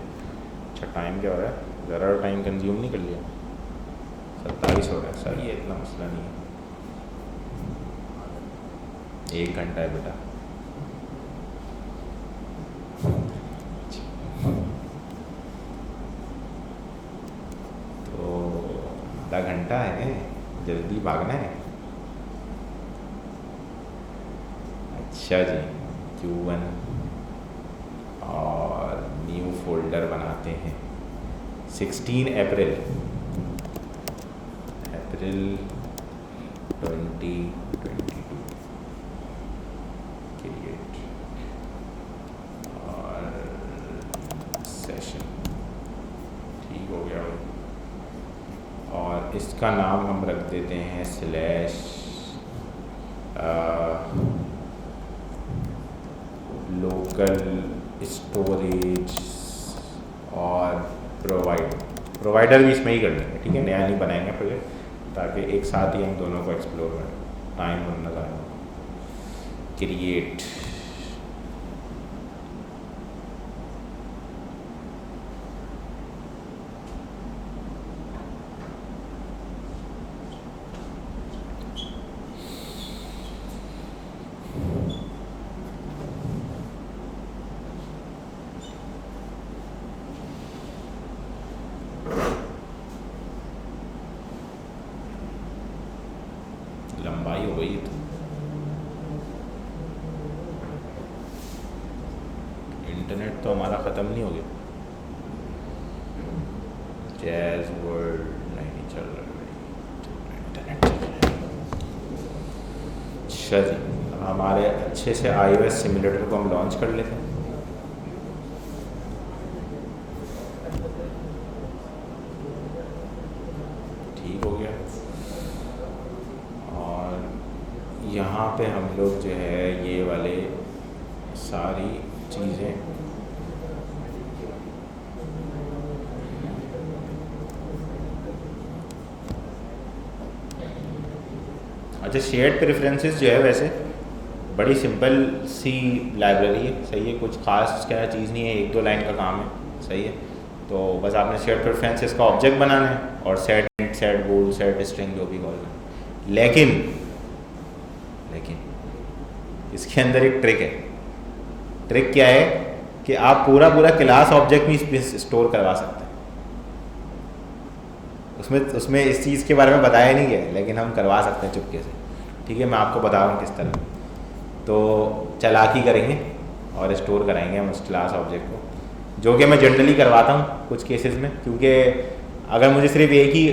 अच्छा, टाइम क्या हो रहा है, ज़रा टाइम कंज्यूम नहीं कर लिया, 27 हो रहा है, सही है, इतना मसला नहीं है, 1 घंटा है बेटा। तो आधा घंटा है, जल्दी भागना है। अच्छा जी, Q1 और न्यू फोल्डर बनाते हैं। 16 अप्रैल 2022 क्रिएट और सेशन, ठीक हो गया। और इसका नाम हम रख देते हैं स्लैश लोकल स्टोरेज और प्रोवाइडर भी इसमें ही कर लेंगे, ठीक है, नया नहीं बनाएंगे प्रोजेक्ट, ताकि एक साथ ही हम दोनों को एक्सप्लोर करें, टाइम और नज़र क्रिएट। लंबाई हो गई, तो इंटरनेट तो हमारा ख़त्म नहीं हो गया, जैज़ वर्ल्ड नहीं चल रहा, इंटरनेट चल रहा है। अच्छा जी, हमारे अच्छे से iOS सिमुलेटर को हम लॉन्च कर लेते हैं। ठीक हो गया। पे हम लोग जो है ये वाले सारी चीज़ें अच्छा, शेयर्ड प्रेफरेंसेस जो है वैसे बड़ी सिंपल सी लाइब्रेरी है, सही है, कुछ खास क्या चीज़ नहीं है, 1-2 लाइन का काम है, सही है। तो बस आपने शेयर्ड प्रेफरेंसेस का ऑब्जेक्ट बनाना है और सेट इंट, सेट बोल, सेट स्ट्रिंग जो भी कॉल करें। लेकिन इसके अंदर एक ट्रिक है। ट्रिक क्या है कि आप पूरा क्लास ऑब्जेक्ट में स्टोर करवा सकते हैं। उसमें इस चीज़ के बारे में बताया नहीं है, लेकिन हम करवा सकते हैं चुपके से, ठीक है। मैं आपको बता रहा हूँ किस तरह। तो चालाकी करेंगे और स्टोर कराएंगे हम उस क्लास ऑब्जेक्ट को, जो कि मैं जनरली करवाता हूँ कुछ केसेस में, क्योंकि अगर मुझे सिर्फ एक ही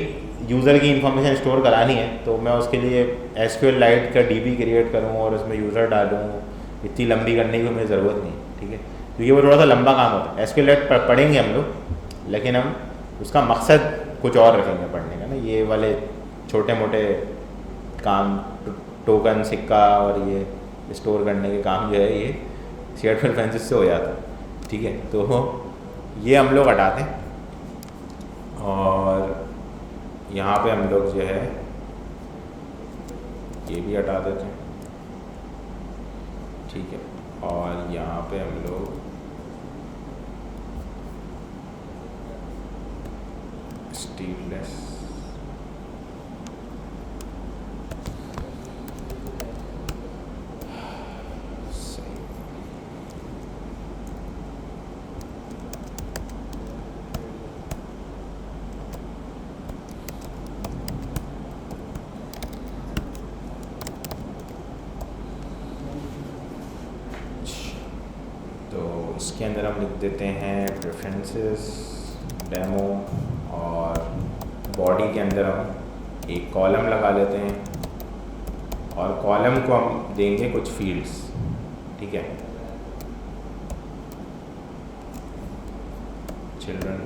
यूज़र की इंफॉर्मेशन स्टोर करानी है तो मैं उसके लिए SQLite का DB क्रिएट करूँ और उसमें यूज़र डालूँ, इतनी लंबी करने की मुझे ज़रूरत नहीं, ठीक है, क्योंकि वो थोड़ा सा लंबा काम होता है। SQLite पढ़ेंगे हम लोग, लेकिन हम उसका मकसद कुछ और रखेंगे पढ़ने का ना। ये वाले छोटे मोटे काम, टोकन, सिक्का और ये स्टोर करने के काम जो है ये शेयर्ड प्रेफरेंसेस से हो जाता है, ठीक है। तो ये हम लोग हटाते हैं और यहाँ पे हम लोग जो है ये भी हटा देते हैं, ठीक है। और यहाँ पे हम लोग स्टीललेस इसके अंदर हम लिख देते हैं प्रेफरेंसेस डेमो और बॉडी के अंदर हम एक कॉलम लगा लेते हैं और कॉलम को हम देंगे कुछ फील्ड्स, ठीक है। चिल्ड्रन,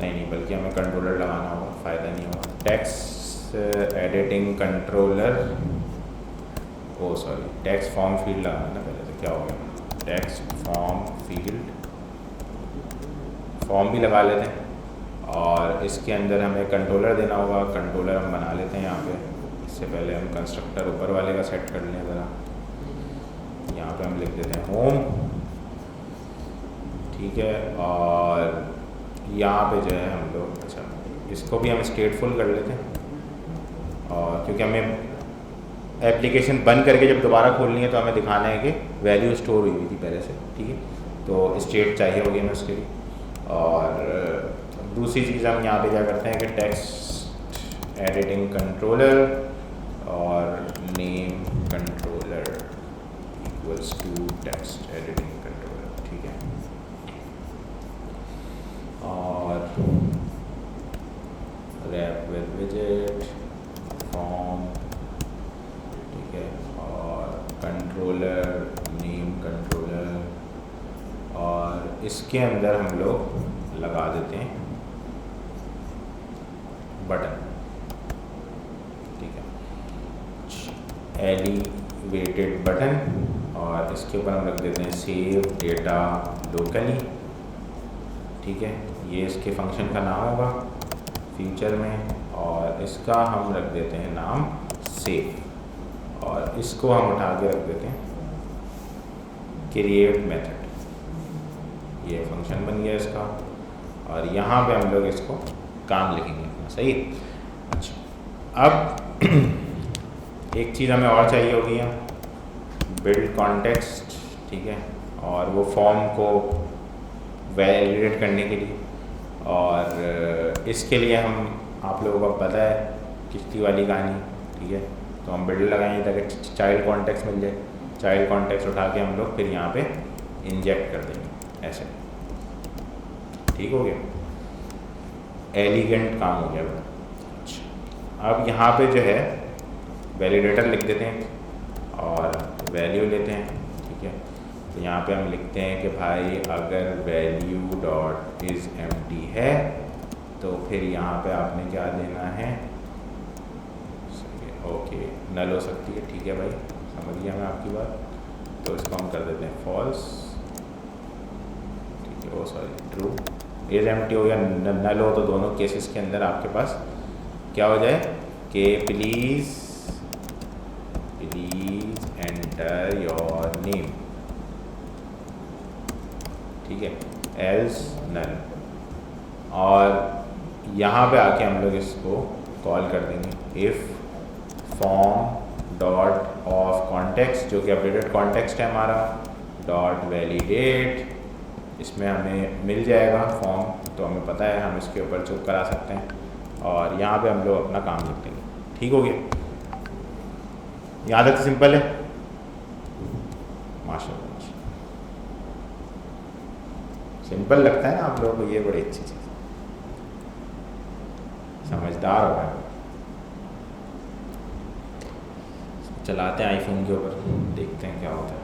नहीं बल्कि हमें कंट्रोलर लगाना होगा, फ़ायदा नहीं होगा। टेक्स्ट एडिटिंग कंट्रोलर, ओ सॉरी, टेक्स्ट फॉर्म फील्ड लगाना ना पहले, तो क्या हो गया, टेक्स्ट फॉर्म फील्ड, फॉर्म भी लगा लेते हैं और इसके अंदर हमें कंट्रोलर देना होगा। कंट्रोलर हम बना लेते हैं यहाँ पे। इससे पहले हम कंस्ट्रक्टर ऊपर वाले का सेट कर लें ज़रा। यहाँ पे हम लिख देते हैं होम, ठीक है। और यहाँ पे जो है हम लोग, अच्छा इसको भी हम स्टेटफुल कर लेते हैं, और क्योंकि हमें एप्लीकेशन बंद करके जब दोबारा खोलनी है तो हमें दिखाना है कि वैल्यू स्टोर हुई थी पहले से, ठीक है। तो स्टेट चाहिए होगी हमें उसके लिए। और दूसरी चीज़ हम यहाँ पे क्या करते हैं कि टेक्स्ट एडिटिंग कंट्रोलर और name controller equals to text editing controller, ठीक है। और रैप विद विजेट फॉर्म, ठीक है, और कंट्रोलर नेम कंट्रोलर, और इसके अंदर हम लोग लगा देते हैं बटन, ठीक है, एलिवेटेड बटन, और इसके ऊपर हम रख देते हैं सेव डेटा लोकली, ठीक है। ये इसके फंक्शन का नाम होगा फ्यूचर में, और इसका हम रख देते हैं नाम सेव, और इसको हम उठा के रख देते हैं क्रिएट मेथड। ये फंक्शन बन गया इसका, और यहाँ पे हम लोग इसको काम लिखेंगे, सही। अच्छा, अब एक चीज़ हमें और चाहिए होगी यहाँ, बिल्ड कॉन्टेक्स्ट, ठीक है, और वो फॉर्म को वैलिडेट करने के लिए। और इसके लिए हम, आप लोगों को पता है किश्ती वाली कहानी, ठीक है, तो हम बिल्ड लगाएंगे ताकि चाइल्ड कॉन्टेक्स्ट मिल जाए। चाइल्ड कॉन्टेक्स्ट उठा के हम लोग फिर यहाँ पे इंजेक्ट कर देंगे, ऐसे, ठीक हो गया, एलिगेंट काम हो गया बड़ा। अच्छा, अब यहाँ पे जो है वैलिडेटर लिख देते हैं और वैल्यू लेते हैं, ठीक है। तो यहाँ पे हम लिखते हैं कि भाई अगर वैल्यू डॉट इज़ एम्प्टी है तो फिर यहाँ पे आपने क्या देना है, ओके नल हो सकती है, ठीक है भाई समझ गया मैं आपकी बात। तो इसको हम कर देते हैं फॉल्स, ठीक है, ओ सॉरी ट्रू। एज एम्प्टी हो या नल हो तो दोनों केसेस के अंदर आपके पास क्या हो जाए कि प्लीज़ एंटर योर नेम, ठीक है, एज नल। और यहाँ पे आके हम लोग इसको कॉल कर देंगे if form dot of context, जो कि अपडेटेड कॉन्टेक्स्ट है हमारा, डॉट वैलिडेट, इसमें हमें मिल जाएगा फॉर्म, तो हमें पता है हम इसके ऊपर चुप करा सकते हैं और यहाँ पे हम लोग अपना काम लिख देंगे। ठीक हो गया, यहाँ तक तो सिंपल है। माशाल्लाह सिंपल लगता है ना आप लोगों को, ये बड़ी अच्छी चीज़, समझदार हो गए। चलाते हैं आईफोन के ऊपर, देखते हैं क्या होता है।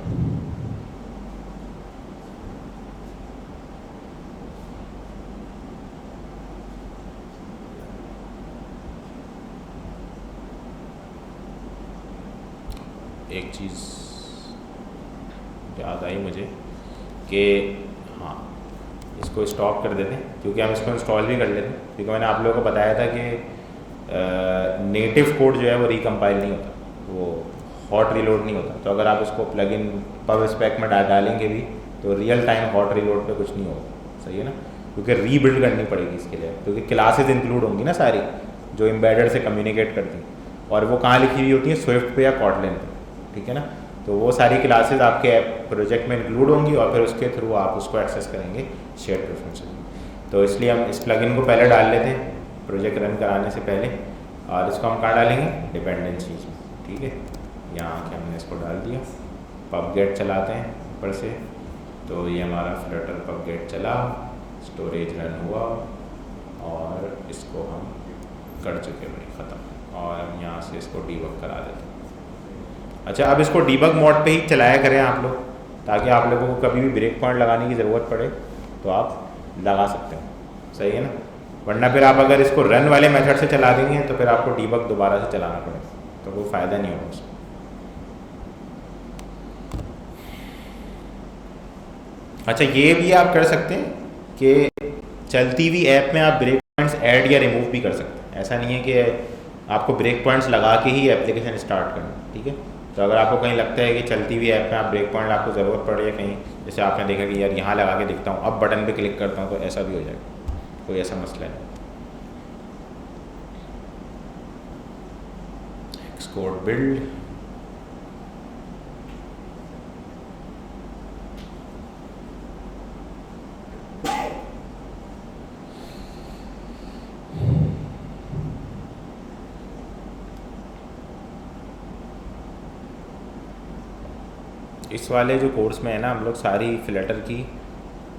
एक चीज़ याद आई मुझे कि हाँ इसको स्टॉप कर देते हैं, क्योंकि हम इसको इंस्टॉल भी कर लेते हैं, क्योंकि मैंने आप लोगों को बताया था कि नेटिव कोड जो है वो रिकम्पाइल नहीं होता, वो हॉट रीलोड नहीं होता। तो अगर आप इसको प्लगइन पब स्पेक में डालेंगे भी तो रियल टाइम हॉट रीलोड पे कुछ नहीं होगा, सही है ना, क्योंकि रीबिल्ड करनी पड़ेगी इसके लिए, क्योंकि क्लासेस इंक्लूड होंगी ना सारी जो एम्बेडेड से कम्युनिकेट करती हैं, और वो कहाँ लिखी हुई होती है, स्विफ्ट पे या कॉटलिन पे, ठीक है ना। तो वो सारी क्लासेस आपके ऐप प्रोजेक्ट में इंक्लूड होंगी और फिर उसके थ्रू आप उसको एक्सेस करेंगे शेयर प्रेफरेंसेस। तो इसलिए हम इस प्लगइन को पहले डाल लेते हैं प्रोजेक्ट रन कराने से पहले, और इसको हम कहाँ डालेंगे, डिपेंडेंसीज में, ठीक है। यहाँ के हमने इसको डाल दिया, पबगेट चलाते हैं ऊपर से, तो ये हमारा फ्लटर पबगेट चला, स्टोरेज रन हुआ और इसको हम कर चुके भाई ख़त्म, और हम यहाँ से इसको डीबग करा देते हैं। अच्छा, अब इसको डीबग मोड पे ही चलाया करें आप लोग, ताकि आप लोगों को कभी भी ब्रेक पॉइंट लगाने की ज़रूरत पड़े तो आप लगा सकते हो, सही है ना। वरना फिर आप अगर इसको रन वाले मेथड से चला देंगे तो फिर आपको डीबग दोबारा से चलाना पड़ेगा, तो कोई फ़ायदा नहीं होगा उसमें। अच्छा, ये भी आप कर सकते हैं कि चलती हुई ऐप में आप ब्रेक पॉइंट्स ऐड या रिमूव भी कर सकते हैं। ऐसा नहीं है कि आपको ब्रेक पॉइंट्स लगा के ही एप्लीकेशन स्टार्ट करना, ठीक है। तो अगर आपको कहीं लगता है कि चलती हुई ऐप में आप ब्रेक पॉइंट आपको ज़रूरत पड़ रही है कहीं, जैसे आपने देखा कि यार यहाँ लगा के देखता हूँ, अब बटन पे क्लिक करता हूँ, तो ऐसा भी हो जाएगा, कोई ऐसा मसला नहीं। एक्सकोड बिल्ड, इस वाले जो कोर्स में है ना, हम लोग सारी फ्लटर की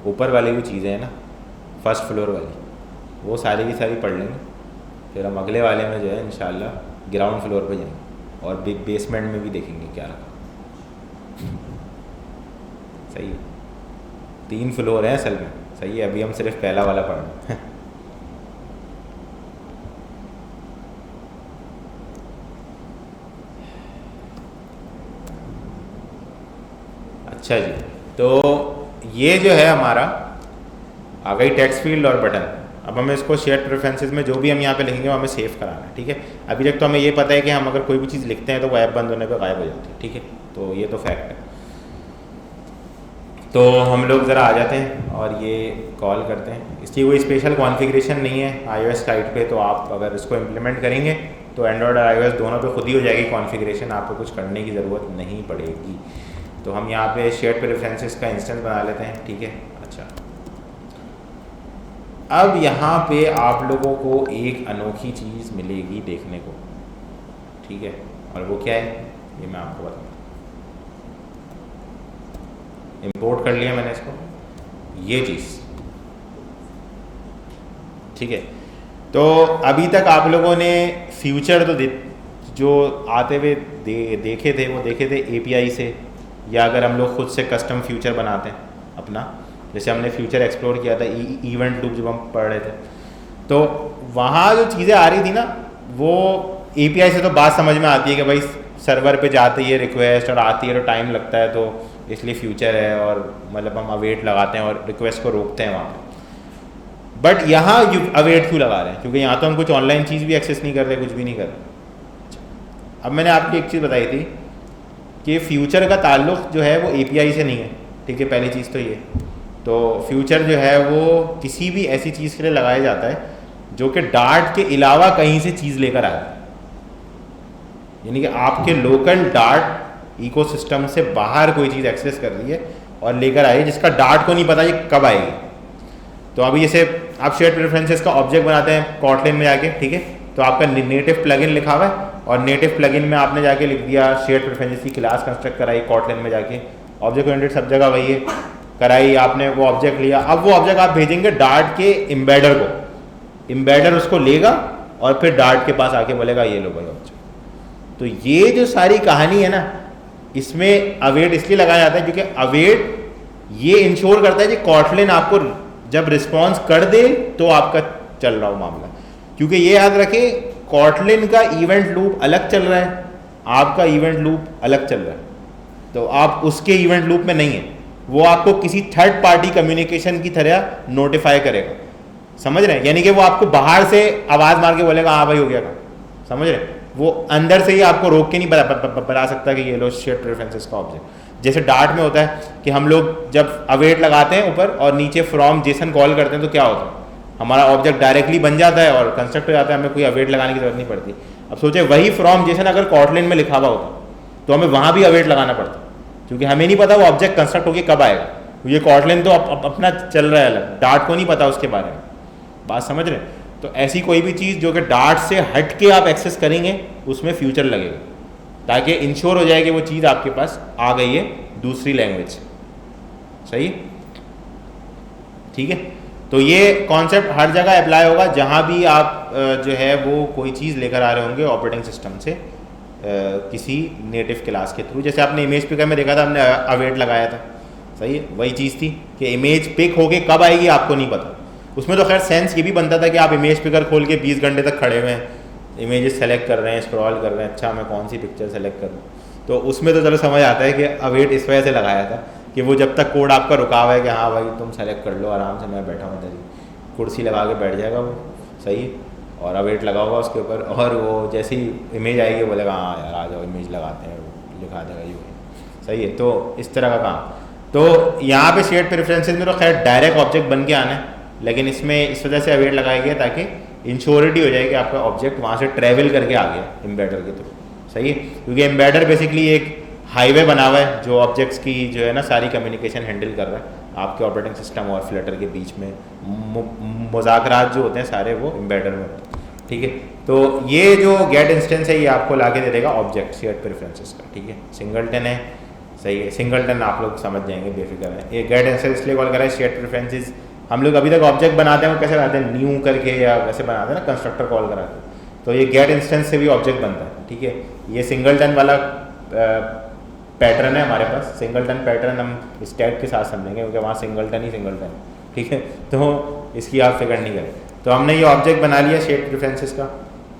ऊपर वाली भी चीज़ें हैं ना, फर्स्ट फ्लोर वाली, वो सारी की सारी पढ़ लेंगे। फिर हम अगले वाले में जो है इंशाल्लाह ग्राउंड फ्लोर पे जाएंगे और बेसमेंट में भी देखेंगे क्या रखा। सही है, 3 फ्लोर हैं असल में, सही है। अभी हम सिर्फ पहला वाला पढ़ रहे हैं। अच्छा जी, तो ये जो है हमारा आ गई टेक्स्ट फील्ड और बटन। अब हमें इसको शेयर प्रेफरेंसेस में जो भी हम यहाँ पे लिखेंगे वो हमें सेव कराना है, ठीक है। अभी तक तो हमें ये पता है कि हम अगर कोई भी चीज़ लिखते हैं तो वो ऐप बंद होने पे गायब हो जाती है, ठीक है, तो ये तो फैक्ट है। तो हम लोग ज़रा आ जाते हैं और ये कॉल करते हैं। इसकी कोई स्पेशल कॉन्फ़िगरेशन नहीं है iOS साइट पे, तो आप अगर इसको इम्प्लीमेंट करेंगे तो एंड्रॉयड और iOS दोनों पे खुद ही हो जाएगी कॉन्फ़िगरेशन, आपको कुछ करने की ज़रूरत नहीं पड़ेगी। तो हम यहाँ पे शेयर प्रेफरेंसेस का इंस्टेंस बना लेते हैं, ठीक है। अच्छा, अब यहाँ पे आप लोगों को एक अनोखी चीज़ मिलेगी देखने को, ठीक है, और वो क्या है ये मैं आपको बताऊँ। इंपोर्ट कर लिया मैंने इसको, ये चीज़, ठीक है। तो अभी तक आप लोगों ने फ्यूचर तो जो आते हुए देखे थे वो देखे थे API से, या अगर हम लोग खुद से कस्टम फ्यूचर बनाते हैं अपना, जैसे हमने फ्यूचर एक्सप्लोर किया था इवेंट लूप जब हम पढ़ रहे थे, तो वहाँ जो चीज़ें आ रही थी ना, वो एपीआई से तो बात समझ में आती है कि भाई सर्वर पे जाते ही है रिक्वेस्ट और आती है तो टाइम लगता है, तो इसलिए फ्यूचर है और मतलब हम अवेट लगाते हैं और रिक्वेस्ट को रोकते हैं वहाँ पे। बट यहाँ अवेट क्यों लगा रहे हैं? क्योंकि यहाँ तो हम कुछ ऑनलाइन चीज़ भी एक्सेस नहीं कर रहे, कुछ भी नहीं कर रहे। अब मैंने आपको एक चीज़ बताई थी कि फ्यूचर का ताल्लुक़ जो है वो एपीआई से नहीं है, ठीक है, पहली चीज़ तो ये। तो फ्यूचर जो है वो किसी भी ऐसी चीज़ के लिए लगाया जाता है जो कि डार्ट के अलावा कहीं से चीज़ लेकर आए, यानी कि आपके लोकल डार्ट इकोसिस्टम से बाहर कोई चीज़ एक्सेस कर रही है और लेकर आई, जिसका डार्ट को नहीं पता ये कब आएगी। तो अभी जैसे आप शेयर्ड प्रेफरेंसेस का ऑब्जेक्ट बनाते हैं कॉटलिन में जाके, ठीक है, तो आपका नेटिव प्लगइन लिखा हुआ है और नेटिव प्लगइन में आपने जाके लिख दिया शेयर्ड प्रेफरेंसेस की क्लास कंस्ट्रक्ट कराई कॉटलिन में जाके, ऑब्जेक्ट ओरिएंटेड सब जगह वही है, कराई आपने, वो ऑब्जेक्ट लिया। अब वो ऑब्जेक्ट आप भेजेंगे डार्ट के एम्बेडर को, एम्बेडर उसको लेगा और फिर डार्ट के पास आके बोलेगा ये लो भाई ऑब्जेक्ट। तो ये जो सारी कहानी है ना, इसमें अवेट इसलिए लगाया जाता है क्योंकि अवेट ये इंश्योर करता है कि कॉटलिन आपको जब रिस्पॉन्स कर दे तो आपका चल रहा हो मामला। क्योंकि ये याद रखें, कॉटलिन का इवेंट लूप अलग चल रहा है, आपका इवेंट लूप अलग चल रहा है, तो आप उसके इवेंट लूप में नहीं है, वो आपको किसी थर्ड पार्टी कम्युनिकेशन की तरह नोटिफाई करेगा, समझ रहे हैं? यानी कि वो आपको बाहर से आवाज़ मार के बोलेगा हाँ भाई हो गया काम, समझ रहे हैं? वो अंदर से ही आपको रोक के नहीं बता सकता कि ये लो शेयर्ड प्रेफरेंसेस का ऑब्जेक्ट। जैसे डार्ट में होता है कि हम लोग जब अवेट लगाते हैं ऊपर और नीचे फ्रॉम जेसन कॉल करते हैं तो क्या होता है, हमारा ऑब्जेक्ट डायरेक्टली बन जाता है और कंस्ट्रक्ट हो जाता है, हमें कोई अवेट लगाने की जरूरत नहीं पड़ती। अब सोचे वही फ्रॉम जेसन अगर कॉटलिन में लिखा हुआ होता तो हमें वहाँ भी अवेट लगाना पड़ता, क्योंकि हमें नहीं पता वो ऑब्जेक्ट कंस्ट्रक्ट होकर कब आएगा। ये कॉटलिन तो अपना चल रहा है अलग, डार्ट को नहीं पता उसके बारे में, बात समझ रहे हैं? तो ऐसी कोई भी चीज़ जो कि डार्ट से हट के आप एक्सेस करेंगे उसमें फ्यूचर लगेगा, ताकि इंश्योर हो जाए कि वो चीज़ आपके पास आ गई है दूसरी लैंग्वेज से, सही, ठीक है। तो ये कॉन्सेप्ट हर जगह अप्लाई होगा जहाँ भी आप जो है वो कोई चीज़ लेकर आ रहे होंगे ऑपरेटिंग सिस्टम से किसी नेटिव क्लास के थ्रू। जैसे आपने इमेज पिकर में देखा था, हमने अवेट लगाया था, सही है, वही चीज़ थी कि इमेज पिक होके कब आएगी आपको नहीं पता। उसमें तो खैर सेंस ये भी बनता था कि आप इमेज पिकर खोल के 20 घंटे तक खड़े हुए हैं, इमेजेस सेलेक्ट कर रहे हैं, स्क्रॉल कर रहे हैं, अच्छा मैं कौन सी पिक्चर सेलेक्ट करूँ। तो उसमें तो चलो समझ आता है कि अवेट इस वजह से लगाया था कि वो जब तक कोड आपका रुका हुआ है कि हाँ भाई तुम सेलेक्ट कर लो आराम से, मैं बैठा हूँ इधर ही, कुर्सी लगा के बैठ जाएगा वो, सही है, और अवेट लगा होगा उसके ऊपर, और वो जैसी इमेज आएगी बोलेगा हाँ यार आ जाओ इमेज लगाते हैं, वो लिखा देगा ये, सही है। तो इस तरह का काम। तो यहाँ पे शेयर्ड प्रेफरेंसेस में तो खैर डायरेक्ट ऑब्जेक्ट बन के आना है, लेकिन इसमें इस वजह से अवेट लगाया गया ताकि इंश्योरिटी हो जाए कि आपका ऑब्जेक्ट वहाँ से ट्रैवल करके आ गया एम्बेडर के थ्रू, सही है। क्योंकि एम्बेडर बेसिकली एक हाईवे बना हुआ है जो ऑब्जेक्ट्स की जो है ना सारी कम्युनिकेशन हैंडल कर रहा है आपके ऑपरेटिंग सिस्टम और फ्लटर के बीच में, मुज़ाकरात जो होते हैं सारे वो एम्बेडर में होते हैं, ठीक है। तो ये जो गेट इंस्टेंस है ये आपको ला के दे देगा ऑब्जेक्ट शेयर्ड प्रेफरेंसेस का, ठीक है। सिंगलटन है, सही है, सिंगलटन आप लोग समझ जाएंगे बेफिक्र है। ये गेट इंस्टेंस इसलिए कॉल करा है, शेयर्ड प्रेफरेंसेस हम लोग अभी तक ऑब्जेक्ट बनाते हैं वो कैसे बनाते हैं, न्यू करके या वैसे बनाते हैं ना, कंस्ट्रक्टर कॉल कराते हैं। तो ये गेट इंस्टेंस से भी ऑब्जेक्ट बनता है, ठीक है। ये सिंगलटन वाला पैटर्न है हमारे पास, सिंगलटन पैटर्न हम स्टैक के साथ समझेंगे क्योंकि वहाँ सिंगलटन ही सिंगलटन है, ठीक है। तो इसकी आप फिक्र नहीं करें। तो हमने ये ऑब्जेक्ट बना लिया शेयर्ड प्रेफरेंसेस का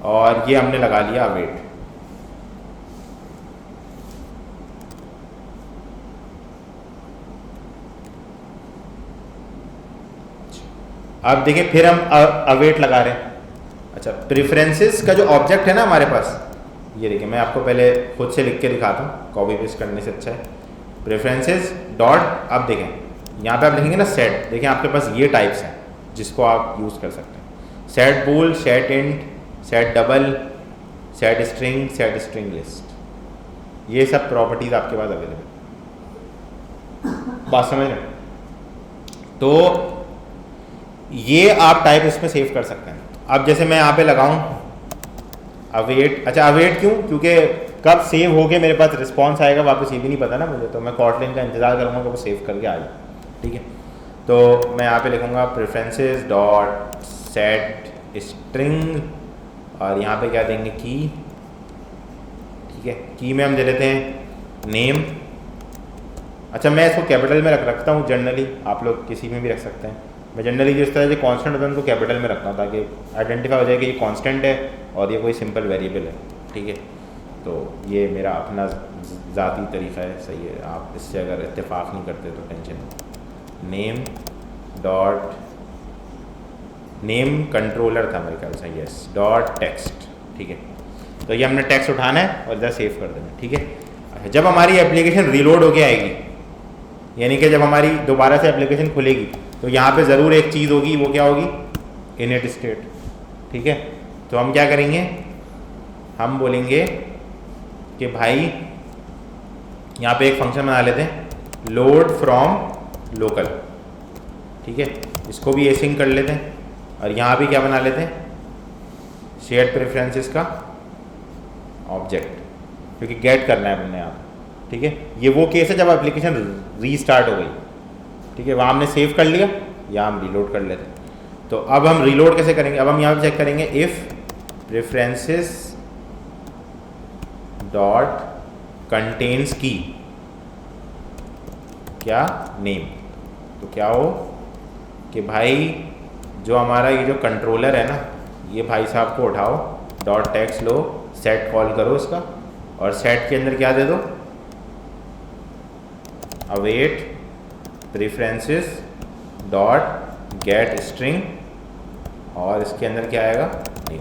और ये हमने लगा लिया अवेट। अब देखिए फिर हम अवेट लगा रहे हैं। अच्छा, प्रेफरेंसेस का जो ऑब्जेक्ट है ना हमारे पास, ये देखिए मैं आपको पहले खुद से लिख के दिखाता हूँ, कॉपी पेस्ट करने से अच्छा है। प्रेफरेंसेस डॉट, अब देखें यहाँ पे आप लिखेंगे ना सेट, देखें आपके पास ये टाइप्स हैं जिसको आप यूज़ कर सकते हैं, set bool, set int, set double, set string list, ये सब प्रॉपर्टीज आपके पास अवेलेबल, बात समझ रहे हैं। तो ये आप टाइप इसमें सेव कर सकते हैं। अब जैसे मैं यहाँ पे लगाऊं अवेट, अच्छा अवेट क्यों, क्योंकि कब सेव होके मेरे पास रिस्पॉन्स आएगा वापस ये भी नहीं पता ना मुझे, तो मैं कॉटलिन का इंतज़ार करूँगा कि वो सेव करके आ जाए, ठीक है। तो मैं यहाँ पे लिखूँगा प्रेफरेंसेस डॉट सेट स्ट्रिंग और यहाँ पे क्या देंगे की, ठीक है। की में हम दे देते हैं नेम। अच्छा मैं इसको कैपिटल में रखता हूँ जनरली, आप लोग किसी में भी रख सकते हैं, मैं जनरली जिस तरह से कांस्टेंट होता है उनको कैपिटल में रखता हूँ ताकि आइडेंटिफाई हो जाए कि ये कांस्टेंट है और ये कोई सिंपल वेरिएबल है, ठीक है। तो ये मेरा अपना ज़ाती तरीक़ा है, सही है। आप इससे अगर इत्तेफाक नहीं करते तो टेंशन नहीं। नेम डॉट नेम कंट्रोलर था मेरे ख्याल से, यस, डॉट टेक्स्ट, ठीक है। तो ये हमने टेक्स्ट उठाना है और इधर सेव कर देना, ठीक है। अच्छा, जब हमारी एप्लीकेशन रीलोड होके आएगी, यानी कि जब हमारी दोबारा से एप्लीकेशन खुलेगी, तो यहाँ पे ज़रूर एक चीज़ होगी, वो क्या होगी, इनिट स्टेट, ठीक है। तो हम क्या करेंगे, हम बोलेंगे कि भाई यहाँ पे एक फंक्शन बना लेते हैं, लोड फ्रॉम लोकल, ठीक है। इसको भी एसिंग कर लेते हैं और यहाँ भी क्या बना लेते हैं, शेयर्ड प्रेफरेंसेस का ऑब्जेक्ट, क्योंकि गेट करना है हमने यहाँ, ठीक है। ये वो केस है जब एप्लीकेशन रीस्टार्ट हो गई, ठीक है। वहाँ हमने सेव कर लिया, या हम रीलोड कर लेते हैं। तो अब हम रीलोड कैसे करेंगे, अब हम यहाँ पे चेक करेंगे इफ़ प्रेफरेंसेस डॉट कंटेन्स की क्या नेम, तो क्या हो कि भाई जो हमारा ये जो कंट्रोलर है ना, ये भाई साहब को उठाओ, डॉट टेक्स्ट लो, सेट कॉल करो इसका, और सेट के अंदर क्या दे दो, await preferences dot gate string, और इसके अंदर क्या आएगा, नेम।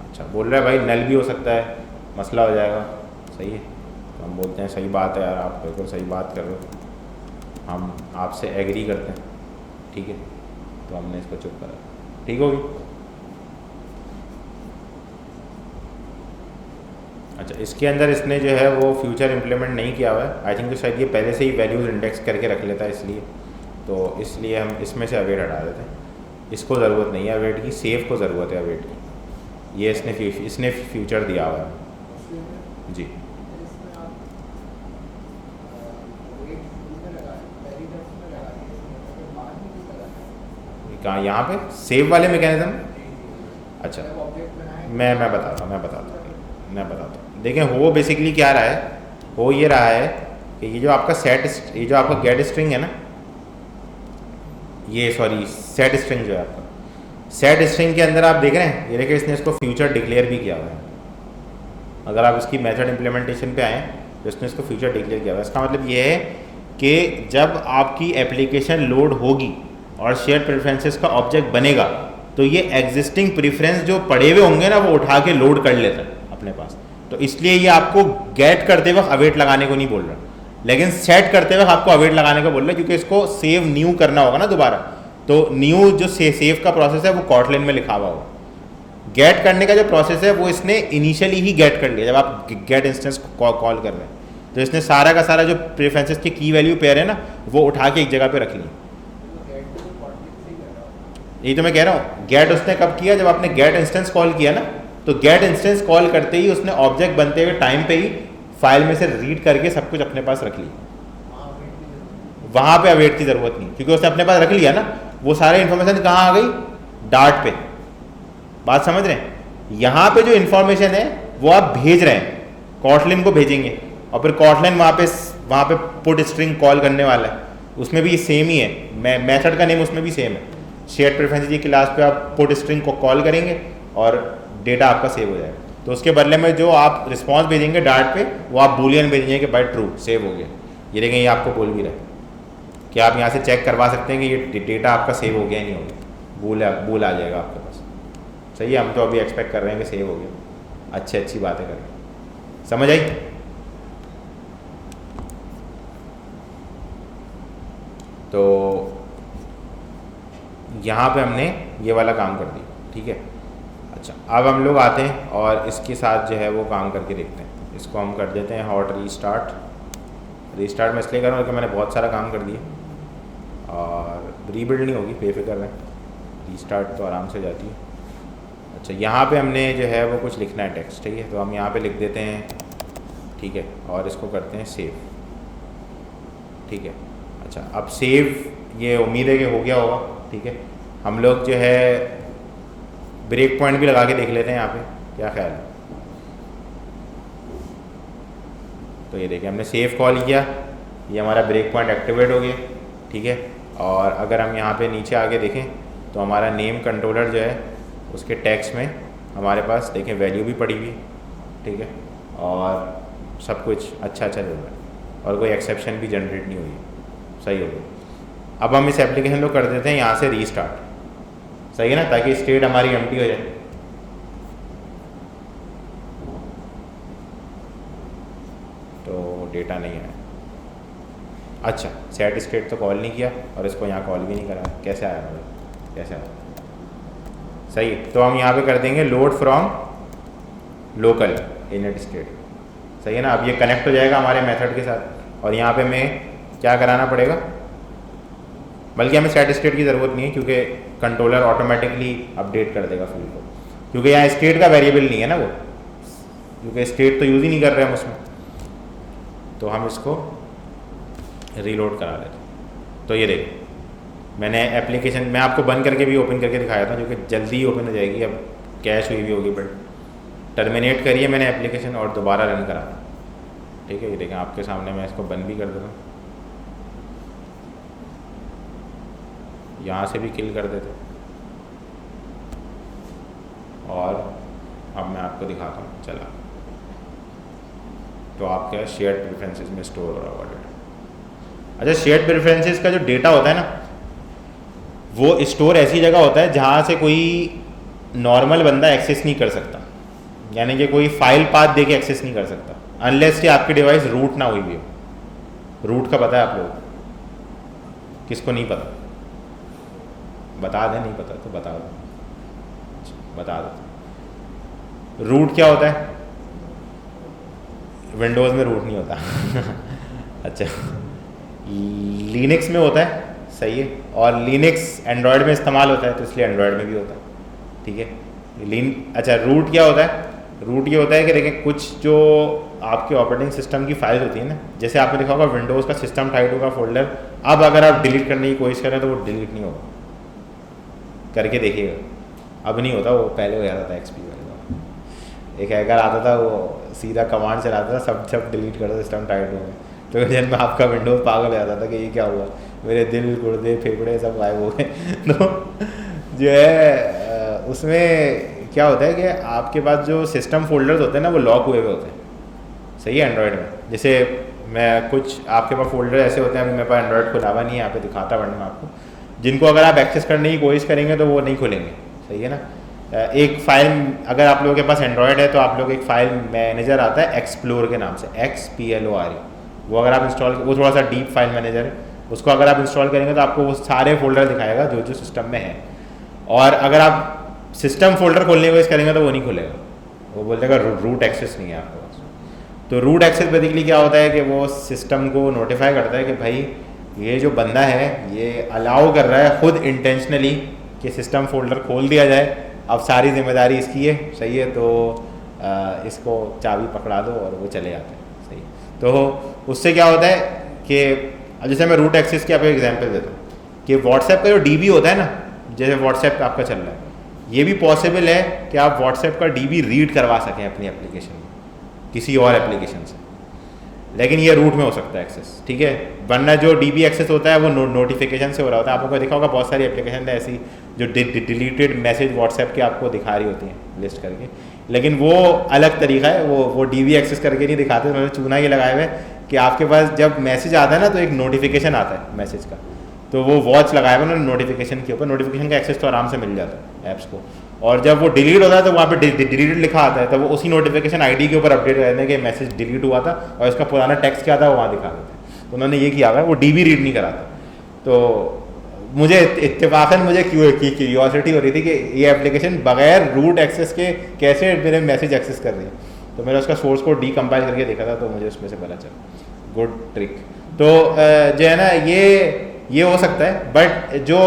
अच्छा, बोल रहा है भाई नल भी हो सकता है, मसला हो जाएगा, सही है। तो हम बोलते हैं सही बात है यार, आप बिल्कुल सही बात कर रहे हो, हम आपसे एग्री करते हैं, ठीक है। तो हमने इसको चुप करा, ठीक होगी। अच्छा, इसके अंदर इसने जो है वो फ्यूचर इम्प्लीमेंट नहीं किया हुआ है, आई थिंक तो शायद ये पहले से ही वैल्यूज़ इंडेक्स करके रख लेता है, इसलिए तो इसलिए हम इसमें से अवेट हटा देते हैं। इसको ज़रूरत नहीं है अवेट की, सेव को ज़रूरत है अवेट की, ये इसने फ्यूचर दिया हुआ है जी। कहाँ, यहाँ पे सेव वाले मैकेनिज्म, अच्छा मैं बताता हूँ। देखें, हो बेसिकली क्या रहा है, हो ये रहा है कि ये जो आपका ये जो आपका गेट स्ट्रिंग है ना, ये सॉरी सेट स्ट्रिंग जो है आपका, सेट स्ट्रिंग के अंदर आप देख रहे हैं, ये देखिए इसने इसको फ्यूचर डिक्लेयर भी किया हुआ है। अगर आप इसकी मेथड इम्प्लीमेंटेशन पे आएँ तो इसने इसको फ्यूचर डिक्लेयर किया हुआ है। इसका मतलब ये है कि जब आपकी एप्लीकेशन लोड होगी और शेयर प्रेफरेंसेस का ऑब्जेक्ट बनेगा, तो ये एग्जिस्टिंग प्रेफरेंस जो पड़े हुए होंगे ना, वो उठा के लोड कर लेता है अपने पास। तो इसलिए ये आपको गेट करते वक्त अवेट लगाने को नहीं बोल रहा, लेकिन सेट करते वक्त आपको अवेट लगाने को बोल रहा है, क्योंकि इसको सेव न्यू करना होगा ना दोबारा। तो न्यू जो सेव का प्रोसेस है वो कॉटलिन में लिखा हुआ होगा। गेट करने का जो प्रोसेस है वो इसने इनिशियली ही गेट कर लिया, जब आप गेट इंस्टेंस कॉल कर रहे हैं, तो इसने सारा का सारा जो प्रेफरेंसेस की की वैल्यू पेयर है ना, वो उठा के एक जगह पे रख ली। यही तो मैं कह रहा हूँ, गेट उसने कब किया, जब आपने गेट इंस्टेंस कॉल किया ना, तो गेट इंस्टेंस कॉल करते ही उसने ऑब्जेक्ट बनते हुए टाइम पे ही फाइल में से रीड करके सब कुछ अपने पास रख लिया। वहाँ पे अवेट की ज़रूरत नहीं, क्योंकि उसने अपने पास रख लिया ना, वो सारे इन्फॉर्मेशन कहाँ आ गई, डार्ट पे। बात समझ रहे हैं, यहाँ पे जो इन्फॉर्मेशन है वो आप भेज रहे हैं, कॉटलिन को भेजेंगे, और फिर कॉटलिन वहाँ पे पुट स्ट्रिंग कॉल करने वाला है, उसमें भी सेम ही है, मेथड का नेम उसमें भी सेम है। शेयर प्रेफरेंस की क्लास पे आप पुट स्ट्रिंग को कॉल करेंगे और डेटा आपका सेव हो जाएगा। तो उसके बदले में जो आप रिस्पांस भेजेंगे डार्ट पे, वो आप बूलियन भेजेंगे कि भाई ट्रू सेव हो गया। ये देखें, ये आपको बोल भी रहा है कि आप यहाँ से चेक करवा सकते हैं कि ये डेटा आपका सेव हो गया नहीं हो गया, बूल आ जाएगा आपके पास। सही है, हम तो अभी एक्सपेक्ट कर रहे हैं कि सेव हो गया, अच्छी बातें करें, समझ आई। तो यहाँ पे हमने ये वाला काम कर दिया, ठीक है। अच्छा, अब हम लोग आते हैं और इसके साथ जो है वो काम करके देखते हैं। इसको हम कर देते हैं हॉट रीस्टार्ट मैं इसलिए कर रहा हूँ कि मैंने बहुत सारा काम कर दिया और रीबिल्ड नहीं होगी, बेफिक्र रहें, रीस्टार्ट तो आराम से जाती है। अच्छा, यहाँ पे हमने जो है वो कुछ लिखना है टेक्स्ट, ठीक है। तो हम यहाँ पे लिख देते हैं, ठीक है, और इसको करते हैं सेव, ठीक है। अच्छा, अब सेव ये उम्मीद है कि हो गया होगा, ठीक है। हम लोग जो है ब्रेक पॉइंट भी लगा के देख लेते हैं यहाँ पे, क्या ख्याल है। तो ये देखिए हमने सेव कॉल किया, ये हमारा ब्रेक पॉइंट एक्टिवेट हो गया, ठीक है। और अगर हम यहाँ पे नीचे आगे देखें तो हमारा नेम कंट्रोलर जो है उसके टेक्स्ट में हमारे पास देखें वैल्यू भी पड़ी हुई, ठीक है, और सब कुछ अच्छा चल रहा है और कोई एक्सेप्शन भी जनरेट नहीं हुई, सही हो गया। अब हम इस एप्लीकेशन को कर देते हैं यहाँ से रीस्टार्ट, सही है ना, ताकि स्टेट हमारी एम्प्टी हो जाए। तो डेटा नहीं है, अच्छा सेट स्टेट तो कॉल नहीं किया और इसको यहाँ कॉल भी नहीं करा, कैसे आया मतलब, कैसे आया, सही है। तो हम यहाँ पे कर देंगे load from local init state, सही है ना। अब ये कनेक्ट हो जाएगा हमारे मेथड के साथ और यहाँ पे हमें क्या कराना पड़ेगा, बल्कि हमें सेट स्टेट की ज़रूरत नहीं है क्योंकि कंट्रोलर ऑटोमेटिकली अपडेट कर देगा फील्ड को, क्योंकि यहाँ स्टेट का वेरिएबल नहीं है ना वो, क्योंकि स्टेट तो यूज़ ही नहीं कर रहे हम उसमें। तो हम इसको रीलोड करा लेते हैं। तो ये देखो मैंने एप्लीकेशन, मैं आपको बंद करके भी ओपन करके दिखाया था, जो कि जल्दी ही ओपन हो जाएगी, अब कैश हुई भी होगी, बट टर्मिनेट करिए मैंने एप्लीकेशन और दोबारा रन करा, ठीक है। ये देखें आपके सामने, मैं इसको बंद भी कर देता हूँ, यहाँ से भी किल कर देते और अब मैं आपको दिखाता हूँ, चला तो आपके शेयर्ड प्रेफरेंसेस में स्टोर हो रहा होगा डेटा। अच्छा, शेयर्ड प्रेफरेंसेस का जो डेटा होता है ना, वो स्टोर ऐसी जगह होता है जहाँ से कोई नॉर्मल बंदा एक्सेस नहीं कर सकता, यानी कि कोई फाइल पाथ दे के एक्सेस नहीं कर सकता, अनलेस कि आपकी डिवाइस रूट ना हुई भी हो। रूट का पता है आप लोग, किसको नहीं पता, बता दें, नहीं पता तो बता दो, बता दो। रूट क्या होता है, विंडोज़ में रूट नहीं होता अच्छा, लिनक्स में होता है, सही है, और लिनक्स एंड्रॉयड में इस्तेमाल होता है तो इसलिए एंड्रॉयड में भी होता है, ठीक है। अच्छा, रूट क्या होता है, रूट ये होता है कि देखें कुछ जो आपके ऑपरेटिंग सिस्टम की फाइल्स होती है ना, जैसे आपने देखा होगा विंडोज़ का सिस्टम टाइट होगा फोल्डर, अब अगर आप डिलीट करने की कोशिश करें तो वो डिलीट नहीं होगा, करके देखिएगा, अब नहीं होता, वो पहले हो जाता था। एक्सपी वाला एक हैकर आता था, वो सीधा कमांड चलाता था, सब डिलीट कर दो सिस्टम टाइट हो गया, तो जब में आपका विंडोज़ पागल हो जाता था कि ये क्या हुआ, मेरे दिल गुर्दे फेफड़े सब गायब हो गए तो जो है उसमें क्या होता है कि आपके पास जो सिस्टम फोल्डर्स होते हैं ना, वो लॉक हुए हुए होते हैं, सही है, एंड्रॉयड में। जैसे मैं कुछ आपके पास फोल्डर ऐसे होते हैं, अभी मेरे पास एंड्रॉयड खुला हुआ नहीं है, यहाँ पे दिखाता वरना मैं आपको, जिनको अगर आप एक्सेस करने की कोशिश करेंगे तो वो नहीं खुलेंगे, सही है ना। एक फ़ाइल, अगर आप लोगों के पास एंड्रॉयड है तो आप लोग एक फ़ाइल मैनेजर आता है एक्सप्लोर के नाम से, XPLORE, वो अगर आप इंस्टॉल, वो थोड़ा सा डीप फाइल मैनेजर है, उसको अगर आप इंस्टॉल करेंगे तो आपको वो सारे फोल्डर दिखाएगा जो जो सिस्टम में है, और अगर आप सिस्टम फोल्डर खोलने की कोशिश करेंगे तो वो नहीं खुलेगा, वो बोल देगा रूट एक्सेस नहीं है आपके पास। तो रूट एक्सेस बेसिकली क्या होता है कि वो सिस्टम को नोटिफाई करता है कि भाई ये जो बंदा है ये अलाउ कर रहा है खुद इंटेंशनली कि सिस्टम फोल्डर खोल दिया जाए, अब सारी जिम्मेदारी इसकी है, सही है, तो इसको चाबी पकड़ा दो और वो चले जाते हैं, सही। तो उससे क्या होता है कि जैसे मैं रूट एक्सेस की आपको एग्जांपल देता हूँ कि व्हाट्सएप का जो DB होता है ना, जैसे व्हाट्सएप आपका चल रहा है, ये भी पॉसिबल है कि आप व्हाट्सएप का DB रीड करवा सकें अपनी एप्लीकेशन में किसी और एप्लीकेशन से, लेकिन ये रूट में हो सकता है एक्सेस, ठीक है। वरना जो DB एक्सेस होता है वो नोटिफिकेशन से हो रहा होता है। आपको देखा होगा बहुत सारी एप्लीकेशन है ऐसी जो डिलीटेड मैसेज व्हाट्सएप के आपको दिखा रही होती हैं लिस्ट करके, लेकिन वो अलग तरीका है, वो DB एक्सेस करके नहीं दिखाते, उन्होंने चूना ये लगाए हुए कि आपके पास जब मैसेज आता है ना तो एक नोटिफिकेशन आता है मैसेज का, तो वो वॉच लगाया हुआ उन्होंने नोटिफिकेशन के ऊपर, नोटिफिकेशन का एक्सेस तो आराम से मिल जाता है ऐप्स को, और जब वो डिलीट होता है तो वहाँ पे डिलीटेड लिखा आता है, तो वो उसी नोटिफिकेशन ID के ऊपर अपडेट कर दें कि मैसेज डिलीट हुआ था और इसका पुराना टेक्स्ट क्या था वो वहाँ दिखा देते हैं। तो उन्होंने ये किया हुआ है, वो DB रीड नहीं कराता। तो मुझे इत्तेफाकन मुझे क्यूरियोसिटी हो रही थी कि ये एप्लीकेशन बगैर रूट एक्सेस के कैसे मेरे मैसेज एक्सेस कर रही है, तो मैंने उसका सोर्स कोड डीकम्पाइल करके देखा था, तो मुझे उसमें से पता चला, गुड ट्रिक। तो जो है ना ये हो सकता है, बट जो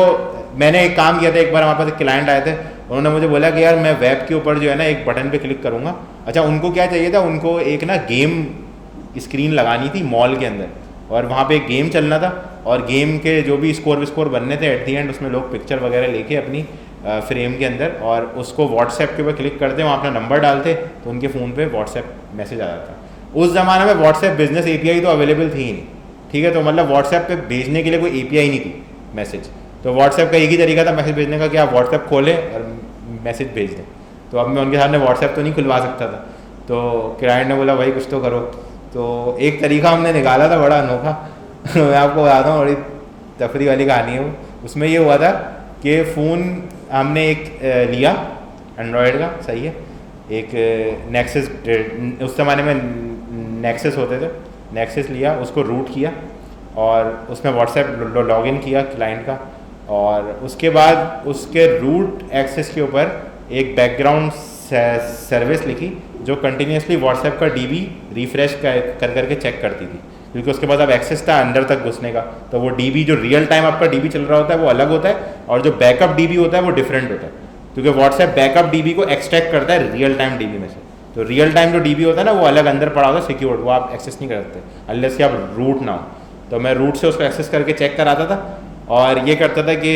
मैंने एक काम किया था, एक बार हमारे पास एक क्लाइंट आए थे, उन्होंने मुझे बोला कि यार मैं वेब के ऊपर जो है ना एक बटन पे क्लिक करूँगा। अच्छा, उनको क्या चाहिए था, उनको एक ना गेम स्क्रीन लगानी थी मॉल के अंदर, और वहाँ पे एक गेम चलना था, और गेम के जो भी स्कोर बनने थे एट दी एंड उसमें लोग पिक्चर वगैरह लेके अपनी फ्रेम के अंदर, और उसको व्हाट्सएप के ऊपर क्लिक करते, वहाँ अपना नंबर डालते तो उनके फ़ोन पे व्हाट्सएप मैसेज आ जाता। उस ज़माने में व्हाट्सएप बिजनेस एपीआई तो अवेलेबल थी ही नहीं, ठीक है। तो मतलब व्हाट्सएप पे भेजने के लिए कोई एपीआई नहीं थी मैसेज। तो व्हाट्सएप का एक ही तरीका था मैसेज भेजने का कि आप व्हाट्सएप खोलें और मैसेज भेज दें। तो अब मैं उनके सामने व्हाट्सएप तो नहीं खुलवा सकता था, तो क्लाइंट ने बोला भाई कुछ तो करो। तो एक तरीका हमने निकाला था बड़ा अनोखा मैं आपको बताता हूँ, बड़ी तफरी वाली कहानी है वो। उसमें ये हुआ था कि फ़ोन हमने एक लिया एंड्रॉयड का, सही है, एक नेक्सस, उस ज़माने में नेक्सस होते थे, नेक्सस लिया, उसको रूट किया और उसमें व्हाट्सएप लॉगिन किया क्लाइंट का, और उसके बाद उसके रूट एक्सेस के ऊपर एक बैकग्राउंड सर्विस लिखी जो कंटिन्यूसली व्हाट्सएप का डीबी रिफ्रेश कर करके चेक करती थी, क्योंकि उसके बाद अब एक्सेस था अंदर तक घुसने का। तो वो डीबी जो रियल टाइम आपका डीबी चल रहा होता है वो अलग होता है, और जो बैकअप डीबी होता है वो डिफरेंट होता है, क्योंकि व्हाट्सएप बैकअप डीबी को एक्सट्रैक्ट करता है रियल टाइम डीबी में से। तो रियल टाइम जो डीबी होता है ना वो अलग अंदर पड़ा होता है सिक्योर्ड, वो आप एक्सेस नहीं कर सकते अनलेस कि आप रूट ना हो। तो मैं रूट से उसको एक्सेस करके चेक कराता था, और ये करता था कि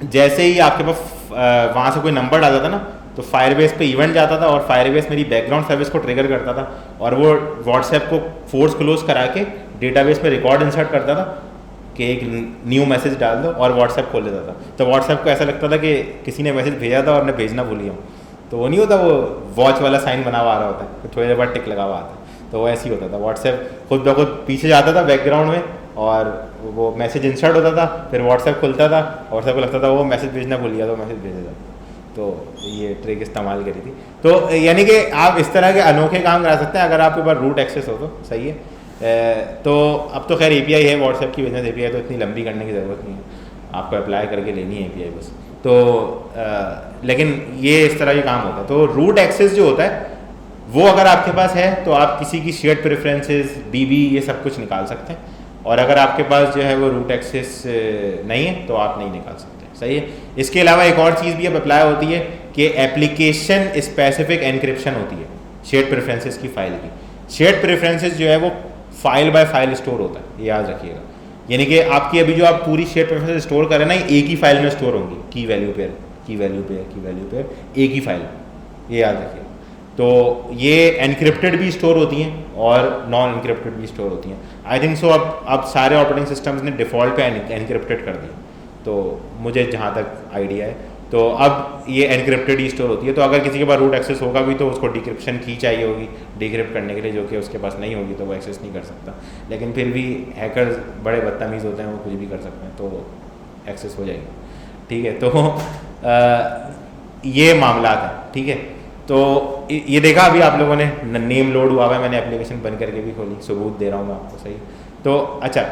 जैसे ही आपके पास वहाँ से कोई नंबर डालता था ना तो फायरबेस पे इवेंट जाता था, और फायरबेस मेरी बैकग्राउंड सर्विस को ट्रिगर करता था, और वो व्हाट्सएप को फोर्स क्लोज करा के डेटाबेस में रिकॉर्ड इंसर्ट करता था कि एक न्यू मैसेज डाल दो, और व्हाट्सएप खोल लेता था। तो व्हाट्सएप को ऐसा लगता था कि किसी ने मैसेज भेजा था और मैं भेजना भूल गया हूँ। तो वो नहीं होता वो वॉच वाला साइन बना हुआ आ रहा होता है, तो थोड़ी देर बाद टिक लगा हुआ आता है, तो वो ऐसे ही होता था। व्हाट्सएप खुद ब खुद पीछे जाता था बैकग्राउंड में, और वो मैसेज इंसर्ट होता था, फिर व्हाट्सएप खुलता था, व्हाट्सएप को लगता था वो मैसेज भेजना भूल गया तो मैसेज भेजा था। तो ये ट्रिक इस्तेमाल करी थी। तो यानी कि आप इस तरह के अनोखे काम करा सकते हैं अगर आपके पास रूट एक्सेस हो तो, सही है। तो अब तो खैर एपीआई है व्हाट्सएप की बिजनेस एपीआई, तो इतनी लंबी करने की ज़रूरत नहीं है, आपको अप्लाई करके लेनी है एपीआई बस। तो लेकिन ये इस तरह के काम होता है। तो रूट एक्सेस जो होता है वो अगर आपके पास है तो आप किसी की शेयर्ड प्रेफरेंसेस, डीबी, ये सब कुछ निकाल सकते हैं, और अगर आपके पास जो है वो रूट एक्सेस नहीं है तो आप नहीं निकाल सकते, सही है। इसके अलावा एक और चीज़ भी अब अप्लाई होती है कि एप्लीकेशन स्पेसिफिक एनक्रिप्शन होती है शेयर्ड प्रेफरेंसेस की फ़ाइल की। शेयर्ड प्रेफरेंसेस जो है वो फाइल बाय फाइल स्टोर होता है, ये याद रखिएगा। यानी कि आपकी अभी जो आप पूरी शेयर्ड प्रेफरेंसेस स्टोर करें ना, एक ही फाइल में स्टोर होंगी, की वैल्यू पेयर, की वैल्यू पेयर, की वैल्यू पेयर, एक ही फाइल, ये याद रखिएगा। तो ये एनक्रिप्टेड भी स्टोर होती हैं और नॉन एनक्रिप्टेड भी स्टोर होती हैं। आई थिंक सो अब सारे ऑपरेटिंग सिस्टम्स ने डिफ़ॉल्ट पे एनक्रिप्टेड कर दिया, तो मुझे जहाँ तक आइडिया है तो अब ये एनक्रिप्टेड ही स्टोर होती है। तो अगर किसी के पास रूट एक्सेस होगा भी तो उसको डिक्रिप्शन की चाहिए होगी डिक्रिप्ट करने के लिए, जो कि उसके पास नहीं होगी तो वो एक्सेस नहीं कर सकता। लेकिन फिर भी हैकर्स बड़े बदतमीज़ होते हैं, वो कुछ भी कर सकते हैं, तो एक्सेस हो जाएगी, ठीक है। तो ये मामला था, ठीक है। तो ये देखा अभी आप लोगों ने नेम लोड हुआ है, मैंने एप्लीकेशन बंद करके भी खोली, सबूत दे रहा हूँ मैं आपको, सही। तो अच्छा,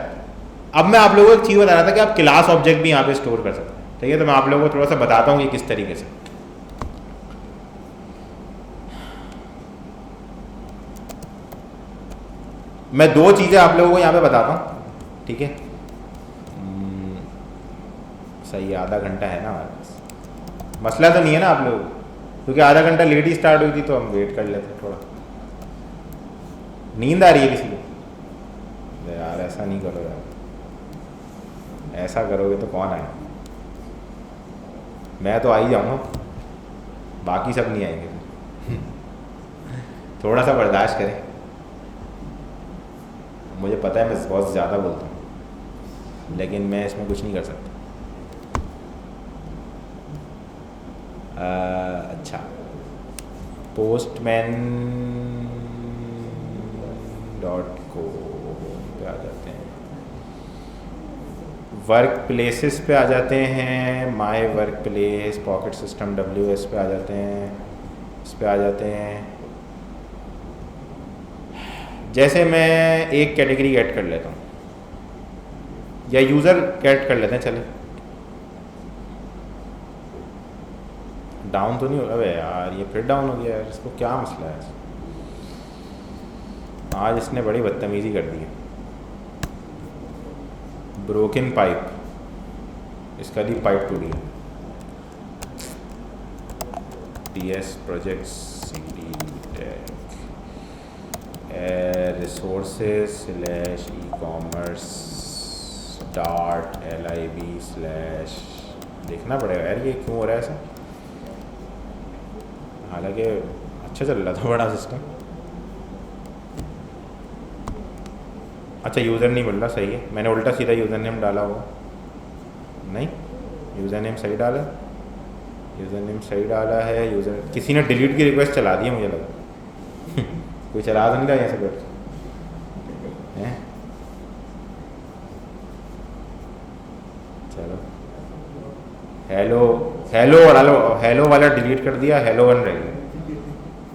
अब मैं आप लोगों को एक चीज़ बता रहा था कि आप क्लास ऑब्जेक्ट भी यहाँ पे स्टोर कर सकते हैं, ठीक है। तो मैं आप लोगों को थोड़ा सा बताता हूँ कि किस तरीके से। मैं दो चीज़ें आप लोगों को यहाँ पे बताता हूँ, ठीक है। सही है, आधा घंटा है ना हमारे पास, मसला तो नहीं है ना आप लोगों को, क्योंकि आधा घंटा लेट ही स्टार्ट हुई थी तो हम वेट कर लेते हैं थोड़ा। नींद आ रही है किसी को? यार ऐसा नहीं करो यार, ऐसा करोगे तो कौन आए? मैं तो आ ही जाऊँगा, बाकी सब नहीं आएंगे थोड़ा सा बर्दाश्त करें, मुझे पता है मैं बहुत ज़्यादा बोलता हूँ, लेकिन मैं इसमें कुछ नहीं कर सकता। अच्छा, postman.co पे आ जाते हैं, वर्क प्लेसेस पे आ जाते हैं, my work place, pocket system WS पे आ जाते हैं, इस पे आ जाते हैं। जैसे मैं एक कैटेगरी ऐड कर लेता हूँ, या यूज़र ऐड कर लेते हैं, चले। डाउन तो नहीं हो रहा यार, ये फिर डाउन हो गया यार, इसको क्या मसला है? आज इसने बड़ी बदतमीज़ी कर दी है। ब्रोकन पाइप, इसका दी पाइप टूटी है। PS projects resources /e-commerce .lib/ देखना पड़ेगा यार ये क्यों हो रहा है ऐसा, हालांकि अच्छा चल रहा था बड़ा सिस्टम। अच्छा यूज़र नहीं मिल रहा, सही है, मैंने उल्टा सीधा यूज़र नेम डाला होगा। नहीं, यूज़र नेम सही डाला, यूज़र नेम सही डाला है। यूज़र किसी ने डिलीट की रिक्वेस्ट चला दी है मुझे लगा कोई चला तो नहीं रहा यहाँ से हैं। चलो हेलो हेलो वाला, हेलो वाला डिलीट कर दिया, हेलो वन रह गया,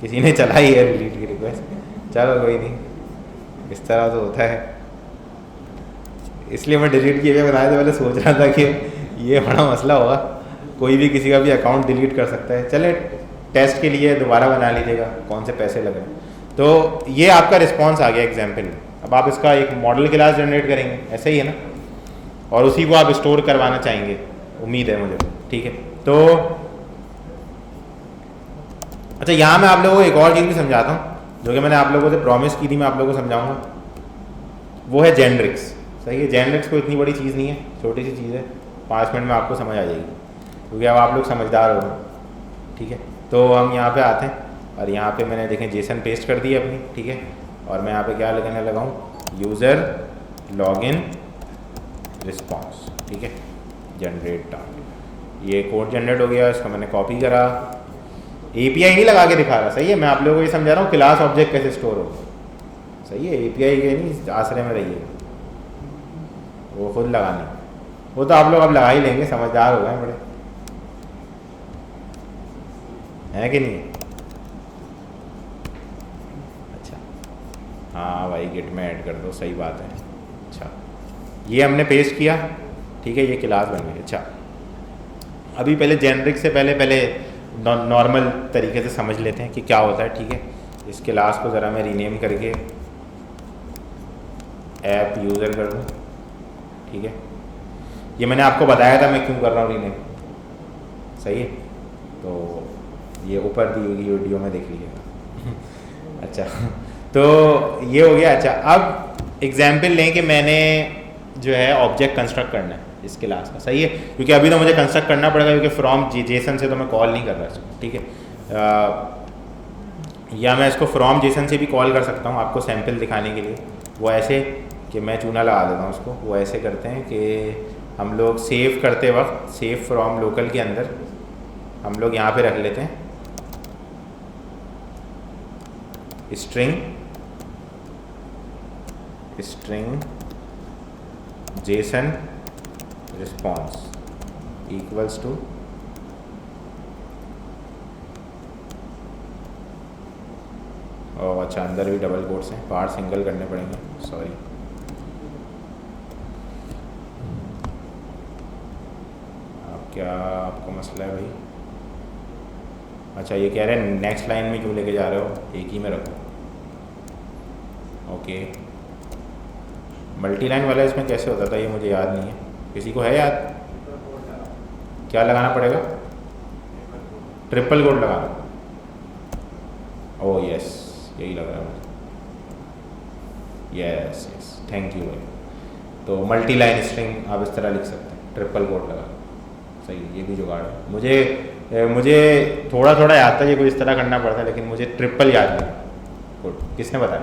किसी ने चलाई है डिलीट की रिक्वेस्ट। चलो कोई नहीं, इस तरह तो होता है, इसलिए मैं डिलीट किए हुए बनाया था। पहले सोच रहा था कि ये बड़ा मसला होगा, कोई भी किसी का भी अकाउंट डिलीट कर सकता है। चले टेस्ट के लिए दोबारा बना लीजिएगा, कौन से पैसे लग रहे हैं। तो ये आपका रिस्पॉन्स आ गया एग्जाम्पल में। अब आप इसका एक मॉडल क्लास जनरेट करेंगे, ऐसा ही है ना, और उसी को आप स्टोर करवाना चाहेंगे, उम्मीद है मुझे, ठीक है। तो अच्छा, यहाँ मैं आप लोगों को एक और चीज़ भी समझाता हूँ जो कि मैंने आप लोगों से प्रॉमिस की थी, मैं आप लोगों को समझाऊंगा। वो है जेनरिक्स। सही है, जेनरिक्स कोई इतनी बड़ी चीज़ नहीं है, छोटी सी चीज़ है, 5 मिनट में आपको समझ आ जाएगी, क्योंकि अब आप लोग समझदार हो, ठीक है। तो हम यहाँ पे आते हैं और यहाँ पे मैंने देखें जेसन पेस्ट कर दी अपनी, ठीक है। और मैं यहाँ पे क्या लगाने लगा हूँ, यूज़र लॉगिन रिस्पॉन्स, ठीक है, जनरेट टारगेट। ये कोड जनरेट हो गया, इसको मैंने कॉपी करा, API नहीं लगा के दिखा रहा, सही है। मैं आप लोगों को ये समझा रहा हूँ क्लास ऑब्जेक्ट कैसे स्टोर हो, सही है। API के नहीं आसरे में रहिए, वो खुद लगानी, वो तो आप लोग अब लगा ही लेंगे, समझदार हो गए बड़े, है कि नहीं। अच्छा हाँ भाई, गिट में ऐड कर दो, सही बात है। अच्छा, ये हमने पेस्ट किया, ठीक है, ये क्लास बन गई। अच्छा, अभी पहले जेनरिक से पहले नॉर्मल तरीके से समझ लेते हैं कि क्या होता है, ठीक है। इस क्लास को ज़रा मैं रीनेम करके ऐप यूज़र कर दूँ, ठीक है। ये मैंने आपको बताया था मैं क्यों कर रहा हूँ रीनेम, सही है। तो ये ऊपर दी हुई वीडियो में देख लीजिएगा। अच्छा, तो ये हो गया। अच्छा, अब एग्जाम्पल लें कि मैंने जो है ऑब्जेक्ट कंस्ट्रक्ट करना है इस क्लास का, सही है, क्योंकि अभी तो मुझे कंस्ट्रक्ट करना पड़ेगा, क्योंकि फ्रॉम जेसन से तो मैं कॉल नहीं कर रहा इसको, ठीक है। या मैं इसको फ्रॉम जेसन से भी कॉल कर सकता हूँ आपको सैम्पल दिखाने के लिए। वो ऐसे कि मैं चूना लगा देता हूँ उसको, वो ऐसे करते हैं कि हम लोग सेव करते वक्त सेव फ्रॉम लोकल के अंदर हम लोग यहाँ पे रख लेते हैं string JSON response equals to और अच्छा, अंदर भी डबल कोट्स हैं, बाहर सिंगल करने पड़ेंगे, सॉरी। अब क्या आपको मसला है भाई? अच्छा, ये कह रहे हैं नेक्स्ट लाइन में क्यों लेके जा रहे हो, एक ही में रखो। ओके, मल्टी लाइन वाला इसमें कैसे होता था ये मुझे याद नहीं है, किसी को है याद? क्या लगाना पड़ेगा? ट्रिपल कोट लगाना। ओह यस, यही लग रहा है मुझे, यस यस, थैंक यू भाई। तो मल्टी लाइन स्ट्रिंग आप इस तरह लिख सकते हैं, ट्रिपल कोट लगा, सही, ये भी जुगाड़ है। मुझे थोड़ा थोड़ा याद था ये कुछ इस तरह करना पड़ता है, लेकिन मुझे ट्रिपल याद नहीं। गुड, किसने बताया?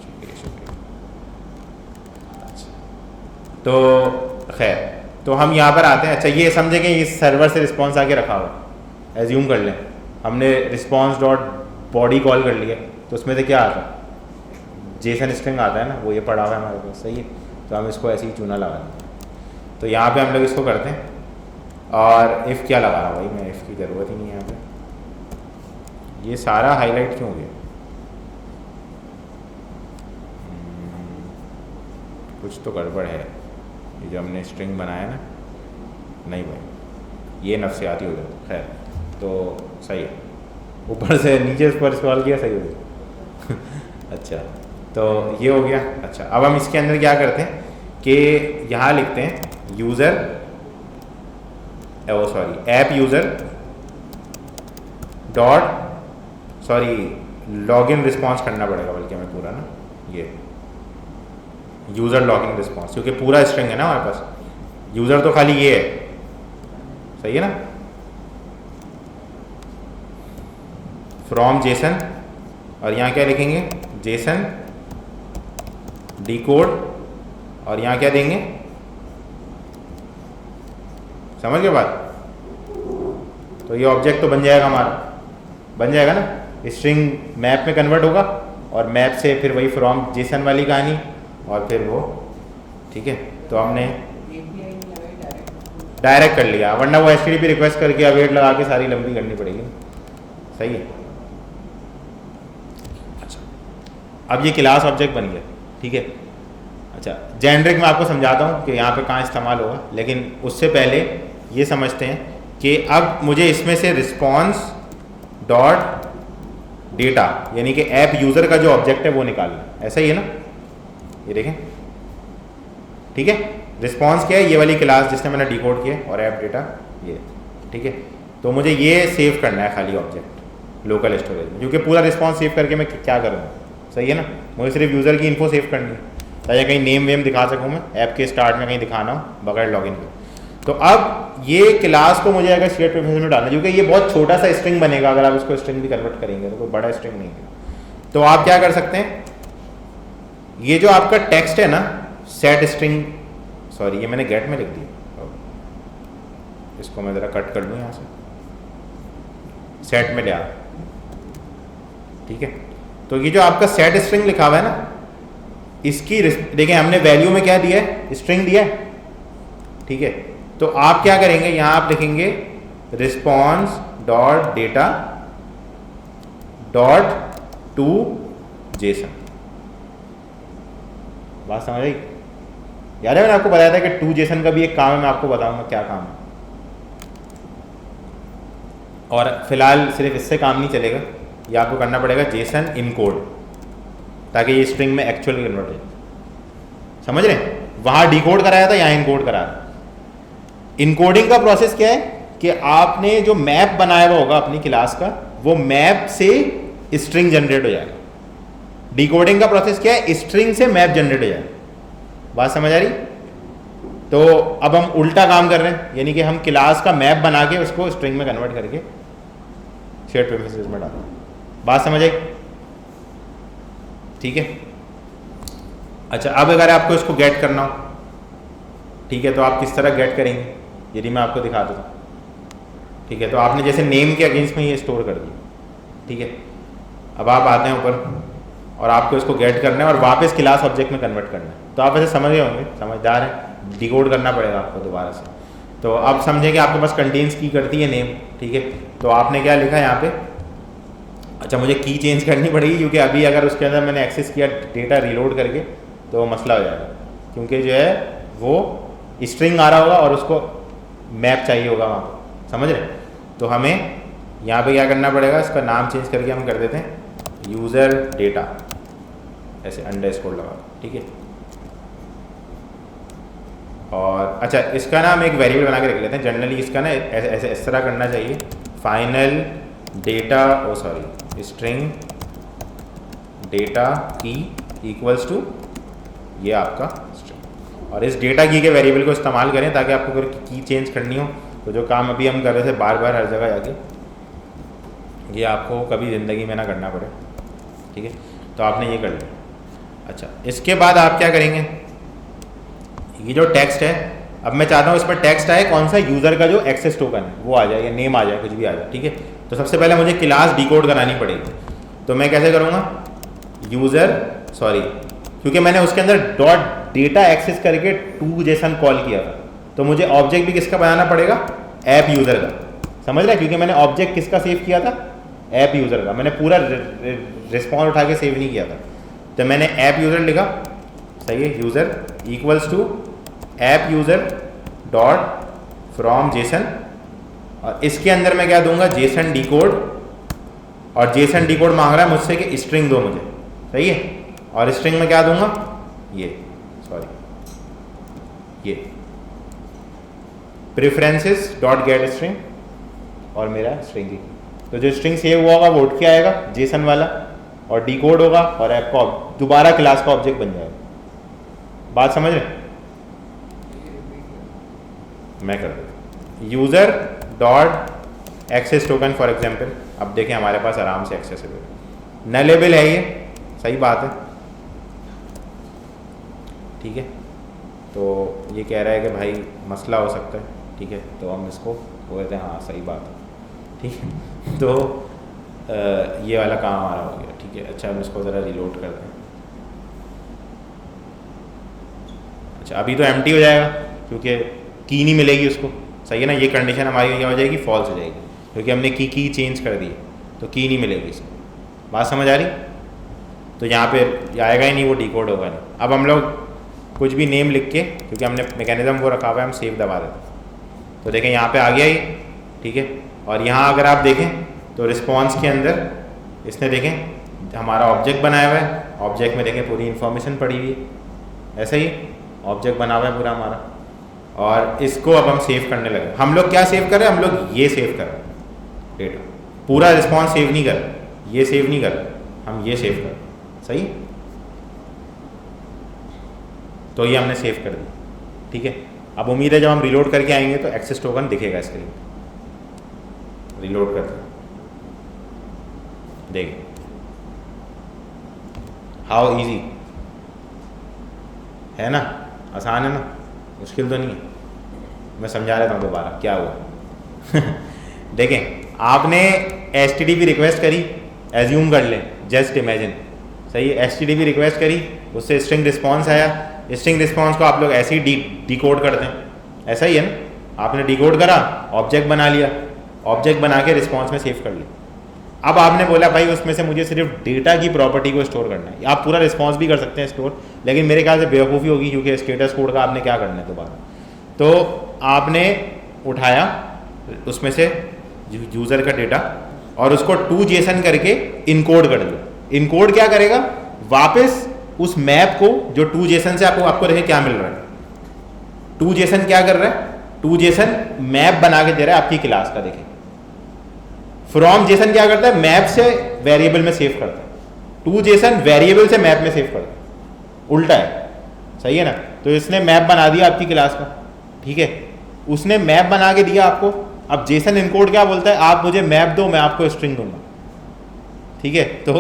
शुक्रिया शुक्रिया। अच्छा, तो खैर, तो हम यहाँ पर आते हैं। अच्छा, ये समझे कि इस सर्वर से रिस्पॉन्स आके रखा हुआ, एज्यूम कर लें हमने रिस्पॉन्स डॉट बॉडी कॉल कर लिया, तो उसमें से क्या आता है? जेसन स्ट्रिंग आता है ना, वो ये पड़ा हुआ है हमारे पास, सही है। तो हम इसको ऐसे ही चूना लगा देते हैं। तो यहाँ पे हम लोग इसको करते हैं, और इफ़ क्या लगा रहा भाई, मैं इफ़ की ज़रूरत ही नहीं है यहाँ पे। ये सारा हाईलाइट क्यों हो गया? कुछ तो गड़बड़ है, ये जो हमने स्ट्रिंग बनाया ना, नहीं भाई, ये नफ्सियाती हो जाता। खैर, तो सही है, ऊपर से नीचे पर स्क्रॉल किया, सही हो गया। अच्छा, तो ये हो गया। अच्छा, अब हम इसके अंदर क्या करते हैं कि यहाँ लिखते हैं user, oh sorry, app user dot, sorry, login response करना पड़ेगा बल्कि हमें पूरा ना, ये यूज़र लॉगिन रिस्पॉन्स, क्योंकि पूरा स्ट्रिंग है ना हमारे पास, यूज़र तो खाली ये है, सही है ना। फ्रॉम जेसन, और यहाँ क्या लिखेंगे, जेसन डिकोड और यहाँ क्या देंगे, समझ गए बात? तो ये ऑब्जेक्ट तो बन जाएगा हमारा, बन जाएगा ना, स्ट्रिंग मैप में कन्वर्ट होगा और मैप से फिर वही फ्रॉम जेसन वाली कहानी और फिर वो, ठीक है। तो हमने डायरेक्ट कर लिया, वरना वो HTTP रिक्वेस्ट करके अवेट लगा के सारी लंबी करनी पड़ेगी। सही है। अच्छा, अब ये क्लास ऑब्जेक्ट बन गया, ठीक है। अच्छा, जेनरिक मैं आपको समझाता हूँ कि यहाँ पे कहाँ इस्तेमाल होगा, लेकिन उससे पहले ये समझते हैं कि अब मुझे इसमें से रिस्पॉन्स डॉट डेटा यानी कि ऐप यूज़र का जो ऑब्जेक्ट है वो निकालना, ऐसा ही है ना, ये देखें, ठीक है। रिस्पॉन्स क्या है, ये वाली क्लास जिसने मैंने डिकोड किया, और ऐप डेटा ये, ठीक है। तो मुझे ये सेव करना है खाली ऑब्जेक्ट लोकल स्टोरेज में, क्योंकि पूरा रिस्पॉन्स सेव करके मैं क्या करूँगा, सही है ना। मुझे सिर्फ यूज़र की इन्फो सेव करनी है, चाहे कहीं नेम वेम दिखा सकूँ मैं, ऐप के स्टार्ट में कहीं दिखाना हो बगैर लॉगिन के। तो अब ये क्लास को मुझे अगर शेयर प्रेफरेंस में डालना, क्योंकि ये बहुत छोटा सा स्ट्रिंग बनेगा अगर आप इसको स्ट्रिंग भी कन्वर्ट करेंगे, तो कोई बड़ा स्ट्रिंग नहीं है। तो आप क्या कर सकते हैं, ये जो आपका टेक्स्ट है ना, सेट स्ट्रिंग, सॉरी ये मैंने गेट में लिख दिया, इसको मैं ज़रा कट कर लूँ यहाँ से, सेट में ले आ, ठीक है। तो ये जो आपका सेट स्ट्रिंग लिखा हुआ है ना, इसकी देखें हमने वैल्यू में क्या दिया है, स्ट्रिंग दिया है, ठीक है। तो आप क्या करेंगे, यहाँ आप लिखेंगे response dot data dot to Jason. बात समझ आई? याद है मैंने आपको बताया था कि टू जेसन का भी एक काम है, मैं आपको बताऊंगा क्या काम है। और फिलहाल सिर्फ इससे काम नहीं चलेगा, ये आपको करना पड़ेगा जेसन इनकोड, ताकि ये स्ट्रिंग में एक्चुअली कन्वर्ट हो। समझ रहे हैं? वहाँ डिकोड कराया था, यहाँ इनकोड कराया। इनकोडिंग का प्रोसेस क्या है कि आपने जो मैप बनाया हुआ होगा अपनी क्लास का, वो मैप से स्ट्रिंग जनरेट हो जाएगा। डिकोडिंग का प्रोसेस क्या है, स्ट्रिंग से मैप जनरेट हो जाएगा। बात समझ आ रही? तो अब हम उल्टा काम कर रहे हैं, यानी कि हम क्लास का मैप बना के उसको स्ट्रिंग में कन्वर्ट करके शेयर्ड प्रेफरेंसेस में डालते हैं। बात समझ आई? ठीक है। अच्छा, अब अगर आपको इसको गेट करना हो, ठीक है, तो आप किस तरह गेट करेंगे, यदि मैं आपको दिखा दूँ, ठीक है। तो आपने जैसे नेम के अगेंस्ट में ये स्टोर कर दिया, ठीक है। अब आप आते हैं ऊपर और आपको इसको गेट करना है और वापस क्लास ऑब्जेक्ट में कन्वर्ट करना है। तो आप ऐसे समझ गए होंगे, समझदार है, डिकोड करना पड़ेगा आपको दोबारा से। तो अब समझें कि आपके पास कंटेन्स की करती है नेम, ठीक है। तो आपने क्या लिखा है यहाँ पे, अच्छा मुझे की चेंज करनी पड़ेगी, क्योंकि अभी अगर उसके अंदर मैंने एक्सेस किया डेटा रीलोड करके तो मसला हो जाएगा, क्योंकि जो है वो स्ट्रिंग आ रहा होगा और उसको मैप चाहिए होगा वहाँ पर। समझ रहे? तो हमें यहाँ पे क्या करना पड़ेगा, इसका नाम चेंज करके हम कर देते हैं यूज़र डेटा, ऐसे अंडरस्कोर लगा, ठीक है। और अच्छा, इसका ना हम एक वेरिएबल बना के रख लेते हैं। जनरली इसका ना ऐसे इस तरह करना चाहिए, फाइनल डेटा, ओ सॉरी, स्ट्रिंग डेटा की इक्वल्स टू ये आपका स्ट्रिंग। और इस डेटा की के वेरिएबल को इस्तेमाल करें ताकि आपको अगर की चेंज करनी हो तो जो काम अभी हम कर रहे थे बार बार हर जगह जाके, ये आपको कभी ज़िंदगी में ना करना पड़े, ठीक है। तो आपने ये कर लिया। अच्छा, इसके बाद आप क्या करेंगे, ये जो टेक्स्ट है, अब मैं चाहता हूँ इसमें टेक्स्ट आए कौन सा, यूज़र का जो एक्सेस टोकन है वो आ जाए या नेम आ जाए, कुछ भी आ जाए, ठीक है। तो सबसे पहले मुझे क्लास डिकोड करानी पड़ेगी। तो मैं कैसे करूँगा, यूज़र, सॉरी, क्योंकि मैंने उसके अंदर डॉट डेटा एक्सेस करके टू जेसन कॉल किया था, तो मुझे ऑब्जेक्ट भी किसका बनाना पड़ेगा, ऐप यूज़र का। समझ रहे हैं? क्योंकि मैंने ऑब्जेक्ट किसका सेव किया था, ऐप यूज़र का। मैंने पूरा रिस्पॉन्स उठा के सेव नहीं किया था, तो मैंने ऐप यूज़र लिखा, सही है, user equals to app user dot from JSON, और इसके अंदर मैं क्या दूंगा, जेसन डिकोड, और जेसन डिकोड मांग रहा है मुझसे कि स्ट्रिंग दो मुझे, सही है। और स्ट्रिंग में क्या दूंगा, ये सॉरी, ये प्रेफरेंसेस डॉट गेट स्ट्रिंग, और मेरा स्ट्रिंग की। तो जो स्ट्रिंग सेव हुआ होगा वो उठ के आएगा जेसन वाला, और डिकोड होगा और ऐप का दोबारा क्लास का ऑब्जेक्ट बन जाएगा। बात समझ रहे? मैं कर दूँ user dot access token for example. अब देखें हमारे पास आराम से एक्सेसिबल नलेबल है, ये सही बात है। ठीक है। तो ये कह रहा है कि भाई मसला हो सकता है, ठीक है। तो हम इसको वो कहते हैं हाँ सही बात है, ठीक है। तो ये वाला काम हमारा हो गया, ठीक है। अच्छा हम इसको ज़रा रिलोड करते हैं। अच्छा अभी तो एम्प्टी हो जाएगा क्योंकि की नहीं मिलेगी उसको, सही है ना। ये कंडीशन हमारी क्या हो जाएगी, फॉल्स हो जाएगी, क्योंकि हमने की चेंज कर दी है तो की नहीं मिलेगी इसको। बात समझ आ रही? तो यहाँ पे आएगा ही नहीं, वो डिकोड होगा नहीं। अब हम लोग कुछ भी नेम लिख के, क्योंकि हमने मैकेनिज्म वो रखा हुआ है, हम सेव दबा देते हैं तो देखें यहाँ पे आ गया ही, ठीक है। और यहाँ अगर आप देखें तो रिस्पॉन्स के अंदर इसने देखें हमारा ऑब्जेक्ट बनाया हुआ है, ऑब्जेक्ट में देखें पूरी इन्फॉर्मेशन पड़ी हुई है, ऐसा ही ऑब्जेक्ट बना हुआ है पूरा हमारा। और इसको अब हम सेव करने लगे। हम लोग क्या सेव कर रहे हैं, हम लोग ये सेव कर रहे हैं डेटा, पूरा रिस्पॉन्स सेव नहीं कर रहे, ये सेव नहीं कर रहे, हम ये सेव कर रहे हैं, सही। तो ये हमने सेव कर दी, ठीक है। अब उम्मीद है जब हम रिलोड करके आएंगे तो एक्सेस टोकन दिखेगा स्क्रीन पर। रिलोड करते हैं, देखिए हाउ इजी है ना, आसान है ना, मुश्किल तो नहीं है। मैं समझा देता हूँ दोबारा क्या हुआ। देखें आपने HTTP रिक्वेस्ट करी, एज्यूम कर लें, जस्ट इमेजिन, सही है। HTTP रिक्वेस्ट करी, उससे स्ट्रिंग रिस्पॉन्स आया, स्ट्रिंग रिस्पॉन्स को आप लोग ऐसे ही डिकोड करते हैं, ऐसा ही है ना। आपने डिकोड करा, ऑब्जेक्ट बना लिया, ऑब्जेक्ट बना के रिस्पॉन्स में सेव कर लिया। अब आपने बोला भाई उसमें से मुझे सिर्फ डेटा की प्रॉपर्टी को स्टोर करना है। आप पूरा रिस्पॉन्स भी कर सकते हैं स्टोर, लेकिन मेरे ख्याल से बेवकूफ़ी होगी क्योंकि स्टेटस कोड का आपने क्या करना है दोबारा। तो आपने उठाया उसमें से यूज़र का डेटा और उसको 2JSON करके इनकोड कर दिया। इनकोड क्या करेगा, वापस उस मैप को जो 2JSON से आपको देखे क्या मिल रहा है। 2JSON क्या कर रहा है, 2JSON मैप बना के दे रहा है आपकी क्लास का। देखें फ्रॉम जेसन क्या करता है, मैप से वेरिएबल में सेव करता है। 2JSON वेरिएबल से मैप में सेव करता है, उल्टा है, सही है ना। तो इसने मैप बना दिया आपकी क्लास का, ठीक है। उसने मैप बना के दिया आपको। अब जेसन इनकोड क्या बोलता है, आप मुझे मैप दो, मैं आपको स्ट्रिंग दूंगा, ठीक है। तो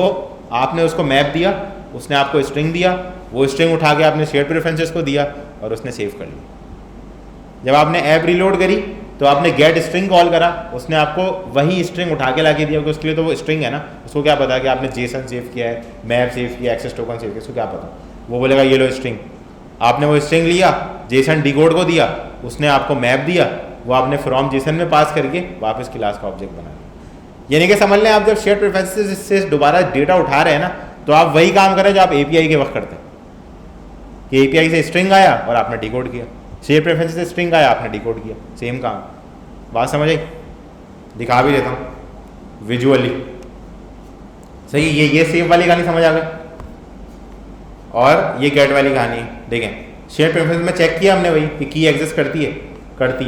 आपने उसको मैप दिया, उसने आपको स्ट्रिंग दिया, वो स्ट्रिंग उठा के आपने शेयर्ड प्रेफरेंसेस को दिया और उसने सेव कर लिया। जब आपने ऐप रिलोड करी तो आपने गेट स्ट्रिंग कॉल करा, उसने आपको वही स्ट्रिंग उठा के ला के दिया, उसके लिए तो वो स्ट्रिंग है ना, उसको क्या पता कि आपने जेसन सेव किया है, मैप सेव किया, एक्सेस टोकन सेव किया, उसको क्या पता। वो बोलेगा ये लो स्ट्रिंग। आपने वो स्ट्रिंग लिया, जेसन डिकोड को दिया, उसने आपको मैप दिया, वो आपने फ्रॉम जेसन में पास करके वापस क्लास का ऑब्जेक्ट बना लिया। यानी कि समझ लें आप जब शेयर्ड प्रेफरेंसेस से दोबारा डेटा उठा रहे हैं ना, तो आप वही काम करें जो आप API के वक्त करते हैं कि API से स्ट्रिंग आया और आपने डिकोड किया, शेयर प्रेफरेंस से स्ट्रिंग आया आपने डिकोड किया, सेम काम। बात समझ आई? दिखा भी देता हूँ विजुअली, सही। ये सेव वाली कहानी समझ आ गई और ये गेट वाली कहानी है। देखें शेयर प्रेफरेंस में चेक किया हमने वही कि की एग्जिस्ट करती है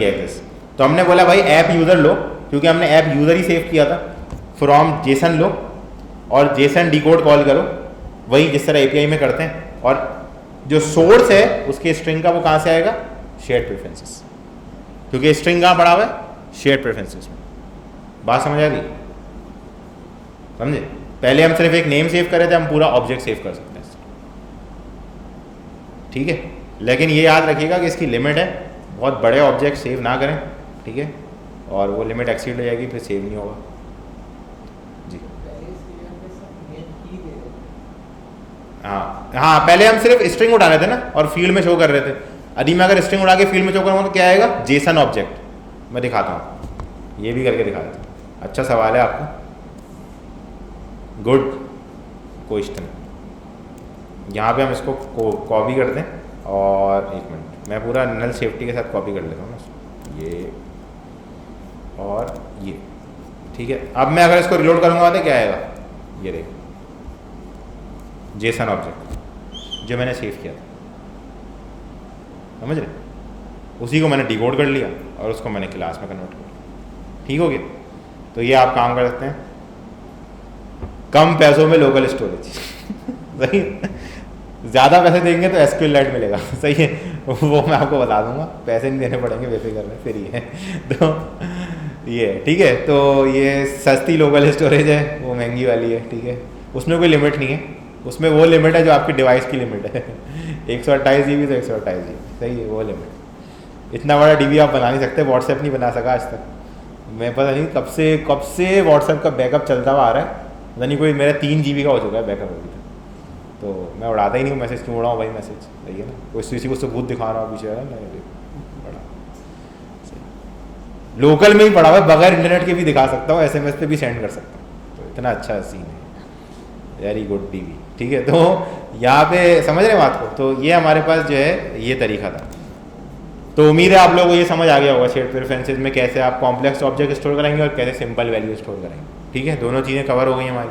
एग्जिस्ट। तो हमने बोला भाई ऐप यूज़र लो, क्योंकि हमने ऐप यूज़र ही सेव किया था। फ्रॉम जेसन लो और जेसन डिकोड कॉल करो, वही जिस तरह API में करते हैं। और जो सोर्स है उसके स्ट्रिंग का वो कहाँ से आएगा, शेयर्ड प्रेफरेंसेस, क्योंकि स्ट्रिंग कहाँ पड़ा हुआ है, शेयर्ड प्रेफरेंसेस में। बात समझ आ गई? समझे? पहले हम सिर्फ एक नेम सेव कर रहे थे, हम पूरा ऑब्जेक्ट सेव कर सकते हैं, ठीक है। लेकिन ये याद रखिएगा कि इसकी लिमिट है, बहुत बड़े ऑब्जेक्ट सेव ना करें, ठीक है। और वो लिमिट एक्सीड हो जाएगी फिर सेव नहीं होगा जी। हाँ पहले हम सिर्फ स्ट्रिंग उठा रहे थे ना और फील्ड में शो कर रहे थे। यदि मैं अगर स्ट्रिंग उठा के फील्ड में शो करूँगा तो क्या आएगा, जेसन ऑब्जेक्ट। मैं दिखाता हूँ, ये भी करके दिखा देता हूँ। अच्छा सवाल है आपका, गुड क्वेश्चन। यहाँ पे हम इसको कॉपी करते हैं और एक मिनट मैं पूरा नल सेफ्टी के साथ कॉपी कर लेता हूँ ना, ये और ये, ठीक है। अब मैं अगर इसको रिलोड करूँगा तो क्या आएगा, ये देखो जेसन ऑब्जेक्ट जो मैंने सेव किया था, समझ रहे। उसी को मैंने डिकोड कर लिया और उसको मैंने क्लास में कन्वर्ट कर लिया, ठीक हो गया। तो ये आप काम कर सकते हैं, कम पैसों में लोकल स्टोरेज। सही, ज़्यादा पैसे देंगे तो SQLite मिलेगा, सही है। वो मैं आपको बता दूंगा, पैसे नहीं देने पड़ेंगे, बेफिक्र में, फ्री है। तो ये ठीक है। तो ये सस्ती लोकल स्टोरेज है, वो महंगी वाली है, ठीक है। उसमें कोई लिमिट नहीं है, उसमें वो लिमिट है जो आपकी डिवाइस की लिमिट है 128 GB तो 128 GB, सही है वो लिमिट। इतना बड़ा डीबी आप बना नहीं सकते, व्हाट्सएप नहीं बना सका आज तक। मैं पता नहीं कब से व्हाट्सएप का बैकअप चलता हुआ आ रहा है, पता नहीं कोई मेरा 3 GB का हो चुका है बैकअप अभी तक। तो मैं उड़ाता ही नहीं हूँ मैसेज, क्यों उड़ाऊँ भाई मैसेज, सही है ना। कोई किसी को सबूत दिखा रहा हूँ पीछे है ना, बड़ा लोकल में ही पड़ा हुआ है, बगैर इंटरनेट के भी दिखा सकता हूँ, SMS पे भी सेंड कर सकता हूँ। तो इतना अच्छा सीन है, वेरी गुड डीवी, ठीक है। तो यहाँ पे समझ रहे हैं बात को। तो ये हमारे पास जो है ये तरीका था। तो उम्मीद है आप लोगों को ये समझ आ गया होगा शेयर्ड प्रेफरेंसेस में कैसे आप कॉम्प्लेक्स ऑब्जेक्ट स्टोर कराएंगे और कैसे सिंपल वैल्यू स्टोर कराएंगे, ठीक है। दोनों चीज़ें कवर हो गई हमारी।